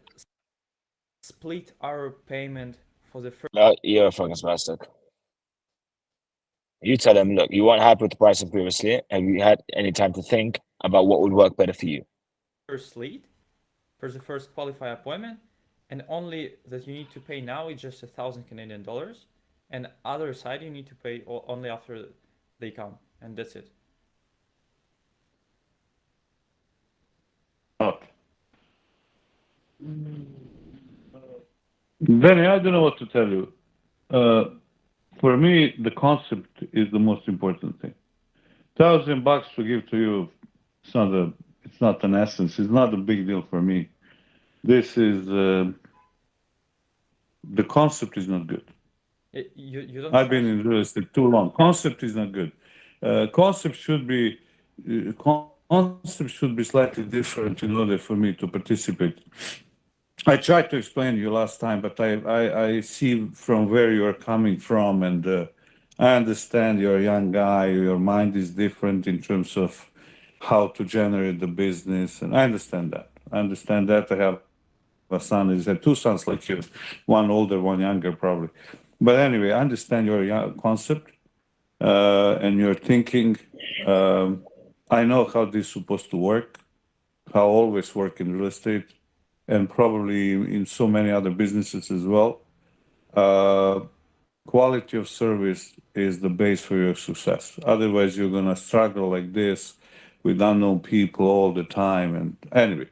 split our payment for the first. No, you're a fucking spastic. You tell them, look, you weren't happy with the pricing previously. Have you had any time to think about what would work better for you? First lead for the first qualified appointment, and only that you need to pay now is just 1,000 Canadian dollars, and other side you need to pay only after they come, and that's it. Oh. Danny, I don't know what to tell you. For me, the concept is the most important thing. $1,000 to give to you, it's not an essence. It's not a big deal for me. This is the concept is not good. You don't I've been charge. in real estate too long. Concept is not good. Concept should be slightly different in order for me to participate. I tried to explain to you last time, but I see from where you're coming from, and I understand you're a young guy. Your mind is different in terms of how to generate the business, and I understand that. I have a son. I have two sons like you, one older, one younger, probably. But anyway, I understand your concept and your thinking. I know how this is supposed to work, how I always work in real estate, and probably in so many other businesses as well. quality of service is the base for your success. Otherwise, you're gonna struggle like this with unknown people all the time. And anyway,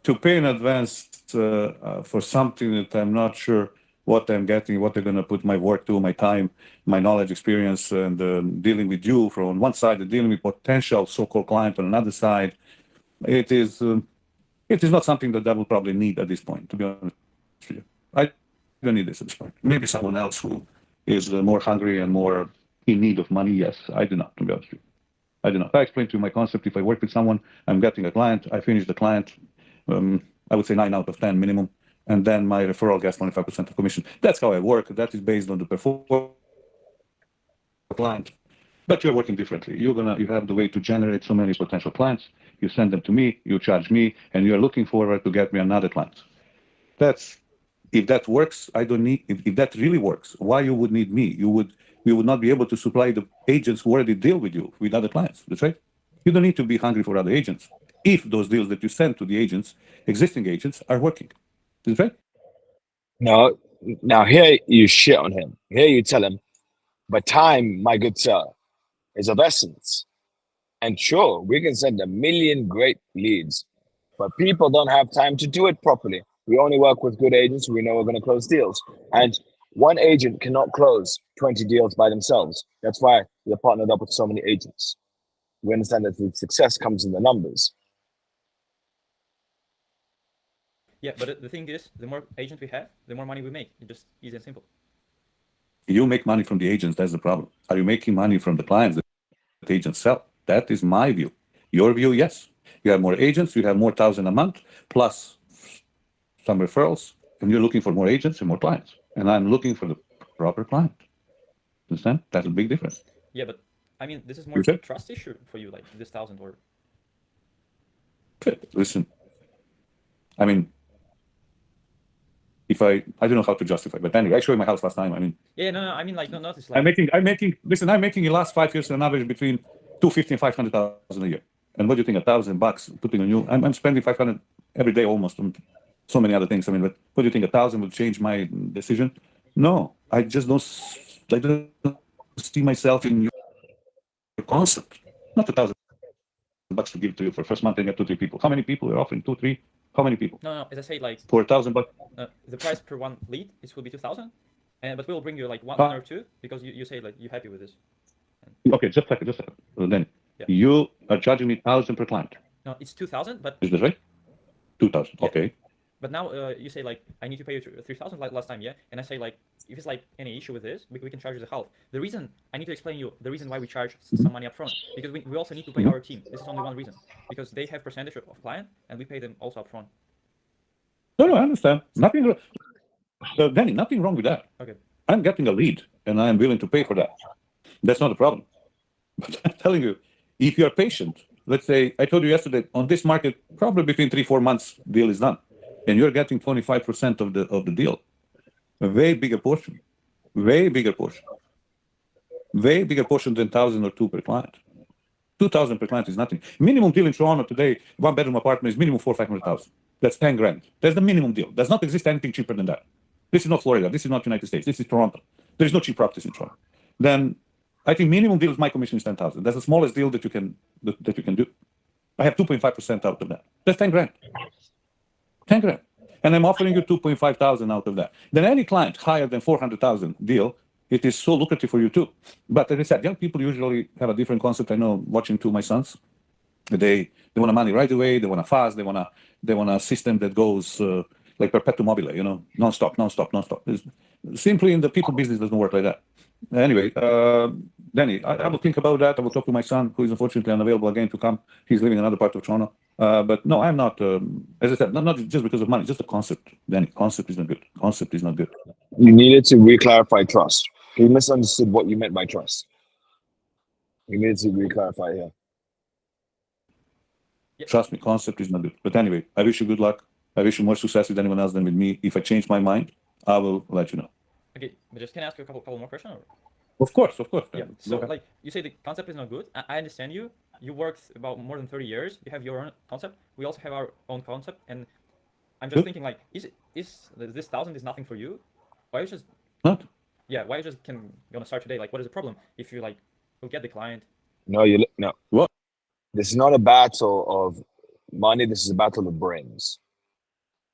to pay in advance for something that I'm not sure what I'm getting, what they're gonna put my work to, my time, my knowledge, experience, and dealing with you from one side and dealing with potential so-called client on another side, it is not something that I will probably need at this point, to be honest with you. I don't need this at this point. Maybe someone else who is more hungry and more in need of money, yes. I do not, to be honest with you. I do not. I explained to you my concept. If I work with someone, I'm getting a client, I finish the client, I would say 9 out of 10 minimum, and then my referral gets 25% of commission. That's how I work. That is based on the performance client. But you're working differently. You have the way to generate so many potential clients. You send them to me, you charge me, and you're looking forward to get me another client. If that works, I don't need. If that really works, why you would need me? We would not be able to supply the agents who already deal with you with other clients. That's right. You don't need to be hungry for other agents if those deals that you send to the agents, existing agents, are working. That's right. No, now here you shit on him. Here you tell him, but time, my good sir, is of essence. And sure, we can send a million great leads, but people don't have time to do it properly. We only work with good agents who we know are going to close deals. And one agent cannot close 20 deals by themselves. That's why we're partnered up with so many agents. We understand that the success comes in the numbers. Yeah, but the thing is, the more agents we have, the more money we make. It's just easy and simple. You make money from the agents. That's the problem. Are you making money from the clients that agents sell? That is my view. Your view, yes. You have more agents, you have more thousand a month, plus some referrals, and you're looking for more agents and more clients. And I'm looking for the proper client. Understand? That's a big difference. Yeah, but I mean, this is more Okay. trust issue for you, like this 1,000 or. Listen, I mean, if I don't know how to justify, but anyway, I showed you my house last time. I mean, Yeah, no, I mean, like, no, not it's like. I'm making in the last 5 years an average between 250 and 500,000 a year. And what do you think? $1,000 putting on you? I'm spending 500 every day almost on so many other things. I mean, but what do you think? 1,000 will change my decision? No, I just don't see myself in your concept. Not $1,000 to give to you for first month and get 2-3 people. How many people are offering 2-3? How many people? No, as I say, like. For $1,000. The price per one lead will be 2,000, but we'll bring you like one or two because you say like you're happy with this. Okay, just a second. Then you are charging me 1,000 per client. No, it's 2,000, but. Is that right? 2,000. Yeah. Okay. But now you say like I need to pay you 3,000 like last time, yeah? And I say like if it's like any issue with this, we can charge you the half. The reason I need to explain you the reason why we charge some money up front because we also need to pay our team. This is only one reason because they have percentage of client and we pay them also up front. No, I understand. Nothing wrong. Danny, nothing wrong with that. Okay. I'm getting a lead and I am willing to pay for that. That's not a problem. But I'm telling you, if you're patient, let's say I told you yesterday on this market, probably between 3-4 months deal is done. And you're getting 25% of the deal. A way bigger portion. Way bigger portion. Way bigger portion than 1,000 or 2 per client. 2,000 per client is nothing. Minimum deal in Toronto today, 1-bedroom apartment is minimum 400,000-500,000. That's 10 grand. That's the minimum deal. Does not exist anything cheaper than that. This is not Florida. This is not United States. This is Toronto. There is no cheap properties in Toronto. Then I think minimum deal is my commission is 10,000. That's the smallest deal that you can do. I have 2.5% out of that. That's 10 grand. 10 grand. And I'm offering you 2,500 out of that. Then any client higher than 400,000 deal, it is so lucrative for you too. But as I said, young people usually have a different concept. I know watching two of my sons, they want money right away. They want to fast. They want a system that goes like perpetuum mobile, you know, non-stop. Simply in the people business doesn't work like that. Anyway, Danny, I will think about that. I will talk to my son, who is unfortunately unavailable again to come. He's living in another part of Toronto. But no, I'm not, as I said, not just because of money, just the concept. Danny, concept is not good. Concept is not good. You needed to re-clarify trust. You misunderstood what you meant by trust. You needed to re-clarify here. Trust me, concept is not good. But anyway, I wish you good luck. I wish you more success with anyone else than with me. If I change my mind, I will let you know. Okay, but just can I ask you a couple more questions? Or? Of course. Yeah. So, like, you say the concept is not good. I understand you. You worked about more than 30 years. You have your own concept. We also have our own concept. And I'm just thinking, like, is this 1,000 is nothing for you? Or is just not? yeah, why just gonna start today? Like, what is the problem if you like will get the client? No, no. What? This is not a battle of money. This is a battle of brains.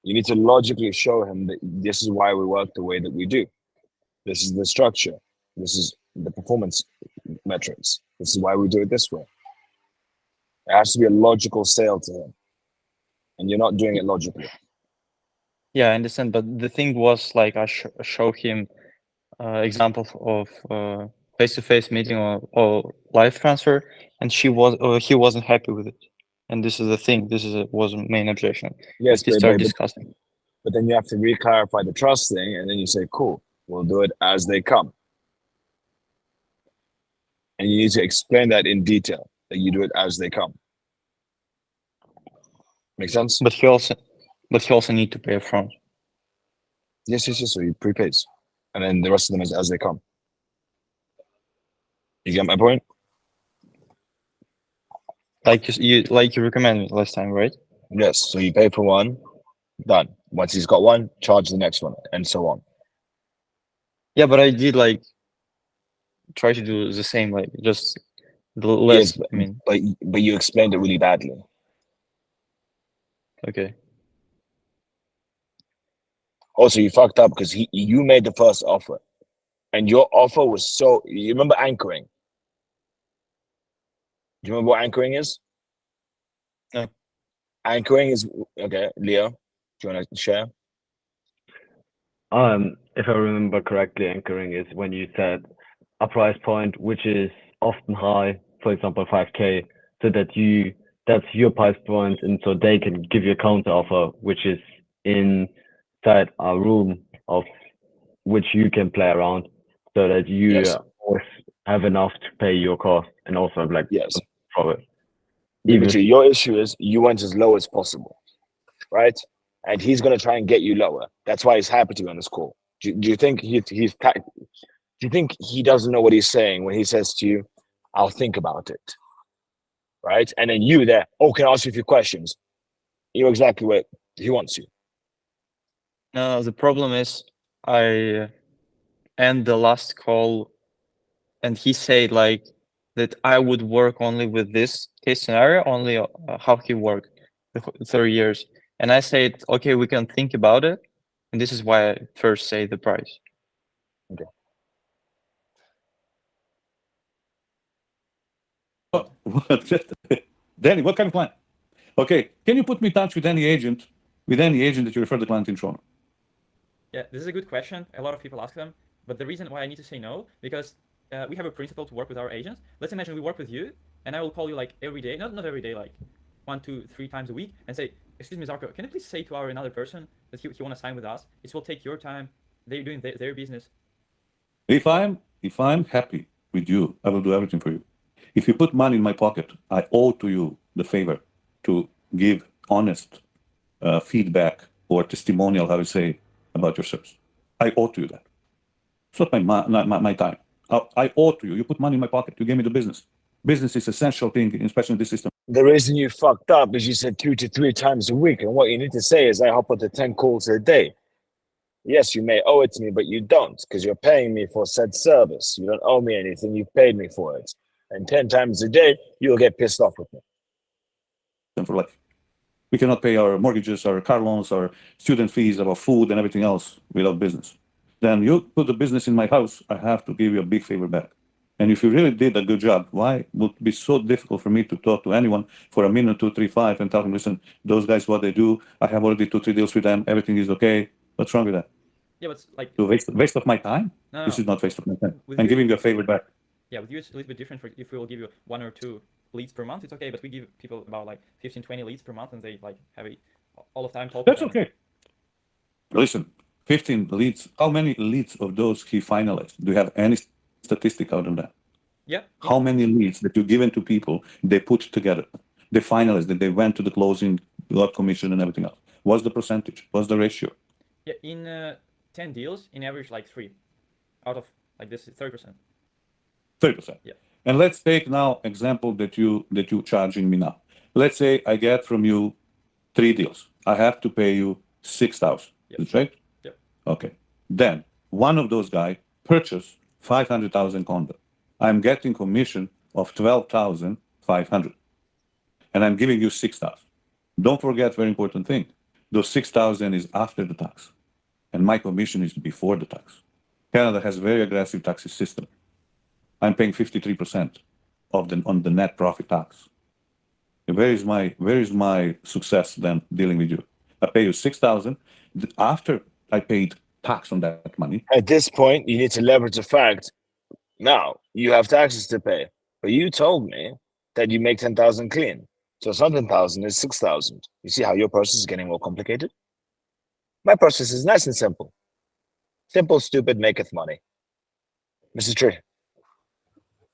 You need to logically show him that this is why we work the way that we do. This is the structure. This is the performance metrics. This is why we do it this way. It has to be a logical sale to him. And you're not doing it logically. Yeah, I understand. But the thing was like I show him examples of face-to-face meeting or live transfer, and he wasn't happy with it. And this is the thing. This was a main objection. Yes, we start discussing. But then you have to re-clarify the trust thing, and then you say, cool, we'll do it as they come. And you need to explain that in detail, that you do it as they come. Make sense? But he also need to pay upfront. Yes. So he prepays. And then the rest of them is as they come. You get my point? Like you recommended last time, right? Yes. So you pay for one, done. Once he's got one, charge the next one, and so on. Yeah, but I did like try to do the same, like just the less. Yes, I mean, but you explained it really badly. Okay. Also, you fucked up because you made the first offer, and your offer was so. You remember anchoring? Do you remember what anchoring is? No. Anchoring is okay. Leo, do you want to share? If I remember correctly, anchoring is when you set a price point which is often high, for example 5K, so that's your price point, and so they can give you a counter offer which is inside a room of which you can play around, so that you always have enough to pay your cost and also have like yes profit. Dimitri, your issue is you went as low as possible, right? And he's going to try and get you lower. That's why he's happy to be on this call. Do you think do you think he doesn't know what he's saying when he says to you, "I'll think about it," right? And then you there, can I ask you a few questions? You're exactly where he wants you. No, the problem is I end the last call, and he said like that I would work only with this case scenario, only how he worked the 30 years. And I said, okay, we can think about it. And this is why I first say the price. Okay. Danny, what kind of client? Okay, can you put me in touch with any agent that you refer the client in Toronto? Yeah, this is a good question. A lot of people ask them, but the reason why I need to say no, because we have a principle to work with our agents. Let's imagine we work with you, and I will call you like every day, not every day, like 1, 2, 3 times a week, and say, excuse me, Zarko, can you please say to our another person that he want to sign with us? It will take your time. They're doing their business. If I'm happy with you, I will do everything for you. If you put money in my pocket, I owe to you the favor to give honest feedback or testimonial, how to say, about your service. I owe to you that. It's not my time. I owe to you. You put money in my pocket. You gave me the business. Business is essential thing, especially in this system. The reason you fucked up is you said 2 to 3 times a week, and what you need to say is I hop on to 10 calls a day. Yes, you may owe it to me, but you don't, because you're paying me for said service. You don't owe me anything. You've paid me for it. And 10 times a day, you'll get pissed off with me. And for life. We cannot pay our mortgages, our car loans, our student fees, our food and everything else without business. Then you put the business in my house, I have to give you a big favor back. And if you really did a good job, why would it be so difficult for me to talk to anyone for a minute, 2, 3, 5 and tell them, listen, those guys, what they do, I have already 2, 3 deals with them, everything is okay. What's wrong with that? Yeah, but like waste of my time? No, this is not waste of my time. With I'm you- giving you a favor back. Yeah, with you it's a little bit different. If we will give you 1 or 2 leads per month, it's okay. But we give people about like 15, 20 leads per month, and they like have all of time talking. That's okay. Listen, 15 leads. How many leads of those he finalized? Do you have any statistic out on that? Yeah. How many leads that you given to people they put together? They finalized that they went to the closing, got commission and everything else. What's the percentage? What's the ratio? Yeah, in 10 deals, in average, like 3 out of like this is 30%. 30%. Yeah. And let's take now example that you charging me now. Let's say I get from you 3 deals. I have to pay you 6,000. Yes. Is right? Yep. Okay. Then one of those guys purchase 500,000 conda. I'm getting commission of 12,500, and I'm giving you 6,000. Don't forget, very important thing. Those 6,000 is after the tax, and my commission is before the tax. Canada has a very aggressive tax system. I'm paying 53% on the net profit tax. Where is my success then dealing with you? I pay you 6,000 after I paid tax on that money. At this point, you need to leverage the fact. Now you have taxes to pay, but you told me that you make 10,000 clean. So something thousand is 6,000. You see how your process is getting more complicated? My process is nice and simple. Simple, stupid, maketh money. Mr. Tree.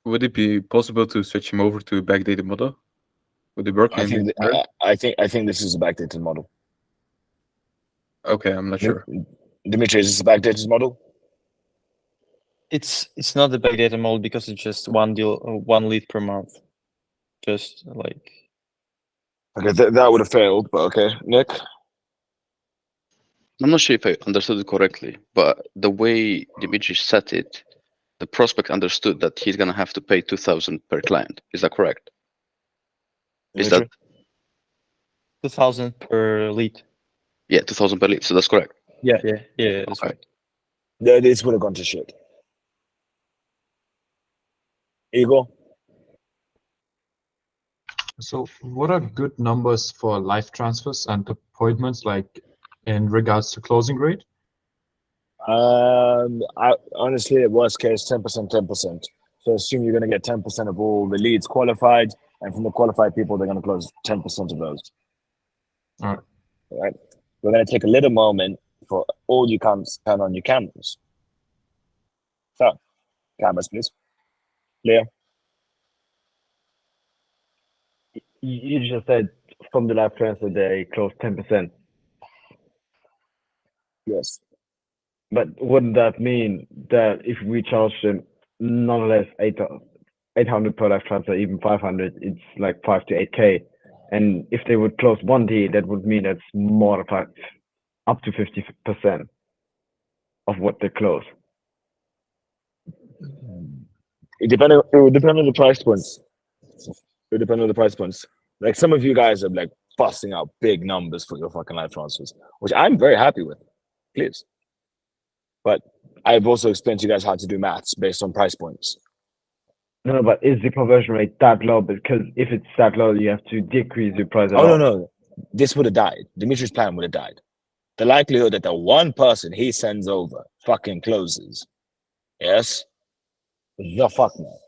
Would it be possible to switch him over to a backdated model? Would it work? I think this is a backdated model. Okay, I'm not sure. Dimitri, is this a backdated model? It's not the backdated model because it's just one deal, one lead per month. Just like. Okay, that would have failed, but okay. Nick? I'm not sure if I understood it correctly, but the way Dimitri set it, the prospect understood that he's gonna have to pay 2,000 per client. Is that correct? Is that 2,000 per lead? Yeah, 2,000 per lead. So that's correct. Yeah, that's right. This would have gone to shit. Igor? So what are good numbers for live transfers and appointments, like in regards to closing rate? I honestly, at worst case, 10%, 10%. So assume you're going to get 10% of all the leads qualified, and from the qualified people, they're going to close 10% of those. All right. We're going to take a little moment for all you can turn on your cameras. So, cameras, please. Leo? You just said from the live transfer they close 10%. Yes. But wouldn't that mean that if we charge them nonetheless 800 per live transfer, even 500, it's like 5 to 8K. And if they would close one deal, that would mean that's more than up to 50% of what they close. It would depend on the price points. It would depend on the price points. Like some of you guys are like busting out big numbers for your fucking live transfers, which I'm very happy with. Please. But I've also explained to you guys how to do maths based on price points. No, but is the conversion rate that low? Because if it's that low, you have to decrease your price. Oh, no. This would have died. Dimitri's plan would have died. The likelihood that the one person he sends over fucking closes. Yes? The fuck man.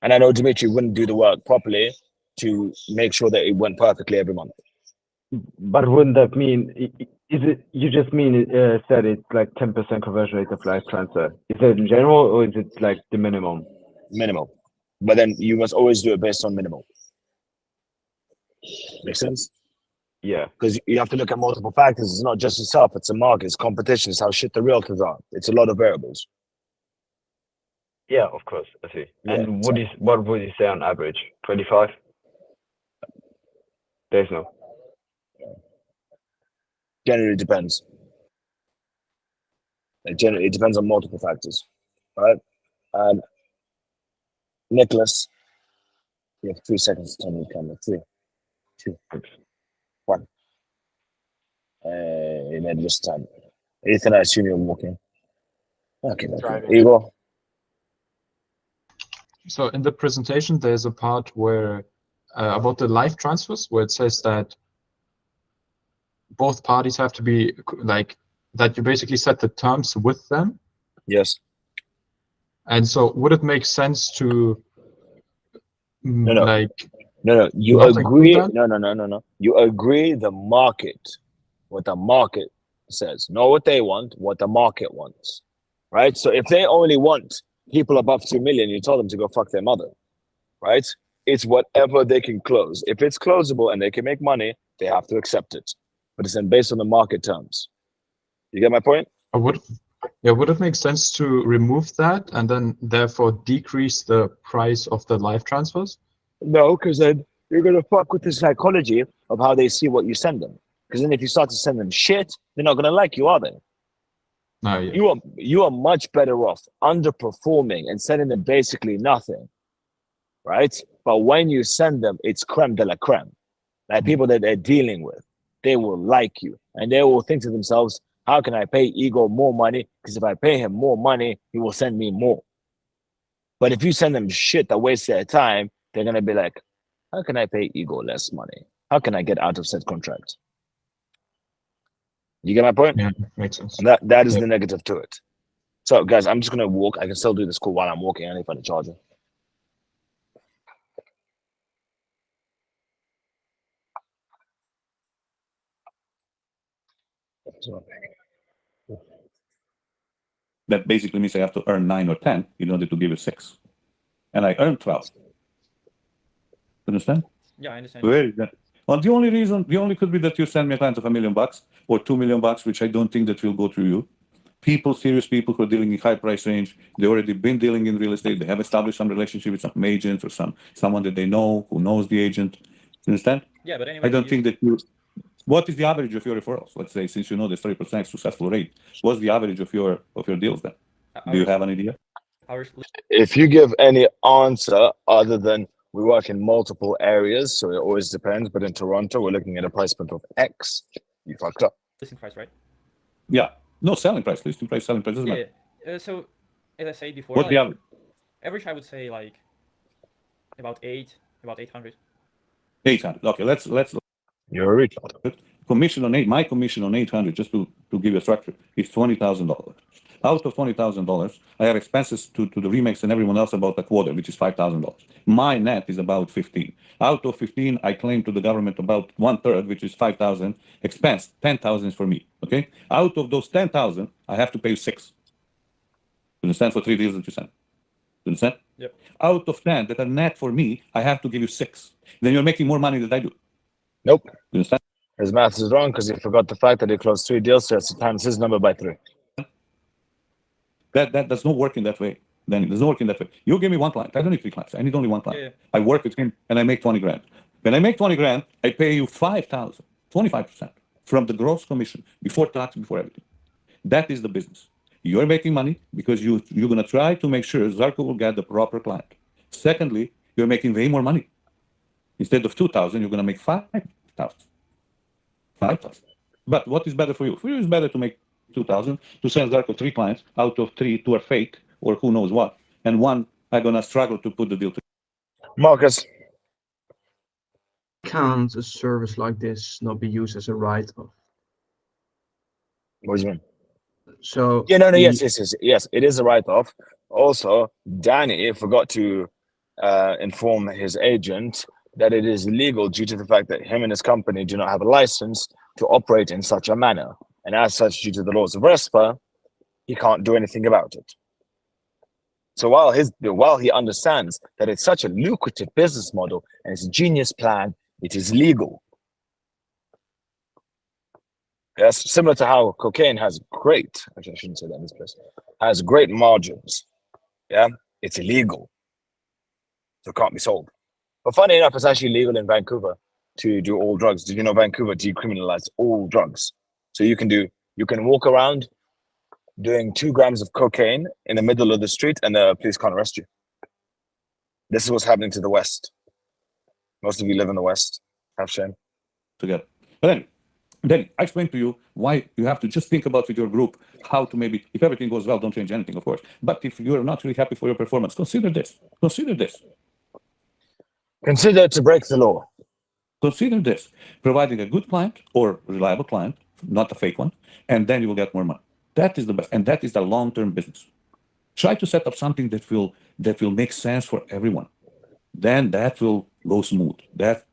And I know Dimitri wouldn't do the work properly to make sure that it went perfectly every month. But wouldn't that mean, is it, you just mean, said it's like 10% conversion rate of live transfer. Is it in general or is it like the minimum? Minimal. But then you must always do it based on minimal. Make sense? Yeah. Because you have to look at multiple factors. It's not just yourself, it's the market, it's competition, it's how shit the realtors are. It's a lot of variables. Yeah, of course. I see. Yeah, and what would you say on average? 25? There's no. Generally depends. It depends on multiple factors. Right? Nicholas, you have 3 seconds to turn on the camera. 3, 2, 1. You made just time. Ethan, I assume you're walking. Okay, Igor. So in the presentation, there's a part where about the live transfers, where it says that both parties have to be like that. You basically set the terms with them. Yes. And so, would it make sense to No. You agree. No. You agree the market, what the market says, not what they want, what the market wants, right? So if they only want people above 2 million, you tell them to go fuck their mother, right? It's whatever they can close. If it's closable and they can make money, they have to accept it. But it's then based on the market terms. You get my point? Would it make sense to remove that and then therefore decrease the price of the live transfers? No, because then you're going to fuck with the psychology of how they see what you send them. Because then if you start to send them shit, they're not going to like you, are they? No, yeah. You are much better off underperforming and sending them basically nothing, right? But when you send them, it's creme de la creme. Like people that they're dealing with, they will like you, and they will think to themselves, "How can I pay Igor more money? Because if I pay him more money, he will send me more." But if you send them shit that wastes their time, they're gonna be like, "How can I pay Igor less money? How can I get out of said contract?" You get my point? Yeah, makes sense. And that is Yeah. the negative to it. So, guys, I'm just gonna walk. I can still do this call while I'm walking. I need to find a charger. That basically means I have to earn 9 or 10 in order to give you 6. And I earn 12. Understand? Yeah, I understand. Very good. Well, the only could be that you send me a client of $1 million or $2 million, which I don't think that will go through you. People, serious people who are dealing in high price range, they already been dealing in real estate. They have established some relationship with some agent or someone that they know who knows the agent. You understand? Yeah, but anyway, I don't think that you. What is the average of your referrals? Let's say, since you know the 30% successful rate, what's the average of your deals then? Do you have an idea? If you give any answer other than we work in multiple areas, so it always depends. But in Toronto, we're looking at a price point of X. You fucked up. Listing price, right? Yeah. No, selling price, listing price, selling price doesn't Yeah. matter. So, as I said before, What's the average? Average, I would say like about 800. 800. Okay, let's. You're a retard. Commission on my commission on 800, just to give you a structure, is $20,000. Out of $20,000, I have expenses to the remakes and everyone else about a quarter, which is $5,000. My net is about 15. Out of 15, I claim to the government about 1/3, which is 5,000 expense. 10,000 is for me. Okay. Out of those 10,000, I have to pay you 6. You understand? For 3 deals that you send. You understand? Yep. Out of 10 that are net for me, I have to give you 6. Then you're making more money than I do. Nope. You understand? His math is wrong because he forgot the fact that he closed 3 deals, so it's times his number by 3. That does not work in that way. Then it does not work in that way. You give me 1 client. I don't need 3 clients. I need only 1 client. Yeah. I work with him and I make 20 grand. When I make 20 grand, I pay you 5,000, 25% from the gross commission before tax, before everything. That is the business. You're making money because you're going to try to make sure Zarko will get the proper client. Secondly, you're making way more money. Instead of 2,000, you're going to make 5,000. 5,000. But what is better for you? For you, it's better to make 2,000 to send Zarko 3 clients. Out of 3, 2 are fake or who knows what, and 1 I'm going to struggle to put the deal through. Marcus. Can't a service like this not be used as a write-off? What do you mean? So yeah, no, yes, it is a write-off. Also, Danny forgot to inform his agent that it is illegal due to the fact that him and his company do not have a license to operate in such a manner, and as such, due to the laws of RESPA, he can't do anything about it. So while he understands that it's such a lucrative business model and it's a genius plan, it is legal. Yes, similar to how cocaine has great, actually I shouldn't say that in this place, has great margins. Yeah, it's illegal. So it can't be sold. But funny enough, it's actually legal in Vancouver to do all drugs. Did you know Vancouver decriminalized all drugs? So you can walk around doing 2 grams of cocaine in the middle of the street and the police can't arrest you. This is what's happening to the West. Most of you live in the West. Have shame. Together. But then I explained to you why you have to just think about with your group how to maybe, if everything goes well, don't change anything, of course. But if you're not really happy for your performance, consider this. Consider this. Consider to break the law. Consider this. Providing a good client or reliable client, not a fake one, and then you will get more money. That is the best. And that is the long-term business. Try to set up something that will make sense for everyone. Then that will go smooth. That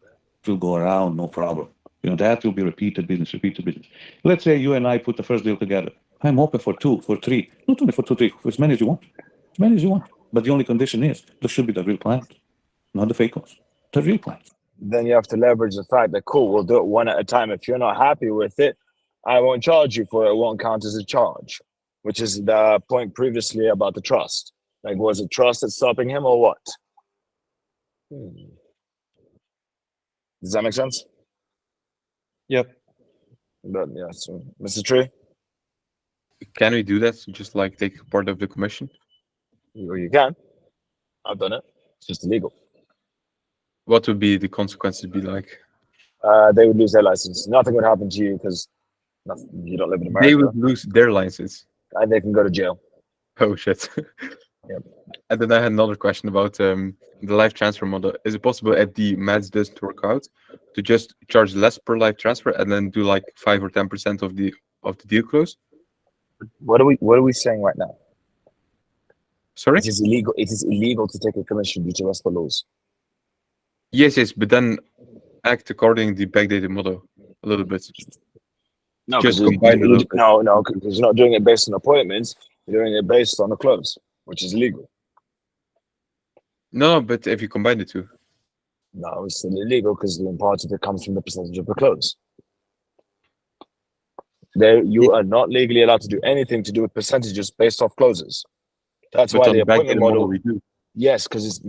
will go around, no problem. That will be repeated business. Let's say you and I put the first deal together. I'm open for 2, for 3, not only for 2, 3, for as many as you want. But the only condition is there should be the real client, not the fake ones. The real client. Then you have to leverage the fact that, cool, we'll do it one at a time. If you're not happy with it, I won't charge you for it. It won't count as a charge, which is the point previously about the trust. Like, was it trust that's stopping him or what? Does that make sense? Yep. But yeah, so Mr. Tree? Can we do that? Just like take part of the commission? You can. I've done it. It's just illegal. What would be the consequences be like? They would lose their license. Nothing would happen to you because you don't live in America. They would lose their license. And they can go to jail. Oh shit. Yep. And then I had another question about the live transfer model. Is it possible if the maths doesn't work out to just charge less per live transfer and then do like 5 or 10% of the deal close? What are we saying right now? Sorry? It is illegal. It is illegal to take a commission due to RESPA laws. Yes, but then act according to the backdated model a little bit. No, just because combine a little bit. no, because you're not doing it based on appointments. You're doing it based on the close, which is illegal. No, but if you combine the two. No, it's still illegal because the part of it comes from the percentage of the close. You are not legally allowed to do anything to do with percentages based off closes. That's But why on the the appointment backdated model. we do. Yes, because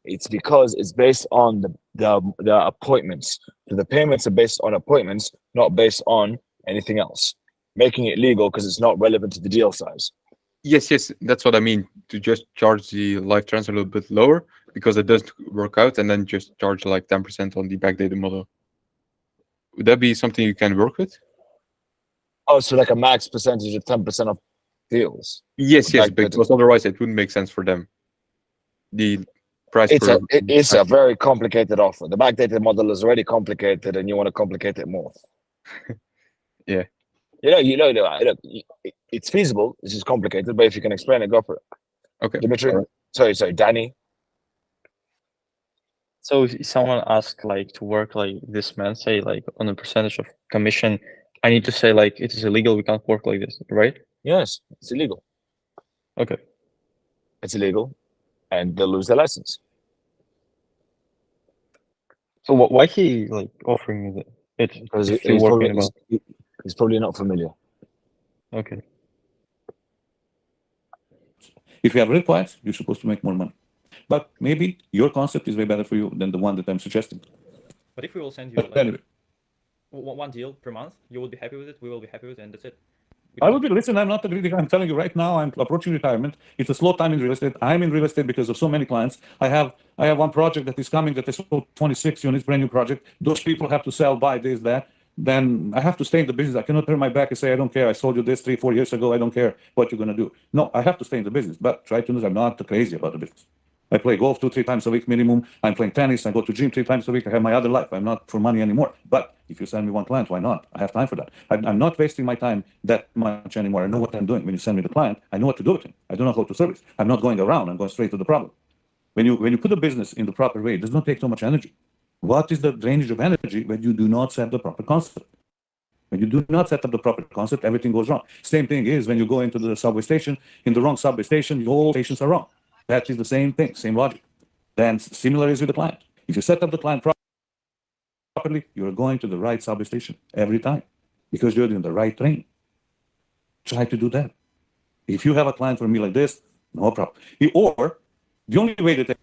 it's because it's based on the appointments. So the payments are based on appointments, not based on anything else, making it legal because it's not relevant to the deal size. Yes, that's what I mean. To just charge the live transfer a little bit lower because it doesn't work out, and then just charge like 10% on the backdated model. Would that be something you can work with? Oh, so like a max percentage of 10% of deals. Yes, because otherwise it wouldn't make sense for them. The price it's a very complicated offer. The backdated model is already complicated, and you want to complicate it more. Yeah. Look, it's feasible. This is complicated, but if you can explain it, go for it. Okay. Dimitri, All sorry, Danny. So if someone asks like to work like this man, say like on a percentage of commission, I need to say like it is illegal, we can't work like this, right? Yes, it's illegal. Okay. It's illegal, and they'll lose their license. So why he like offering me it Because if you're working about? he's probably not familiar. Okay. If you have real clients, you're supposed to make more money. But maybe your concept is way better for you than the one that I'm suggesting. But if we will send you like Anyway. one deal per month, you will be happy with it, we will be happy with it, and that's it. I will be, listen, I'm not a greedy guy. I'm telling you right now, I'm approaching retirement. It's a slow time in real estate. I'm in real estate because of so many clients. I have one project that is coming that is sold 26 units, brand new project. Those people have to sell, buy this, that. Then I have to stay in the business. I cannot turn my back and say, I don't care. I sold you this 3-4 years ago. I don't care what you're going to do. No, I have to stay in the business. But try to know I'm not crazy about the business. I play golf 2-3 times a week minimum. I'm playing tennis. I go to gym 3 times a week. I have my other life. I'm not for money anymore. But if you send me one client, why not? I have time for that. I'm not wasting my time that much anymore. I know what I'm doing. When you send me the client, I know what to do with him. I don't know how to service. I'm not going around. I'm going straight to the problem. When you put a business in the proper way, it does not take so much energy. What is the drainage of energy when you do not set the proper concept? When you do not set up the proper concept, everything goes wrong. Same thing is when you go into the subway station, in the wrong subway station, your whole stations are wrong. That is the same thing, same logic. Then similar is with the client. If you set up the client properly, you're going to the right subway station every time because you're in the right train. Try to do that. If you have a client for me like this, no problem. Or the only way that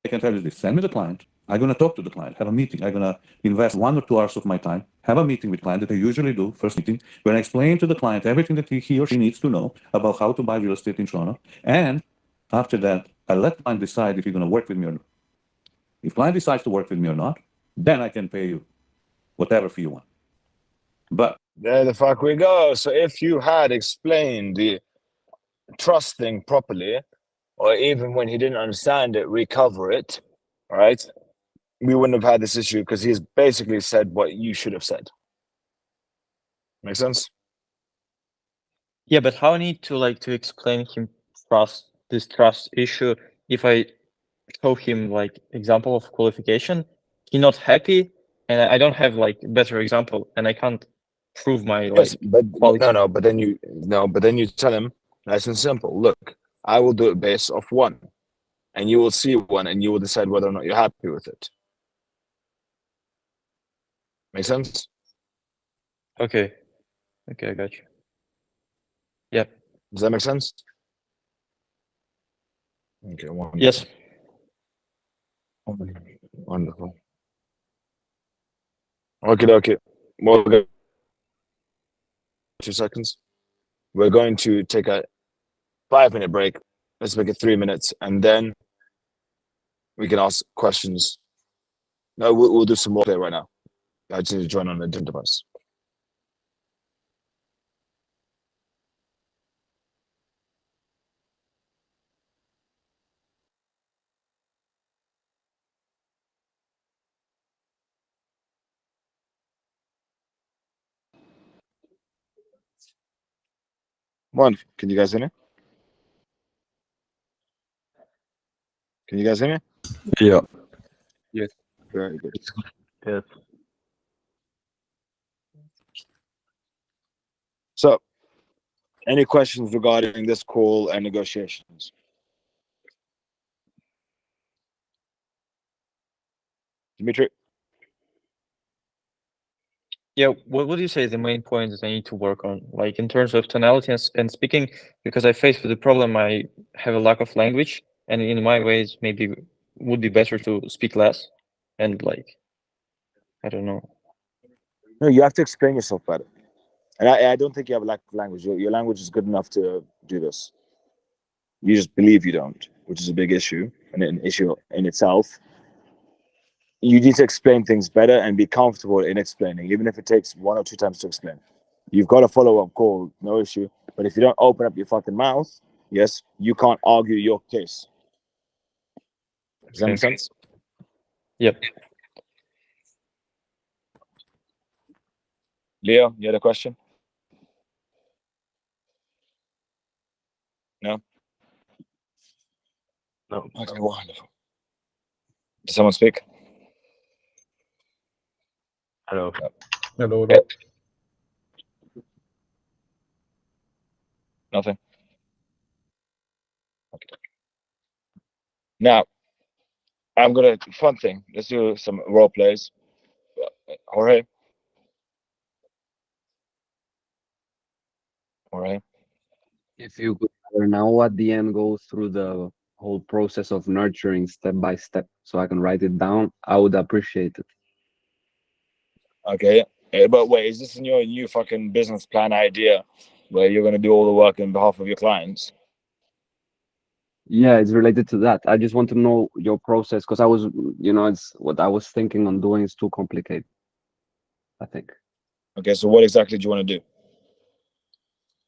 I can tell you this, send me the client. I'm going to talk to the client, have a meeting. I'm going to invest 1 or 2 hours of my time, have a meeting with the client that I usually do, first meeting, where I explain to the client everything that he or she needs to know about how to buy real estate in Toronto. And after that, I let the client decide if he's going to work with me or not. If client decides to work with me or not, then I can pay you whatever fee you want. But there the fuck we go. So if you had explained the trust thing properly, or even when he didn't understand it, recover it, right? We wouldn't have had this issue because he's basically said what you should have said. Make sense? Yeah, but how I need to explain him this trust issue if I show him like example of qualification, he not happy, and I don't have like better example, and I can't prove my Yes, but quality. but then you tell him nice and simple. Look, I will do it based off one, and you will see one, and you will decide whether or not you're happy with it. Make sense? Okay, I got you. Yep. Does that make sense? Okay. Wonderful. Yes. Wonderful. Okay. We'll go 2 seconds. We're going to take a 5-minute break. Let's make it 3 minutes, and then we can ask questions. No, we'll do some more play right now. I just need to join on a different device. One, can you guys hear me? Can you guys hear me? Yeah. Yes. Very good. Yes. So, any questions regarding this call and negotiations? Dimitri? Yeah, what would you say the main points I need to work on, like in terms of tonality and speaking? Because I face with the problem, I have a lack of language, and in my ways, maybe would be better to speak less, and like, I don't know. No, you have to explain yourself better. And I don't think you have a lack of language. Your language is good enough to do this. You just believe you don't, which is a big issue and an issue in itself. You need to explain things better and be comfortable in explaining, even if it takes 1 or 2 times to explain. You've got a follow-up call, no issue. But if you don't open up your fucking mouth, yes, you can't argue your case. Does that make sense? Yep. Leo, you had a question? No? No. Okay, wonderful. Did someone speak? Hello. Hello. Nothing. Okay. Now, I'm gonna fun thing. Let's do some role plays. Jorge. Jorge. If you could now at the end go through the whole process of nurturing step by step so I can write it down, I would appreciate it. Okay. But wait, is this in your new fucking business plan idea where you're gonna do all the work on behalf of your clients? Yeah, it's related to that. I just want to know your process because I was, it's what I was thinking on doing is too complicated, I think. Okay, so what exactly do you want to do?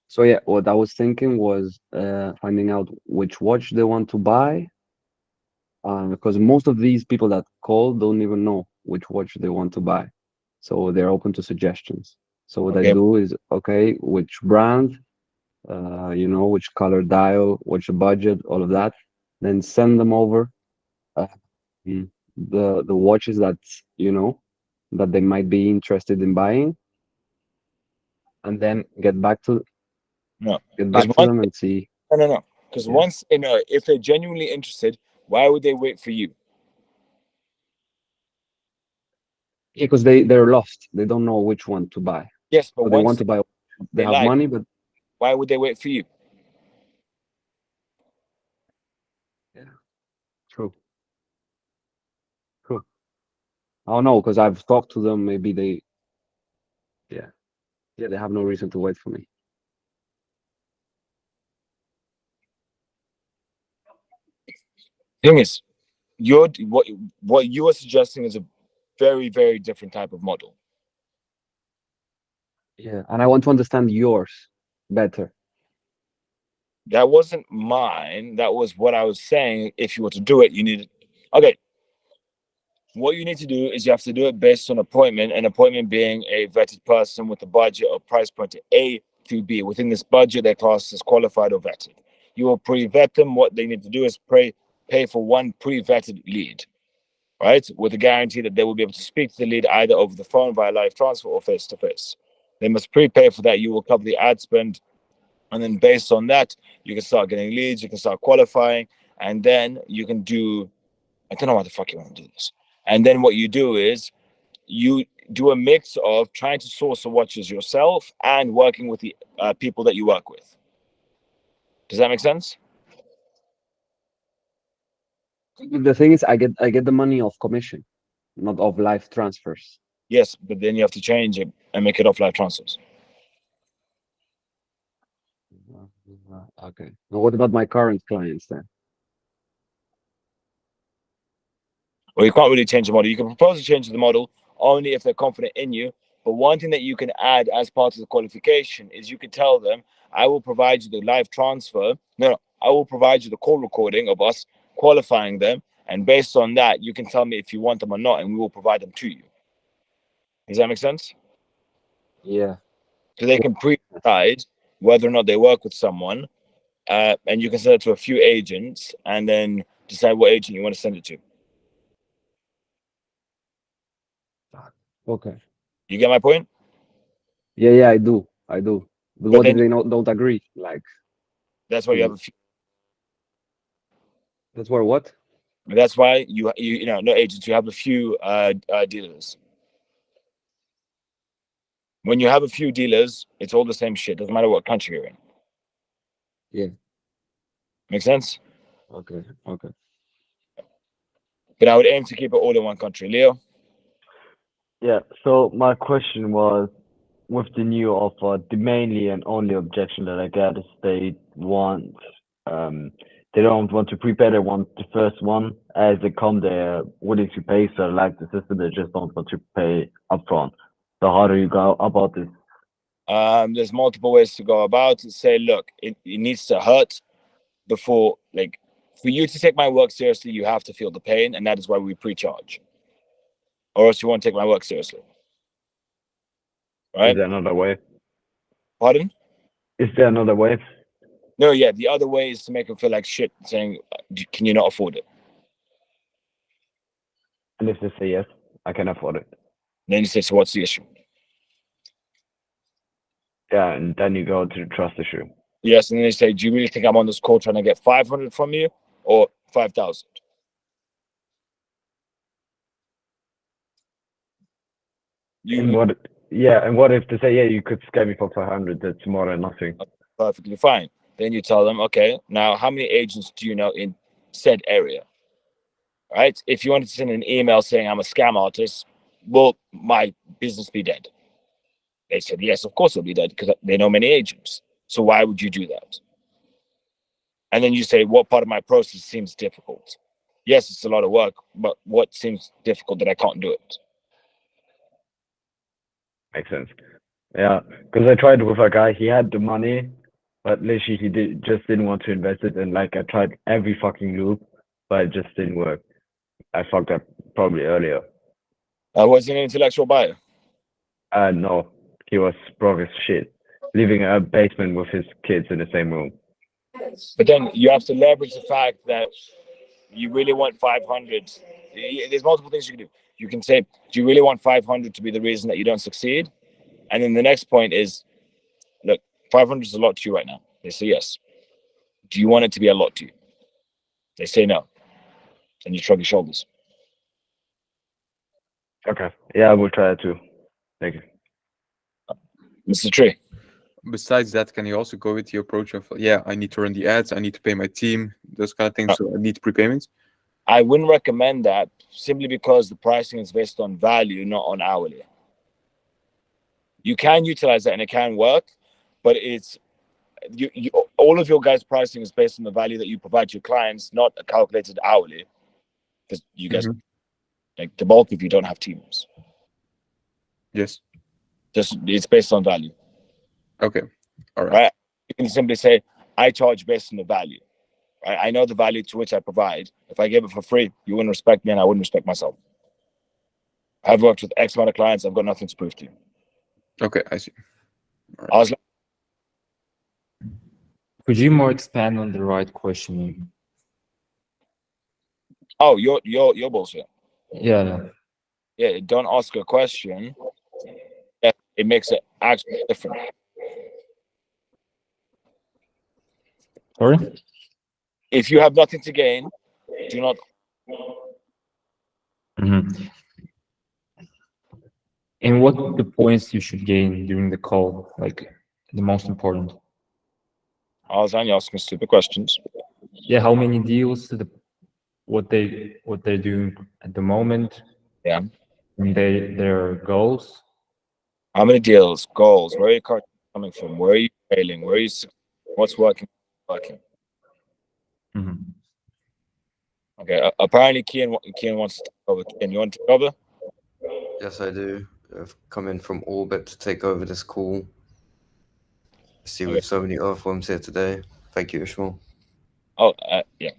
So yeah, what I was thinking was finding out which watch they want to buy, because most of these people that call don't even know which watch they want to buy, so they're open to suggestions. So what I Okay. do is, okay, which brand, which color dial, which budget, all of that, then send them over the watches that that they might be interested in buying, and then get back to No. them and see. No. Because once if they're genuinely interested, why would they wait for you? Yeah, because they're lost. They don't know which one to buy. Yes, but So they want once to buy. They they have like, money, but why would they wait for you? true. True. I don't know because I've talked to them. Maybe they, yeah, they have no reason to wait for me. Thing is, what you are suggesting is a very, very different type of model. Yeah, and I want to understand yours better. That wasn't mine. That was what I was saying. If you were to do it, you need. Okay. What you need to do is you have to do it based on appointment, an appointment being a vetted person with a budget or price point to A to B. Within this budget, their class is qualified or vetted. You will pre-vet them. What they need to do is pay for one pre-vetted lead, right? With a guarantee that they will be able to speak to the lead either over the phone, via live transfer, or face-to-face. They must prepay for that. You will cover the ad spend. And then based on that, you can start getting leads, you can start qualifying, and then you can do, I don't know why the fuck you want to do this. And then what you do is you do a mix of trying to source the watches yourself and working with the people that you work with. Does that make sense? The thing is, I get the money of commission, not of live transfers. Yes, but then you have to change it and make it off live transfers. Okay. Now, what about my current clients then? Well, you can't really change the model. You can propose a change to the model only if they're confident in you. But one thing that you can add as part of the qualification is you can tell them, I will provide you the live transfer. No, I will provide you the call recording of us qualifying them. And based on that, you can tell me if you want them or not, and we will provide them to you. Does that make sense? Yeah. So they can pre-decide whether or not they work with someone, and you can send it to a few agents and then decide what agent you want to send it to. Okay. You get my point? Yeah, I do. But But what if then they don't agree? Like, that's why you have a few. that's where what? That's why you know, no agents. You have a few dealers. When you have a few dealers, it's all the same shit. Doesn't matter what country you're in. Yeah. Make sense? Okay. But I would aim to keep it all in one country. Leo? Yeah, so my question was, with the new offer, the mainly and only objection that I get is they don't want to prepay, they want the first one as they come, they're willing to pay, so like the system, they just don't want to pay upfront. So how do you go about this? There's multiple ways to go about it. Say, look, it needs to hurt before, like, for you to take my work seriously, you have to feel the pain, and that is why we pre-charge. Or else you won't take my work seriously. Right? Is there another way? Pardon? Is there another way? No, yeah. The other way is to make them feel like shit, saying, can you not afford it? And if they say yes, I can afford it. Then you say, so what's the issue? Yeah, and then you go to the trust issue. Yes, and then they say, do you really think I'm on this call trying to get 500 from you or 5,000? And what if they say, yeah, you could scam me for 500, that's more than nothing. Perfectly fine. Then you tell them, okay, now how many agents do you know in said area? Right? If you wanted to send an email saying I'm a scam artist, will my business be dead? They said, yes, of course it'll be dead because they know many agents. So why would you do that? And then you say, what part of my process seems difficult? Yes, it's a lot of work, but what seems difficult that I can't do it? Makes sense. Yeah, because I tried with a guy, he had the money, but literally he just didn't want to invest it, and like I tried every fucking loop, but it just didn't work. I fucked up probably earlier. Was he an intellectual buyer? No, he was broke as shit, living in a basement with his kids in the same room. But then you have to leverage the fact that you really want 500. There's multiple things you can do. You can say, do you really want 500 to be the reason that you don't succeed? And then the next point is, look, 500 is a lot to you right now. They say yes. Do you want it to be a lot to you? They say no. And you shrug your shoulders. Okay. Yeah, I will try it too. Thank you. Mr. Tree. Besides that, can you also go with the approach of, yeah, I need to run the ads, I need to pay my team, those kind of things, so I need prepayments? I wouldn't recommend that simply because the pricing is based on value, not on hourly. You can utilize that and it can work, but it's all of your guys' pricing is based on the value that you provide to your clients, not calculated hourly. Because you guys, like the bulk of you don't have teams. Yes. Just it's based on value. Okay. All right. You can simply say, I charge based on the value. Right? I know the value to which I provide. If I give it for free, you wouldn't respect me and I wouldn't respect myself. I've worked with X amount of clients. I've got nothing to prove to you. Okay, I see. Right. I was like, could you more expand on the right questioning? oh, you're bullshit. Yeah. Yeah, don't ask a question. It makes it actually different. Sorry? If you have nothing to gain, do not. And what the points you should gain during the call, like the most important? You're asking stupid questions. Yeah, how many deals, what they're doing at the moment. Yeah. their goals. How many deals, goals? Where are you currently coming from? Where are you failing? Where are you? What's working? Working. Mhm. Okay. Apparently, Kian wants to take over. Kian, you want to take over? Yes, I do. I've come in from orbit to take over this call. I see we have so many earthworms here today. Thank you, Ishmael. Oh, yeah.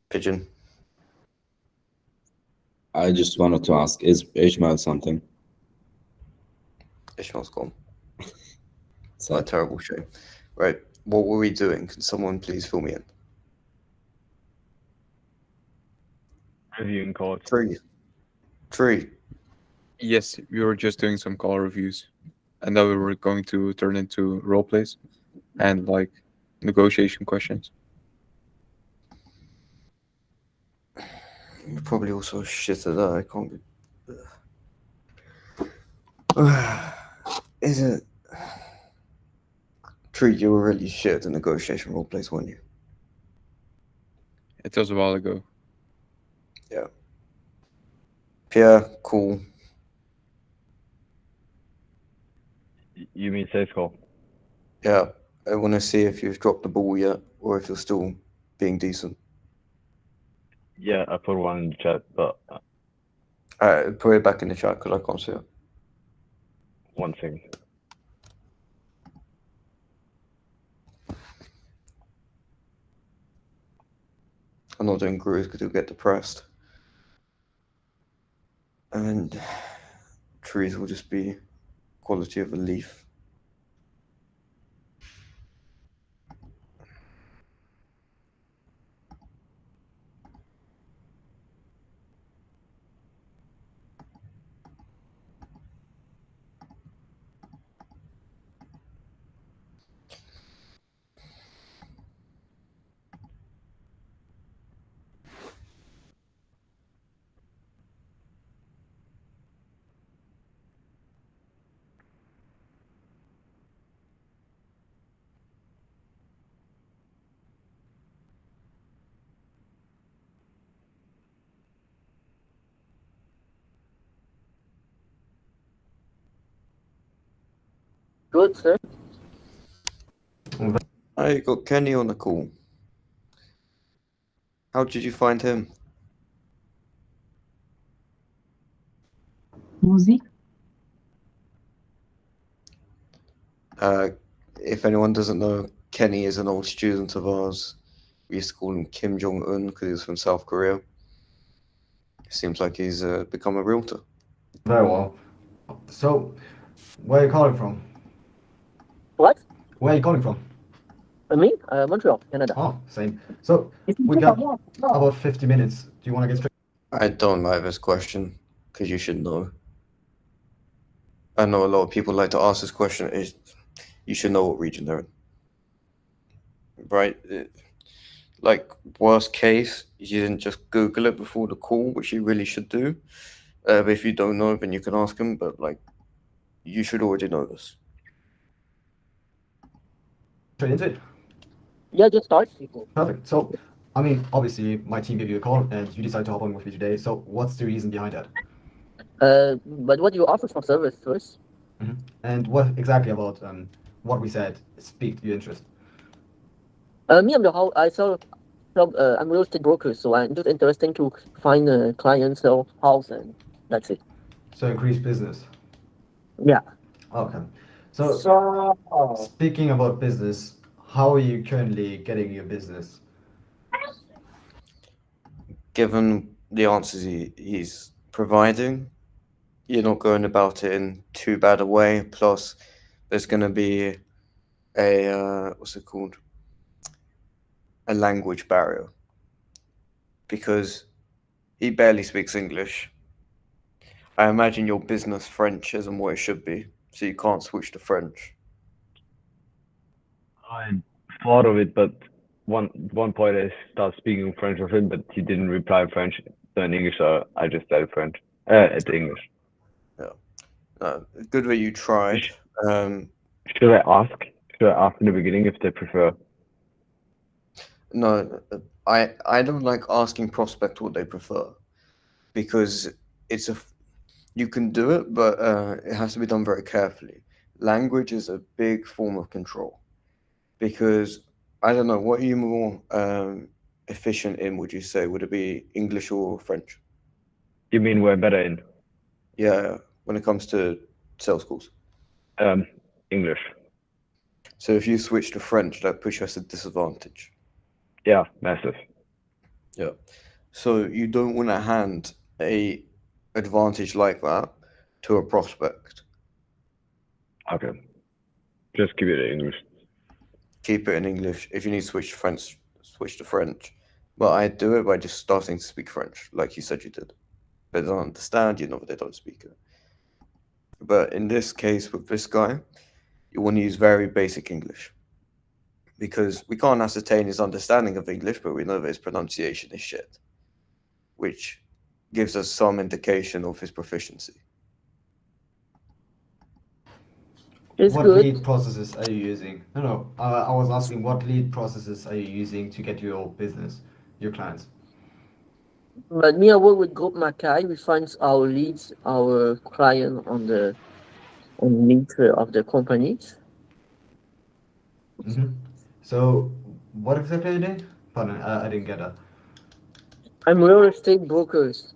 Pigeon. I just wanted to ask, is Ishmael something? Ishmael's gone. It's a terrible shame. Right, what were we doing? Can someone please fill me in? Reviewing calls. Tree. Yes, we were just doing some call reviews, and then we were going to turn into role plays and like negotiation questions. You're probably also shit at that. I can't be. Is it? Tree, you were really shit at the negotiation role plays, weren't you? It was a while ago. Yeah. Pierre, cool. You mean sales call? Yeah, I want to see if you've dropped the ball yet, or if you're still being decent. Yeah, I put one in the chat, but Alright, put it back in the chat because I can't see it. 1 second. I'm not doing grooves because you'll get depressed. And trees will just be quality of a leaf. Good, sir. I got Kenny on the call. How did you find him? Music. If anyone doesn't know, Kenny is an old student of ours. We used to call him Kim Jong-un because he was from South Korea. Seems like he's become a realtor. Very well. So, where are you calling from? What? Where are you calling from? Me? Montreal, Canada. Oh, same. So, we got about 50 minutes. Do you want to get straight? I don't like this question because you should know. I know a lot of people like to ask this question. You should know what region they're in. Right? Like, worst case, you didn't just Google it before the call, which you really should do. But if you don't know, then you can ask him. But, like, you should already know this. Straight into it? Yeah, just start. Perfect. So, I mean, obviously, my team gave you a call and you decided to hop on with me today. So, what's the reason behind that? But what do you offer for service first? And what exactly about what we said piqued your interest? Me, I'm real estate broker, so I'm just interested to find a client, sell house, and that's it. So, increase business. Yeah. Okay. So, speaking about business, how are you currently getting your business? Given the answers he's providing, you're not going about it in too bad a way. Plus, there's going to be a what's it called? A language barrier, because he barely speaks English. I imagine your business French isn't what it should be, so you can't switch to French. I thought of it, but one point I started speaking French with him, but he didn't reply in French, so in English, so I just started French. At English. Yeah. Good that you tried. Should I ask? Should I ask in the beginning if they prefer? No, I don't like asking prospect what they prefer. because you can do it, but it has to be done very carefully. Language is a big form of control, because I don't know, what are you more efficient in, would you say? Would it be English or French? You mean we're better in? Yeah, when it comes to sales calls. English. So if you switch to French, that puts you at a disadvantage. Yeah, massive. Yeah. So you don't want to hand a advantage like that to a prospect. Okay. Just keep it in English. Keep it in English. If you need to switch to French, switch to French. But I do it by just starting to speak French, like you said you did. They don't understand, you know, they don't speak it. But in this case, with this guy, you want to use very basic English, because we can't ascertain his understanding of English, but we know that his pronunciation is shit, which gives us some indication of his proficiency. What lead processes are you using? No, I was asking what lead processes are you using to get your business, your clients? But me, I work with Group Mackay. We find our leads, our client on leads of the companies. So, what exactly are you doing? Pardon, I didn't get that. I'm real estate brokers.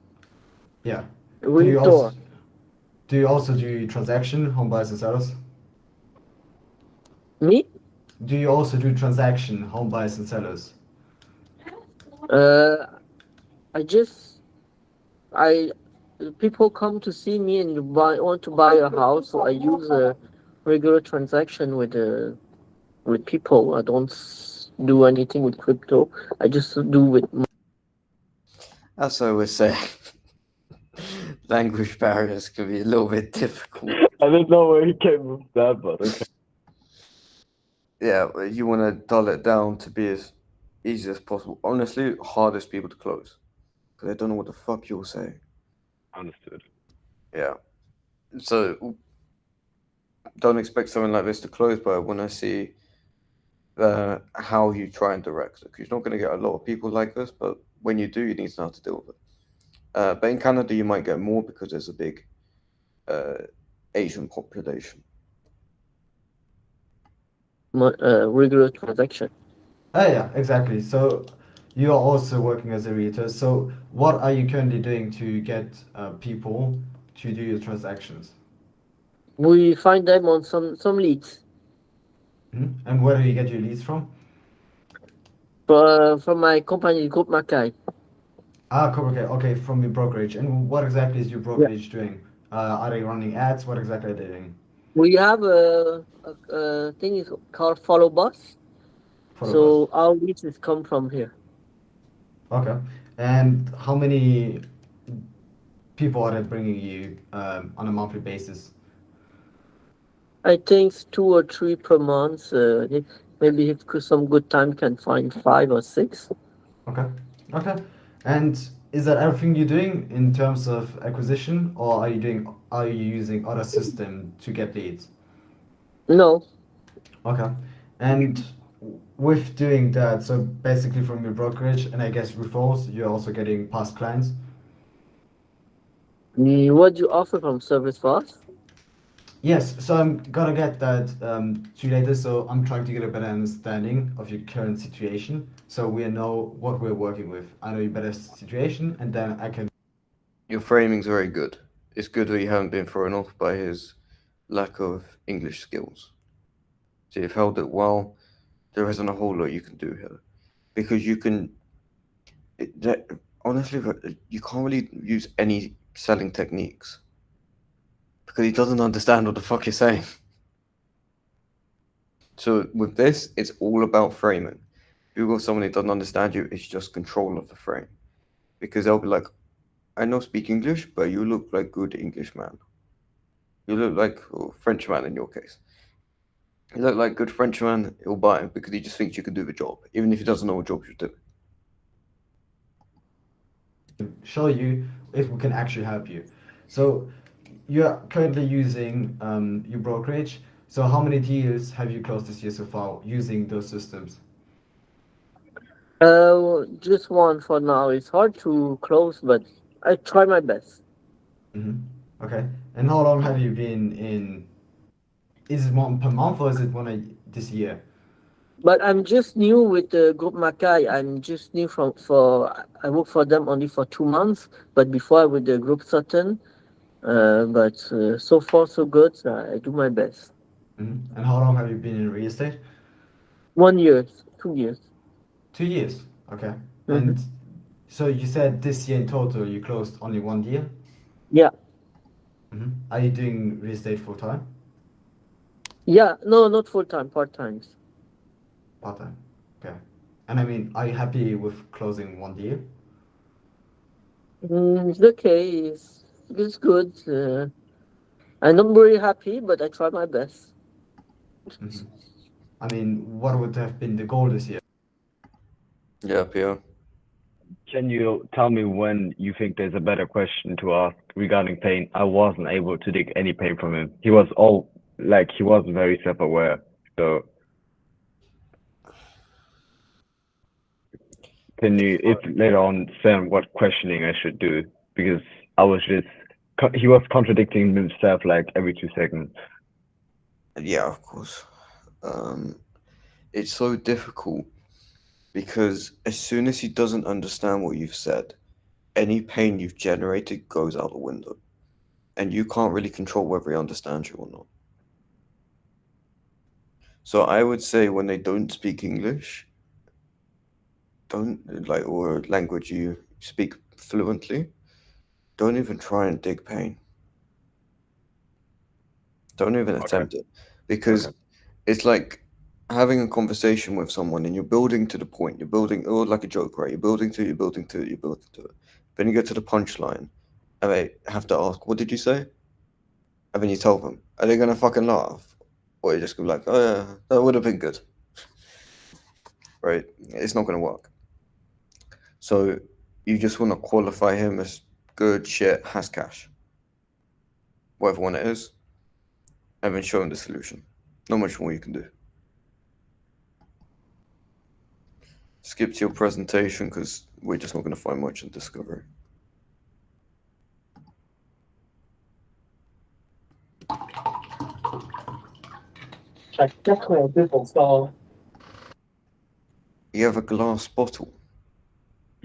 Yeah. Realtor. Do you also do transaction, home buyers and sellers? Me? Do you also do transaction, home buyers and sellers? People come to see me and want to buy a house, so I use a regular transaction with people. I don't do anything with crypto. I just do with. As I was saying, language barriers can be a little bit difficult. I don't know where he came with that, but okay. Yeah, you want to dull it down to be as easy as possible. Honestly, hardest people to close, because they don't know what the fuck you'll say. Understood. Yeah. So don't expect something like this to close, but when I see how you try and direct it, because you're not going to get a lot of people like this, but when you do, you need to know how to deal with it. But in Canada, you might get more because there's a big Asian population. Regular transaction. Oh yeah, exactly. So you are also working as a realtor. So what are you currently doing to get people to do your transactions? We find them on some leads. And where do you get your leads from? From my company, Group Mackay. Okay, from your brokerage. And what exactly is your brokerage doing? Are they running ads? What exactly are they doing? We have a thing is called Follow Bus. So our leads come from here. Okay. And how many people are they bringing you on a monthly basis? I think 2 or 3 per month. Maybe if some good time can find 5 or 6. Okay. And is that everything you're doing in terms of acquisition, or are you using other system to get leads? No. Okay. And with doing that, so basically from your brokerage and I guess referrals, you're also getting past clients? What do you offer from service for us? Yes, so I'm gonna get that to you later. So I'm trying to get a better understanding of your current situation, so we know what we're working with. I know your better situation, and then I can. Your framing's very good. It's good that you haven't been thrown off by his lack of English skills. So you've held it well. There isn't a whole lot you can do here, because you can. Honestly, you can't really use any selling techniques, because he doesn't understand what the fuck you're saying. So with this, it's all about framing. If you've got someone who doesn't understand you, it's just control of the frame. Because they'll be like, I know speak English, but you look like good Englishman. You look like Frenchman in your case. You look like good Frenchman, he'll buy it because he just thinks you can do the job, even if he doesn't know what job you're doing. Show you if we can actually help you. So you're currently using your brokerage. So how many deals have you closed this year so far using those systems? Just one for now. It's hard to close, but I try my best. Okay. And how long have you been in? Is it one per month or is it this year? But I'm just new with the group Makai. I'm just new I work for them only for 2 months, but before with the group Sutton. But so far so good. I do my best. And how long have you been in real estate? 1 year, 2 years. 2 years. Okay. And so you said this year in total you closed only 1 deal? Yeah. Are you doing real estate full time? Yeah, no, not full time, part times. Part time. Okay. And I mean, are you happy with closing 1 deal? It's okay. It's good. I'm not very happy, but I try my best. I mean, what would have been the goal this year? Yeah, Pierre. Can you tell me when you think there's a better question to ask regarding pain? I wasn't able to dig any pain from him. He was very self-aware. So can you, if later on, say what questioning I should do? Because he was contradicting himself like every 2 seconds. Yeah, of course. It's so difficult because as soon as he doesn't understand what you've said, any pain you've generated goes out the window. And you can't really control whether he understands you or not. So I would say when they don't speak English, or language you speak fluently, don't even try and dig pain. Don't even attempt it. Because it's like having a conversation with someone and you're building to the point, you're building, or like a joke, right? You're building to it, you're building to it, you're building to it. Then you get to the punchline and they have to ask, what did you say? And then you tell them, are they gonna fucking laugh? Or you just go like, oh yeah, that would have been good. Right? It's not gonna work. So you just want to qualify him as good shit, has cash. Whatever one it is. And then show him the solution. Not much more you can do. Skip to your presentation because we're just not going to find much in Discovery. You have a glass bottle.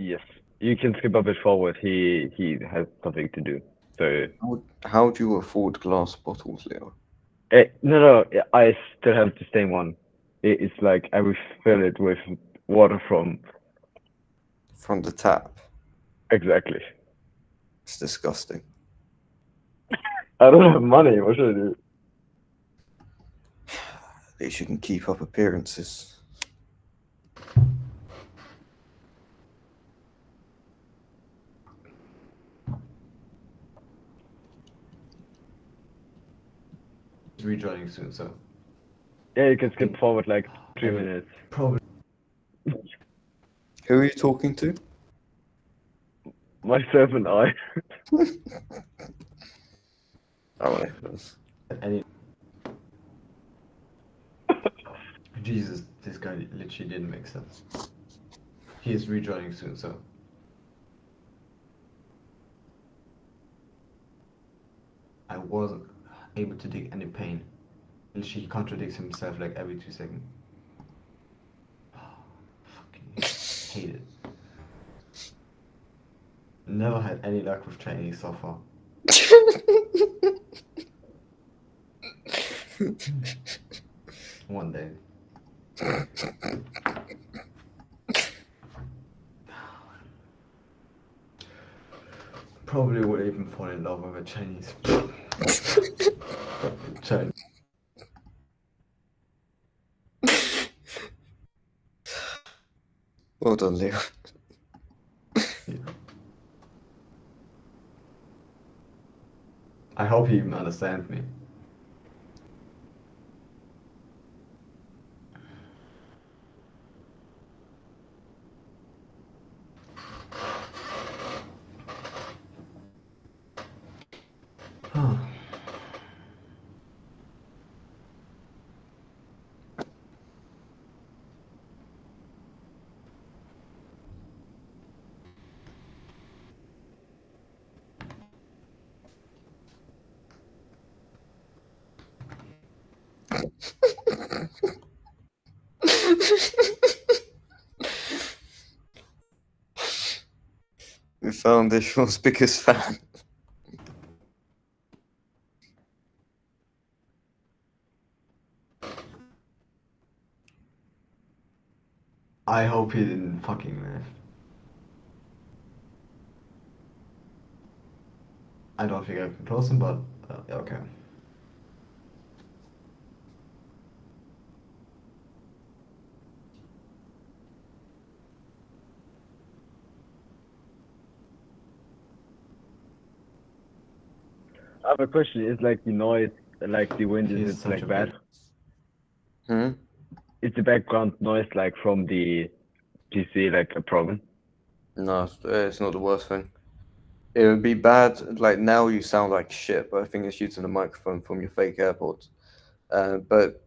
Yes, you can skip a bit forward. He has something to do. So how do you afford glass bottles, Leo? no, I still have the same one. It's like I refill it with water from the tap. Exactly. It's disgusting. I don't have money. What should I do? At least you can keep up appearances. Rejoining soon, so. Yeah, you can skip forward like 3 minutes. Probably. Who are you talking to? Myself and I. Oh, Any. Jesus, this guy literally didn't make sense. He is rejoining soon, so. I wasn't able to dig any pain. Literally, he contradicts himself like every 2 seconds. Fucking hate it. Never had any luck with Chinese so far. One day. Probably would even fall in love with a Chinese. Chinese. Well done, Leo. I hope he even understands me. We found Ishmael's biggest fan. I hope he didn't fucking live. I don't think I can close him, but okay. I have a question. Is like the noise, like the wind, He's is it such like a bad? Hmm? Is the background noise like from the PC like a problem? No, it's not the worst thing. It would be bad. Like now, you sound like shit, but I think it's using the microphone from your fake AirPods. But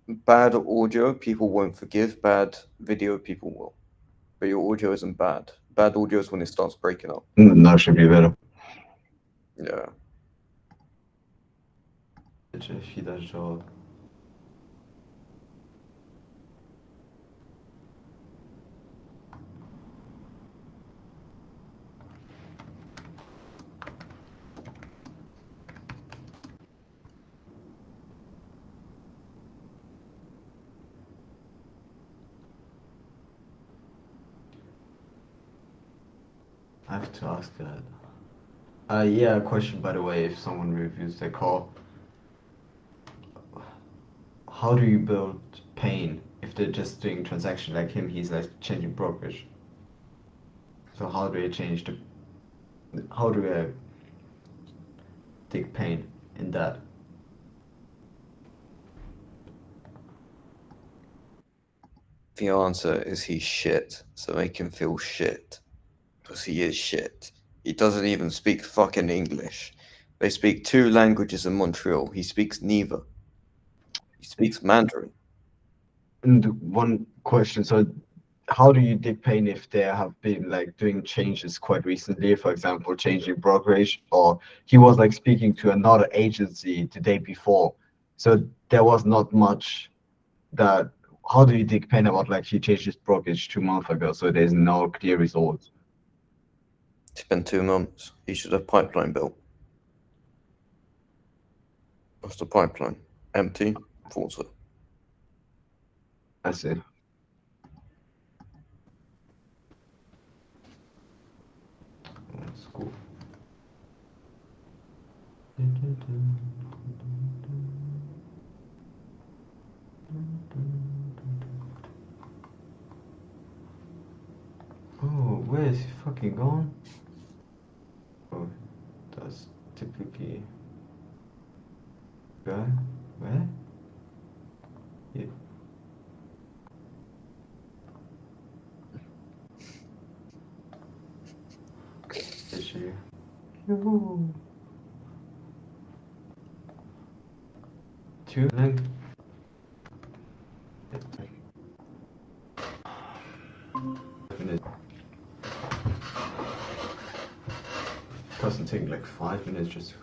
bad audio, people won't forgive. Bad video, people will. But your audio isn't bad. Bad audio is when it starts breaking up. Now should be better. Yeah. He does show. I have to ask that. Yeah, a question by the way, if someone reviews their call. How do you build pain if they're just doing transaction like him, he's like changing brokerage? So how do I change the how do I take pain in that? The answer is he's shit. So make him feel shit. Because he is shit. He doesn't even speak fucking English. They speak 2 languages in Montreal. He speaks neither. He speaks Mandarin. And one question, so how do you dig pain if there have been like doing changes quite recently, for example, changing brokerage, or he was like speaking to another agency the day before, so there was not much that. How do you dig pain about like he changed his brokerage 2 months ago, so there's no clear results? It's been 2 months. He should have pipeline built. What's the pipeline? Empty? Thought so. I see. That's cool. Oh, where is he fucking gone? Oh, that's typically guy. Where? Yeah. Is she? Yoo-hoo. 2 minutes. Doesn't take like 5 minutes just.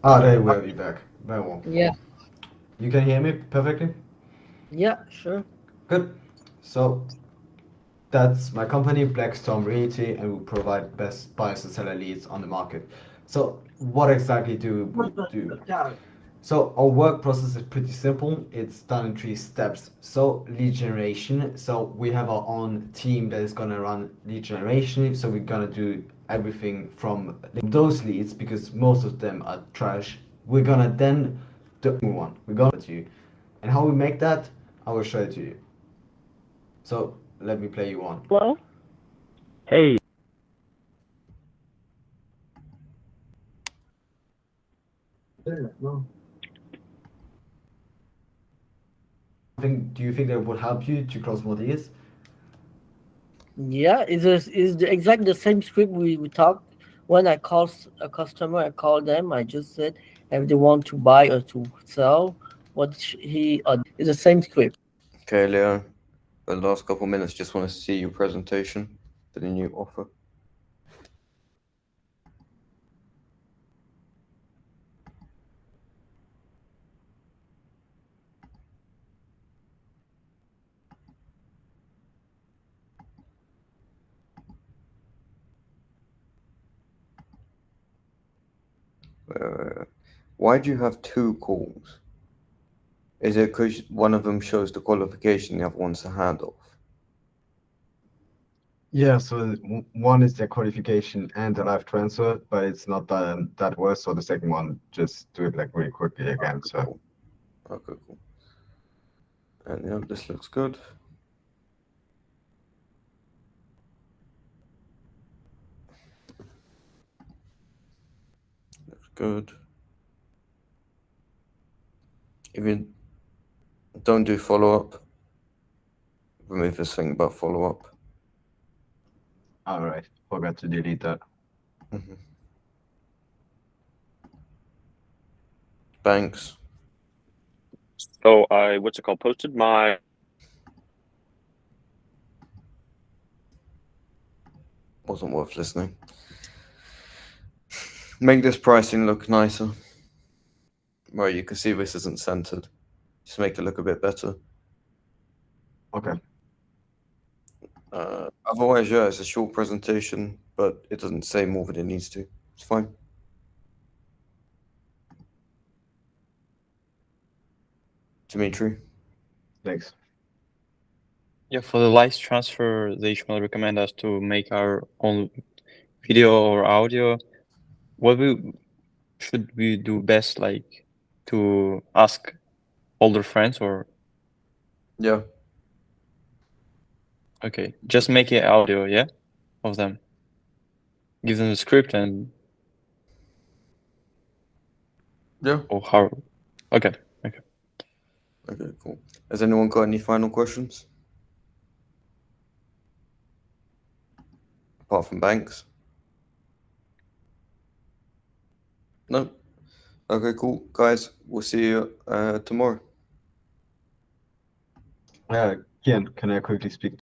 There we have you back. Very well. Yeah. You can hear me perfectly? Yeah, sure. Good. So that's my company, Blackstorm Realty, and we provide best buyers and seller leads on the market. So what exactly do we do? So our work process is pretty simple. It's done in 3 steps. So lead generation. So we have our own team that is gonna run lead generation. So we're gonna do everything from those leads because most of them are trash. We're gonna then do one. We're gonna to you, and how we make that, I will show it to you. So let me play you one. Hello? Hey. Do you think that would help you to close more deals? Yeah, is the exact the same script we talked when I call a customer. I call them. I just said if they want to buy or to sell, what he is the same script. Okay, Leo. For the last couple minutes, just want to see your presentation for the new offer. Why do you have 2 calls? Is it because one of them shows the qualification, the other one's the handoff? Yeah, so one is the qualification and the live transfer, but it's not that worse. So the second one, just do it like really quickly again. So Okay, cool. And yeah, this looks good. Looks good. If you don't do follow-up, remove this thing about follow-up. all right, forgot to delete that. Banks. So I posted my Wasn't worth listening. Make this pricing look nicer. Right, you can see this isn't centered. Just make it look a bit better. Okay. Otherwise, yeah, it's a short presentation, but it doesn't say more than it needs to. It's fine. Dimitri. Thanks. Yeah, for the live transfer, they usually recommend us to make our own video or audio. What should we do best, like to ask older friends or? Yeah. Okay, just make it audio, yeah, of them. Give them the script and. Yeah. Or how? Okay. Okay. Okay, cool. Has anyone got any final questions? Apart from Banks? No? Okay, cool. Guys, we'll see you tomorrow. Kian, can I quickly speak